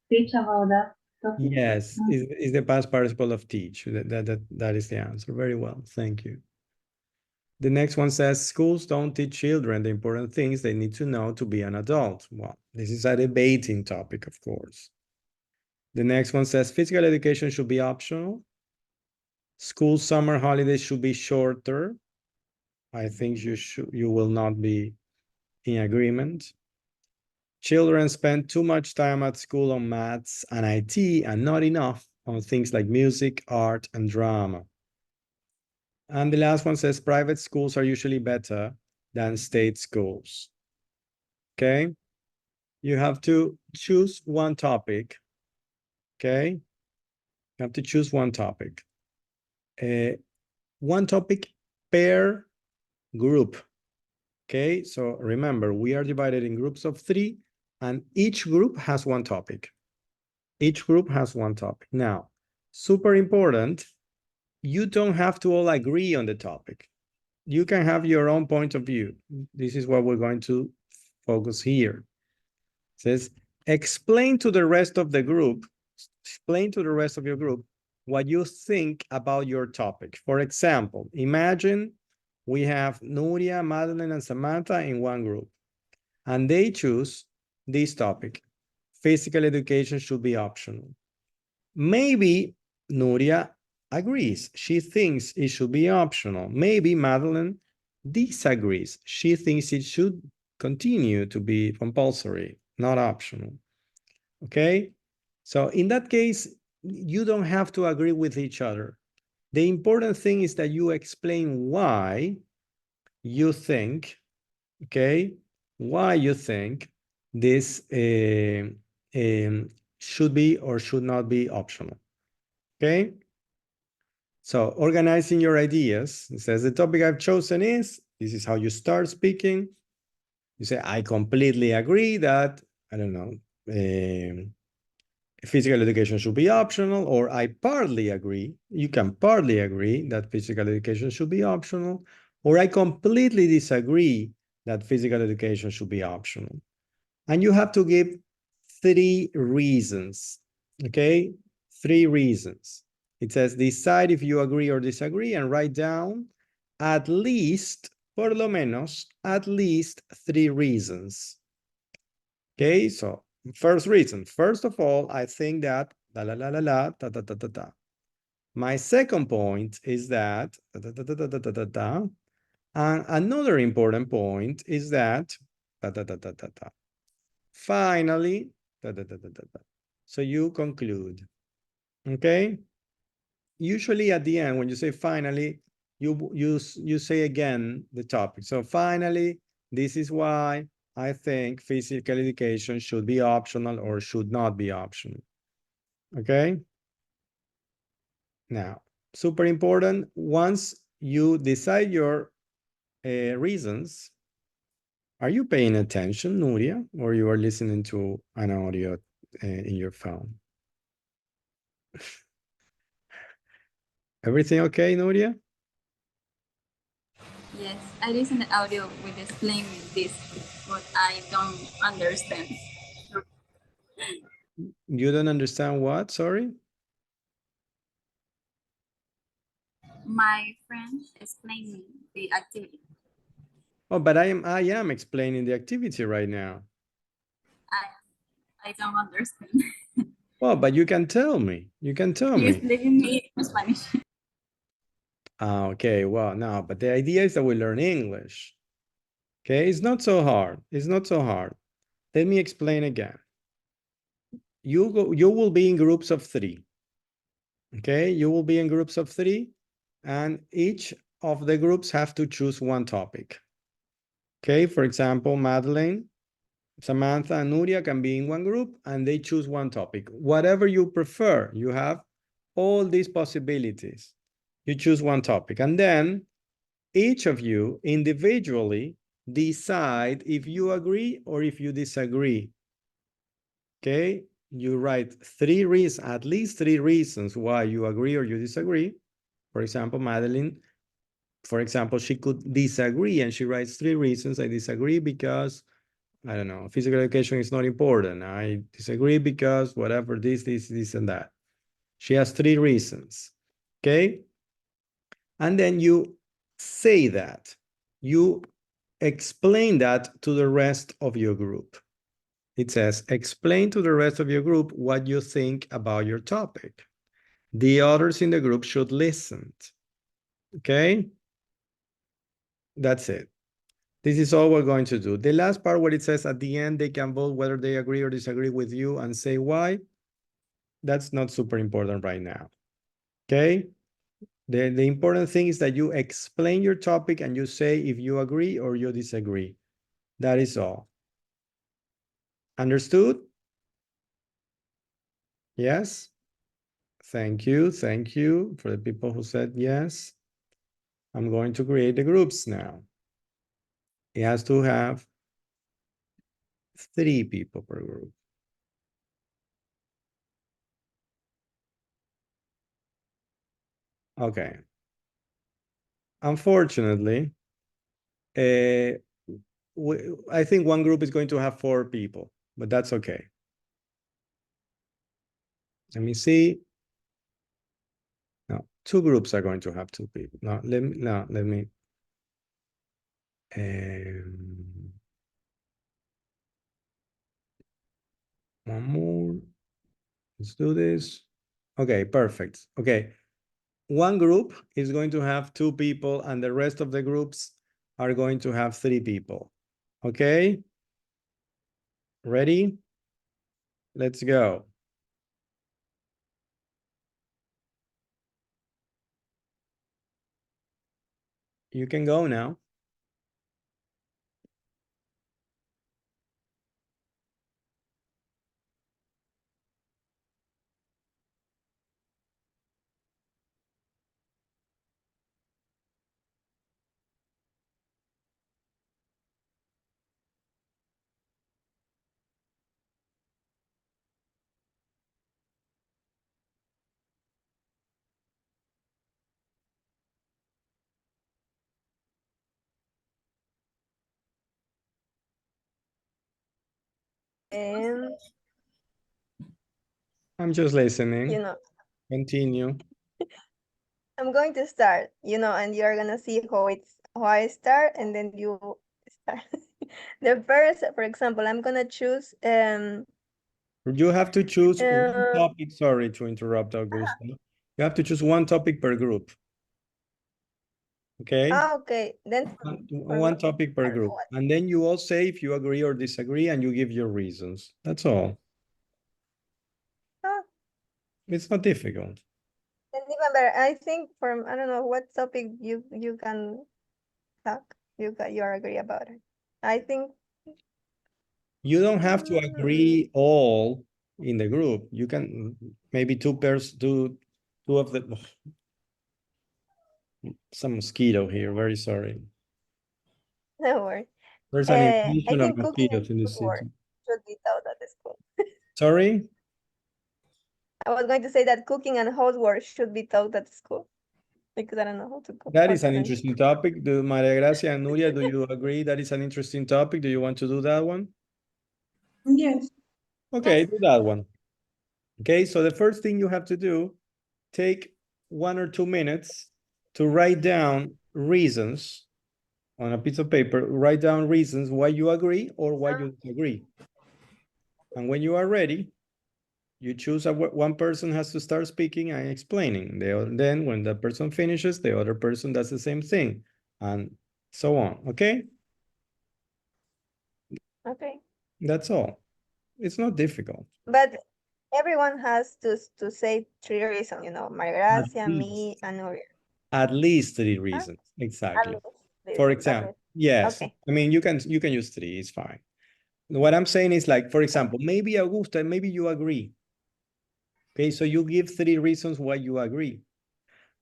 teach about that topic. Yes, is the past participle of teach. That is the answer. Very well, thank you. The next one says, schools don't teach children the important things they need to know to be an adult. Well, this is a debating topic, of course. The next one says, physical education should be optional. School summer holidays should be shorter. I think you will not be in agreement. Children spend too much time at school on maths and IT and not enough on things like music, art, and drama. And the last one says private schools are usually better than state schools. Okay? You have to choose one topic. Okay? You have to choose one topic. One topic per group. Okay? So remember, we are divided in groups of 3. And each group has one topic. Each group has one topic. Now, super important, you don't have to all agree on the topic. You can have your own point of view. This is what we're going to focus here. It says, explain to the rest of the group, explain to the rest of your group what you think about your topic. For example, imagine we have Nuria, Madeline, and Samantha in one group, and they choose this topic. Physical education should be optional. Maybe Nuria agrees. She thinks it should be optional. Maybe Madeline disagrees. She thinks it should continue to be compulsory, not optional. Okay? So in that case, you don't have to agree with each other. The important thing is that you explain why you think, okay, why you think this should be or should not be optional. Okay? So organizing your ideas, it says the topic I've chosen is, this is how you start speaking. You say, I completely agree that, I don't know, physical education should be optional, or I partly agree. You can partly agree that physical education should be optional, or I completely disagree that physical education should be optional. And you have to give 3 reasons, okay? 3 reasons. It says decide if you agree or disagree and write down at least, por lo menos, at least 3 reasons. Okay, so first reason. First of all, I think that la la la la la ta ta ta ta ta. My second point is that ta ta ta ta ta ta ta ta. And another important point is that ta ta ta ta ta ta. Finally, ta ta ta ta ta ta. So you conclude. Okay? Usually at the end, when you say finally, you say again the topic. So finally, this is why I think physical education should be optional or should not be optional. Okay? Now, super important, once you decide your reasons, are you paying attention, Nuria, or you are listening to an audio in your phone? Everything okay, Nuria? Yes, I listen to audio with explain this, but I don't understand. You don't understand what? Sorry? My friend explained me the activity. Oh, but I am explaining the activity right now. I don't understand. Well, but you can tell me. You can tell He me. explained me in Spanish. Okay, well, no, but the idea is that we learn English. Okay, it's not so hard. It's not so hard. Let me explain again. You will be in groups of 3. Okay, you will be in groups of 3, and each of the groups have to choose one topic. Okay, for example, Madeline, Samantha, and Nuria can be in one group, and they choose one topic. Whatever you prefer, you have all these possibilities. You choose one topic, and then each of you individually decide if you agree or if you disagree. Okay, you write 3 reasons, at least 3 reasons why you agree or you disagree. For example, Madeline, for example, she could disagree and she writes 3 reasons. I disagree because, I don't know, physical education is not important. I disagree because whatever, this, and that. She has 3 reasons, okay? And then you say that. You explain that to the rest of your group. It says, explain to the rest of your group what you think about your topic. The others in the group should listen. Okay? That's it. This is all we're going to do. The last part where it says at the end, they can vote whether they agree or disagree with you and say why. That's not super important right now. Okay? The important thing is that you explain your topic and you say if you agree or you disagree. That is all. Understood? Yes? Thank you. Thank you for the people who said yes. I'm going to create the groups now. It has to have 3 people per group. Okay. Unfortunately, I think one group is going to have 4 people, but that's okay. Let me see. No, 2 groups are going to have 2 people. No, let me. One more. Let's do this. Okay, perfect. Okay. One group is going to have 2 people and the rest of the groups are going to have 3 people. Okay? Ready? Let's go. You can go now. I'm just listening. You know, Continue. I'm going to start, and you're gonna see how I start, and then you start. The first, for example, I'm gonna choose You have to choose one topic. Sorry to interrupt, Augusta. You have to choose one topic per group. Okay? okay. Then One topic per group. And then you all say if you agree or disagree and you give your reasons. That's all. Oh. It's not difficult. And even better, I think I don't know what topic you can talk. You agree about it. I think You don't have to agree all in the group. You can maybe two of the some mosquito here. Very sorry. no worry. There's an I invasion of think cooking and mosquitoes in the homework city. should be taught at the school. Sorry? I was going to say that cooking and housework should be taught at school because I don't know how to cook. That is an interesting topic. Do Maria Gracia and Nuria, do you agree that is an interesting topic? Do you want to do that one? Yes. Okay, do that one. Okay, so the first thing you have to do, take 1 or 2 minutes to write down reasons on a piece of paper, write down reasons why you agree or why you disagree. And when you are ready, you choose one person has to start speaking and explaining. Then when the person finishes, the other person does the same thing and so on, okay? Okay. That's all. It's not difficult. But everyone has to say 3 reasons, Maria Gracia, me, and Nuria. At least 3 reasons, exactly. For example, yes. Okay. I mean, you can use 3, it's fine. What I'm saying is like, for example, maybe Augusta, maybe you agree. Okay, so you give 3 reasons why you agree.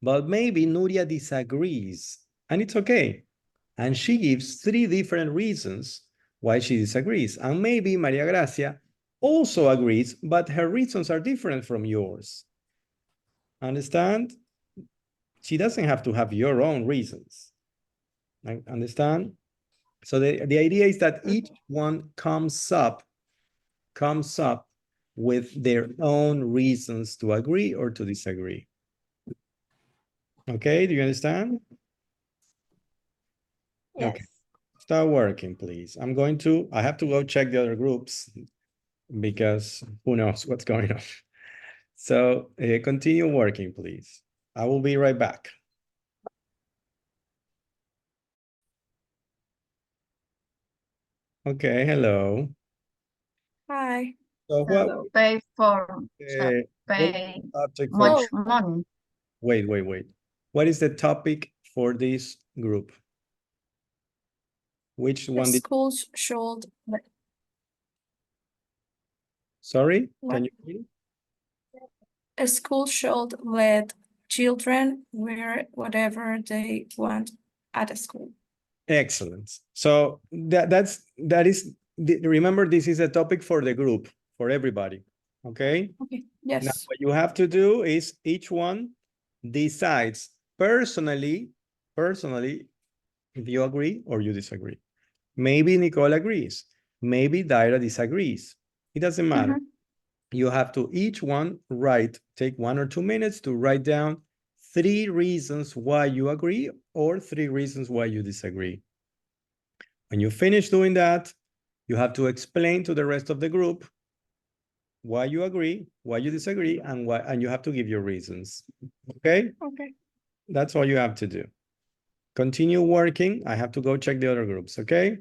But maybe Nuria disagrees, and it's okay. And she gives 3 different reasons why she disagrees. And maybe Maria Gracia also agrees, but her reasons are different from yours. Understand? She doesn't have to have your own reasons. Understand? So the idea is that each one comes up with their own reasons to agree or to disagree. Okay, do you understand? Yes. Okay, start working, please. I have to go check the other groups because who knows what's going on. So continue working, please. I will be right back. Okay, hello. Hi. So what? Pay for pay much money. Wait. What is the topic for this group? Which one did? Schools should. Sorry, What? can you repeat? A school should let children wear whatever they want at a school. Excellent. So that is remember, this is a topic for the group, for everybody, okay? Okay, Now, yes. what you have to do is each one decides personally, if you agree or you disagree. Maybe Nicole agrees. Maybe Daira disagrees. It doesn't matter. You have to each one take 1 or 2 minutes to write down 3 reasons why you agree or 3 reasons why you disagree. When you finish doing that, you have to explain to the rest of the group why you agree, why you disagree, and you have to give your reasons. Okay? Okay. That's all you have to do. Continue working. I have to go check the other groups, okay?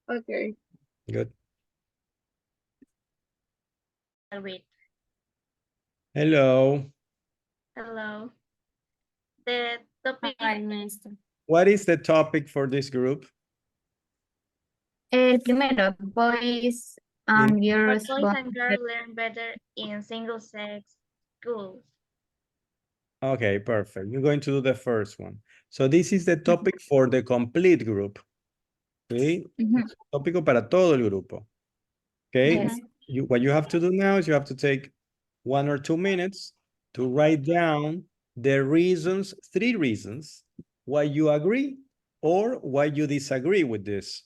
Okay. Good. I'll read. Hello. Hello. The topic. Hi, Mister. What is the topic for this group? El primero, boys and girls. Boys and girls learn better in single-sex schools. Okay, perfect. You're going to do the first one. So this is the topic for the complete group. Okay? Tópico para todo el grupo. Okay? Yes. What you have to do now is you have to take 1 or 2 minutes to write down the reasons, 3 reasons, why you agree or why you disagree with this.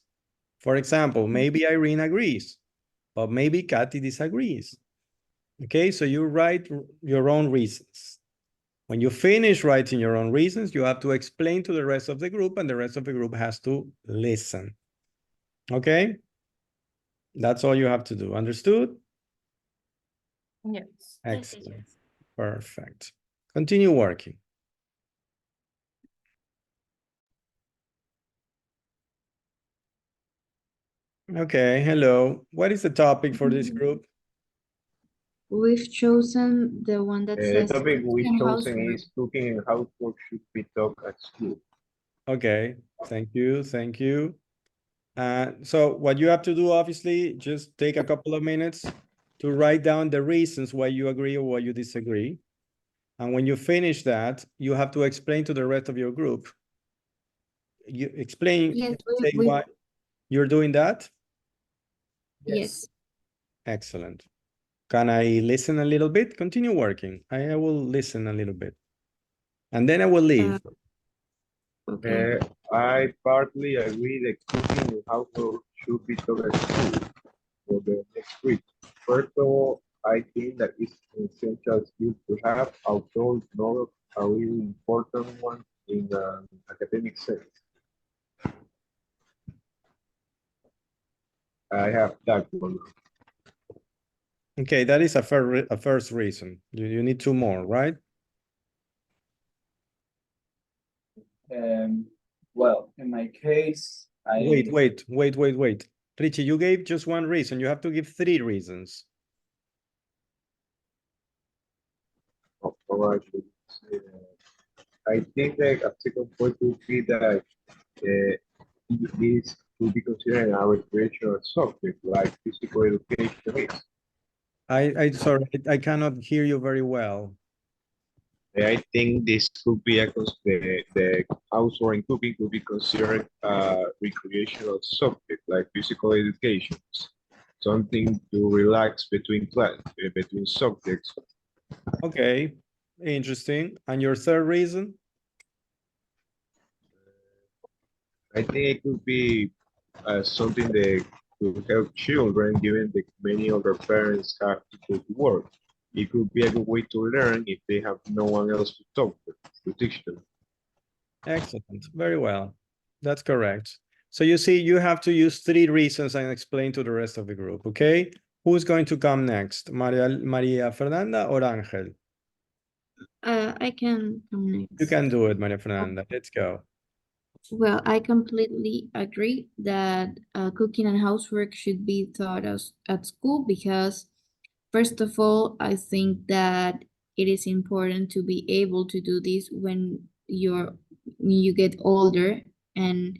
For example, maybe Irene agrees, but maybe Kathy disagrees. Okay, so you write your own reasons. When you finish writing your own reasons, you have to explain to the rest of the group, and the rest of the group has to listen. Okay? That's all you have to do. Understood? Yes. Excellent. Perfect. Continue working. Okay, hello. What is the topic for this group? We've chosen the one that The says topic we've cooking and chosen housework. is cooking and housework should be taught at school. Okay, thank you, thank you. So what you have to do, obviously, just take a couple of minutes to write down the reasons why you agree or why you disagree. And when you finish that, you have to explain to the rest of your group. You explain, Yes, say why you're doing that? Yes. Excellent. Can I listen a little bit? Continue working. I will listen a little bit. And then I will leave. Okay. I partly agree that cooking and housework should be taught at school for the next week. First of all, I think that it's an essential skill to have, although it's not a really important one in an academic sense. I have that one. Okay, that is a first reason. You need 2 more, right? Well, in my case, Wait. Richie, you gave just 1 reason. You have to give 3 reasons. I think that a second point would be that this would be considered a recreational subject like physical education is. I sorry, I cannot hear you very well. I think this could be the housework and cooking could be considered a recreational subject like physical education, something to relax between between subjects. Okay, interesting. And your third reason? I think it could be something that could help children, given that many other parents have to go to work. It could be a good way to learn if they have no one else to talk to teach them. Excellent, very well. That's correct. So you see, you have to use 3 reasons and explain to the rest of the group, okay? Who's going to come next? Maria Fernanda or Angel? I can come next. You can do it, Maria Fernanda. Let's go. Well, I completely agree that cooking and housework should be taught at school because, first of all, I think that it is important to be able to do this when you get older and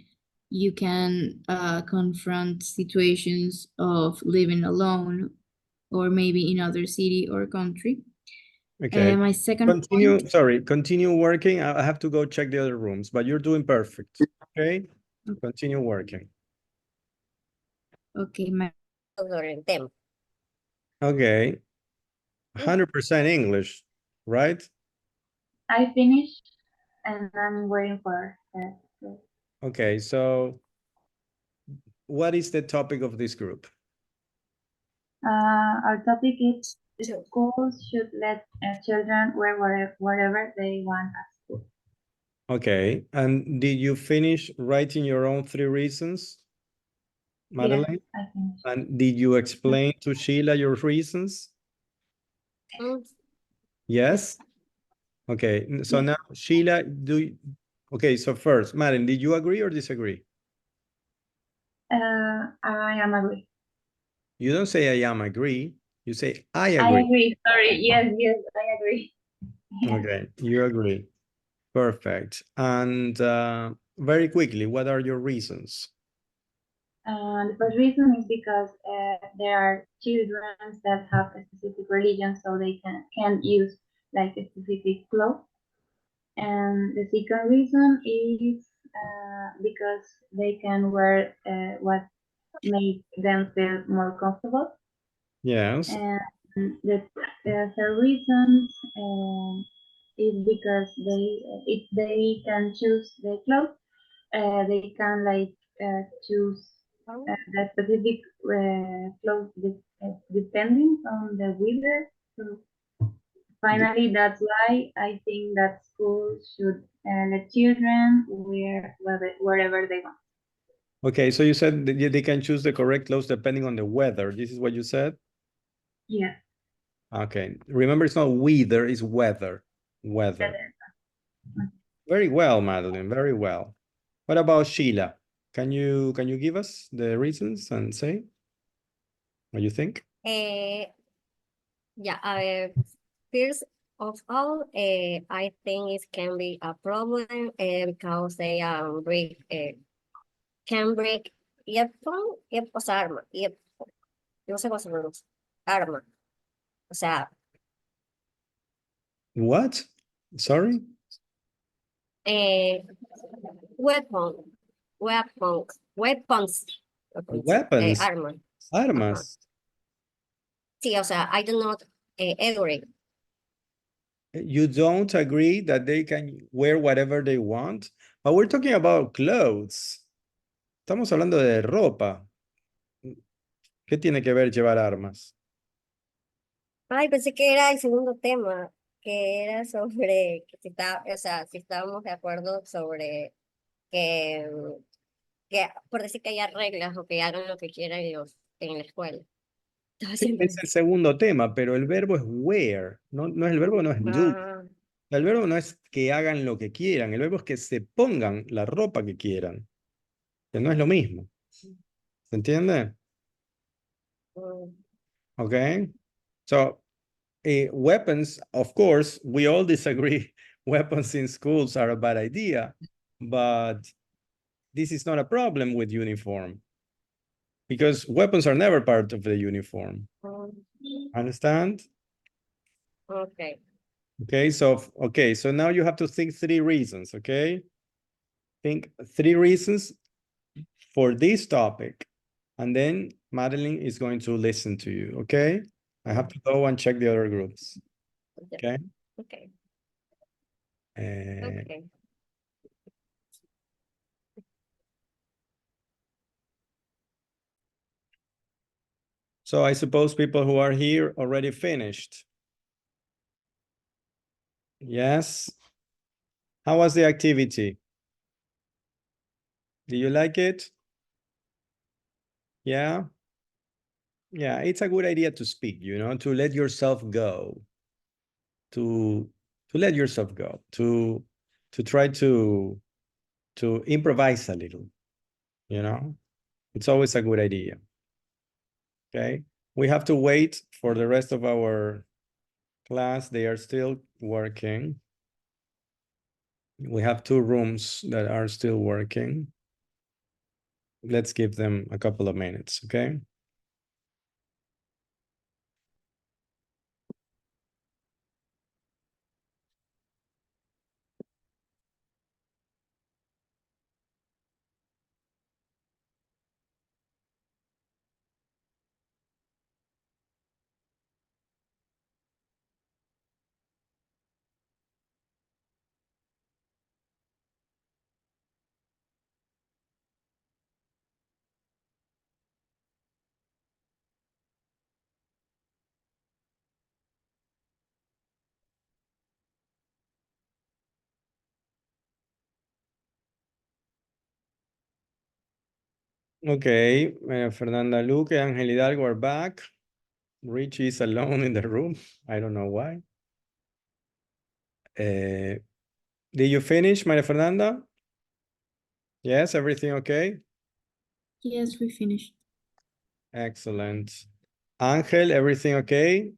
you can confront situations of living alone or maybe in other city or country. Okay. My second Continue working. I have to go check the other rooms, but you're doing perfect. Okay. Continue working. Okay, sobre el tema. Okay. 100% English, right? I finished and I'm waiting for her. Okay, so what is the topic of this group? Our topic is schools should let children wear whatever they want at school. Okay, and did you finish writing your own 3 reasons, Madeline? Yes, I finished. And did you explain to Sheila your reasons? Yes? Okay, so now Sheila, okay, so first, Madeline, did you agree or disagree? I am agree. You don't say I am agree, you say I I agree. agree. Sorry. Yes, I agree. Okay, you agree. Perfect. And very quickly, what are your reasons? The first reason is because there are children that have a specific religion, so they can use like a specific clothes. And the second reason is because they can wear what makes them feel more comfortable. Yes. And the third reason is because if they can choose the clothes, they can like choose the specific clothes depending on the weather. So finally, that's why I think that schools should let children wear wherever they want. Okay, so you said that they can choose the correct clothes depending on the weather. This is what you said? Yeah. Okay. Remember, it's not weather, it's weather. Weather. Very well, Madeline. Very well. What about Sheila? Can you give us the reasons and say what you think? Yeah, first of all, I think it can be a problem because they can break earphone, o sea, arma, yo no sé cómo se pronuncia, arma, o sea, What? Sorry? weapon, weapons, Weapons. arma. Armas. Sí, o sea, I do not agree. You don't agree that they can wear whatever they want? But we're talking about clothes. Estamos hablando de ropa. ¿Qué tiene que ver llevar armas? Ay, pensé que era el segundo tema, que era sobre que si o sea, si estábamos de acuerdo sobre que, por decir que haya reglas o que hagan lo que quieran ellos en la escuela. Sí, es el segundo tema, pero el verbo es wear. No, no es el verbo, no es do. Ah, El verbo no es que hagan lo que quieran, el verbo es que se pongan la ropa que quieran. Que no es lo mismo. ¿Se entiende? Okay. So, weapons, of course, we all disagree. Weapons in schools are a bad idea, but this is not a problem with uniform because weapons are never part of the uniform. Understand? okay. Okay, so now you have to think 3 reasons, okay? Think 3 reasons for this topic, and then Madeline is going to listen to you, okay? I have to go and check the other groups, okay? Okay. Uh, Okay. So I suppose people who are here already finished. Yes? How was the activity? Do you like it? Yeah? Yeah, it's a good idea to speak, you know, to let yourself go. To let yourself go, to try to improvise a little, you know? It's always a good idea. Okay? We have to wait for the rest of our class. They are still working. We have 2 rooms that are still working. Let's give them a couple of minutes, okay? Okay, Fernanda Luque, Ángel Hidalgo are back. Richie is alone in the room. I don't know why. Did you finish, Maria Fernanda? Yes, everything okay? Yes, we finished. Excellent. Ángel, everything okay?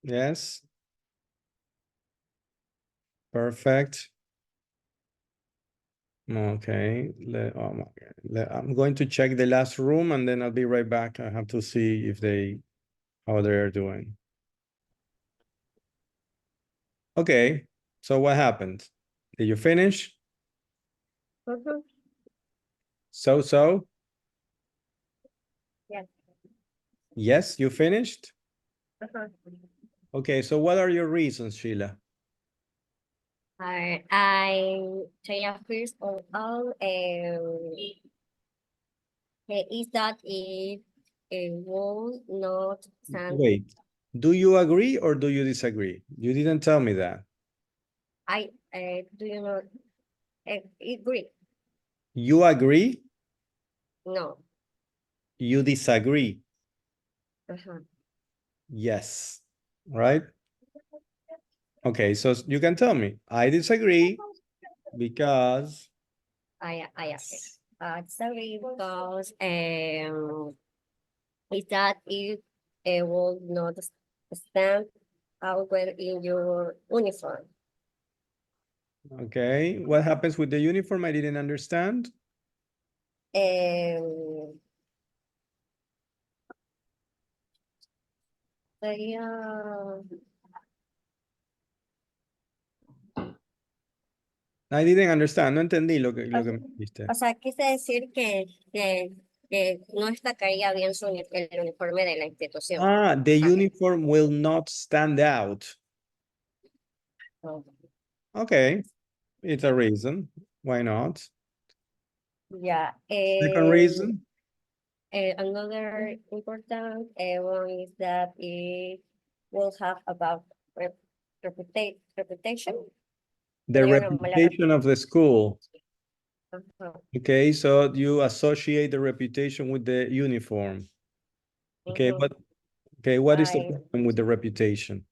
Yes. Perfect. Okay. Oh my God. I'm going to check the last room and then I'll be right back. I have to see if how they're doing. Okay. So what happened? Did you finish? Mhm. So? Yes. Yes, you finished? Uh-huh. Okay, so what are your reasons, Sheila? I say first of all, is that it will not stand. Wait, do you agree or do you disagree? You didn't tell me that. I do you not agree? You agree? No. You disagree? Uh-huh. Yes, right? Okay, so you can tell me, I disagree because I disagree because is that it will not stand out well in your uniform. okay, what happens with the uniform? I didn't understand. Sería, I didn't understand, no entendí lo que me dijiste. o sea, quise decir que no destacaría bien el uniforme de la institución. Ah, the uniform will not stand out. Okay, it's a reason. Why not? Yeah. Second reason? Another important one is that it will have about reputation. The reputation of the school. Okay, so you associate the reputation with the uniform. Okay, Mhm. but okay, what is the problem with the reputation?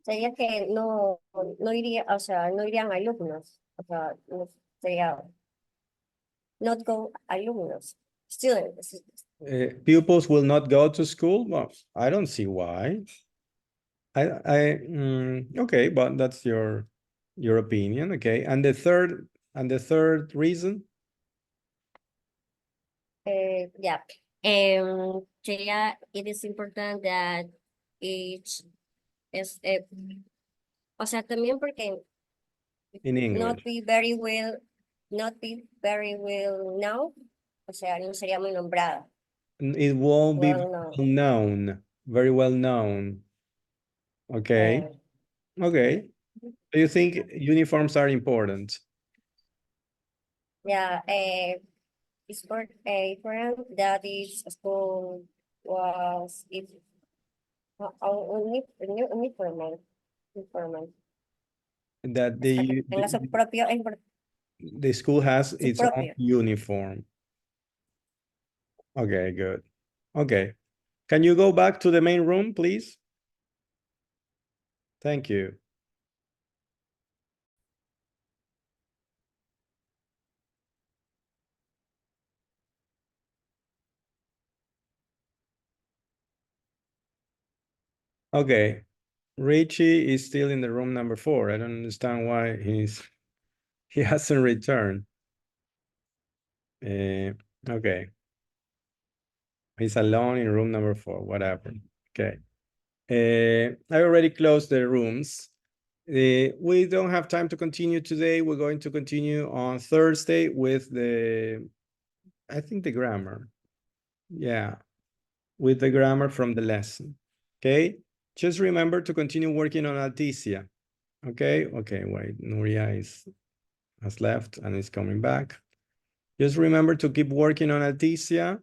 Sería que no iría, o sea, no irían alumnos, o sea, sería not go alumnos, students. Pupils will not go to school? Well, I don't see why. Okay, but that's your opinion. Okay, and the third reason? Yeah. Sería, it is important that each is, o sea, también porque In English. not be very well known, o sea, no sería muy nombrada. It won't be Well known, very well known. Okay. Okay. Do you think uniforms are important? Yeah, it's important that each school was uniform. That Tenga su propio, the school has its own propio. uniform. Okay, good. Okay. Can you go back to the main room, please? Thank you. Okay. Richie is still in the room number 4. I don't understand why he hasn't returned. Okay. He's alone in room number 4, whatever. Okay. I already closed the rooms. We don't have time to continue today. We're going to continue on Thursday with I think the grammar. Yeah, with the grammar from the lesson. Okay, just remember to continue working on Alticia. Okay, wait, Nuria has left and is coming back. Just remember to keep working on Alticia.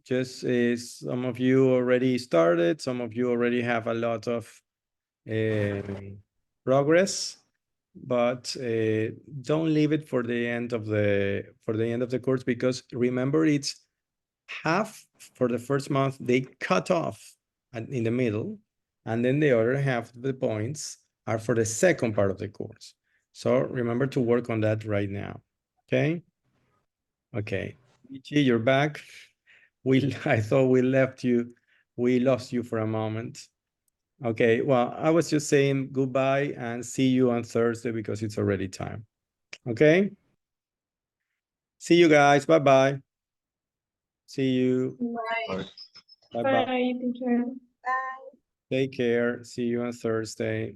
Just some of you already started, some of you already have a lot of progress, but don't leave it for the end of the course, because remember, it's half for the first month. They cut off in the middle, and then the other half of the points are for the second part of the course. So remember to work on that right now. Okay. Okay. Michi, you're back. I thought we lost you for a moment. Okay, well, I was just saying goodbye and see you on Thursday because it's already time. Okay? See you guys. Bye-bye. See you. Bye. Bye-bye. Bye. Take care. Take care. See you on Thursday.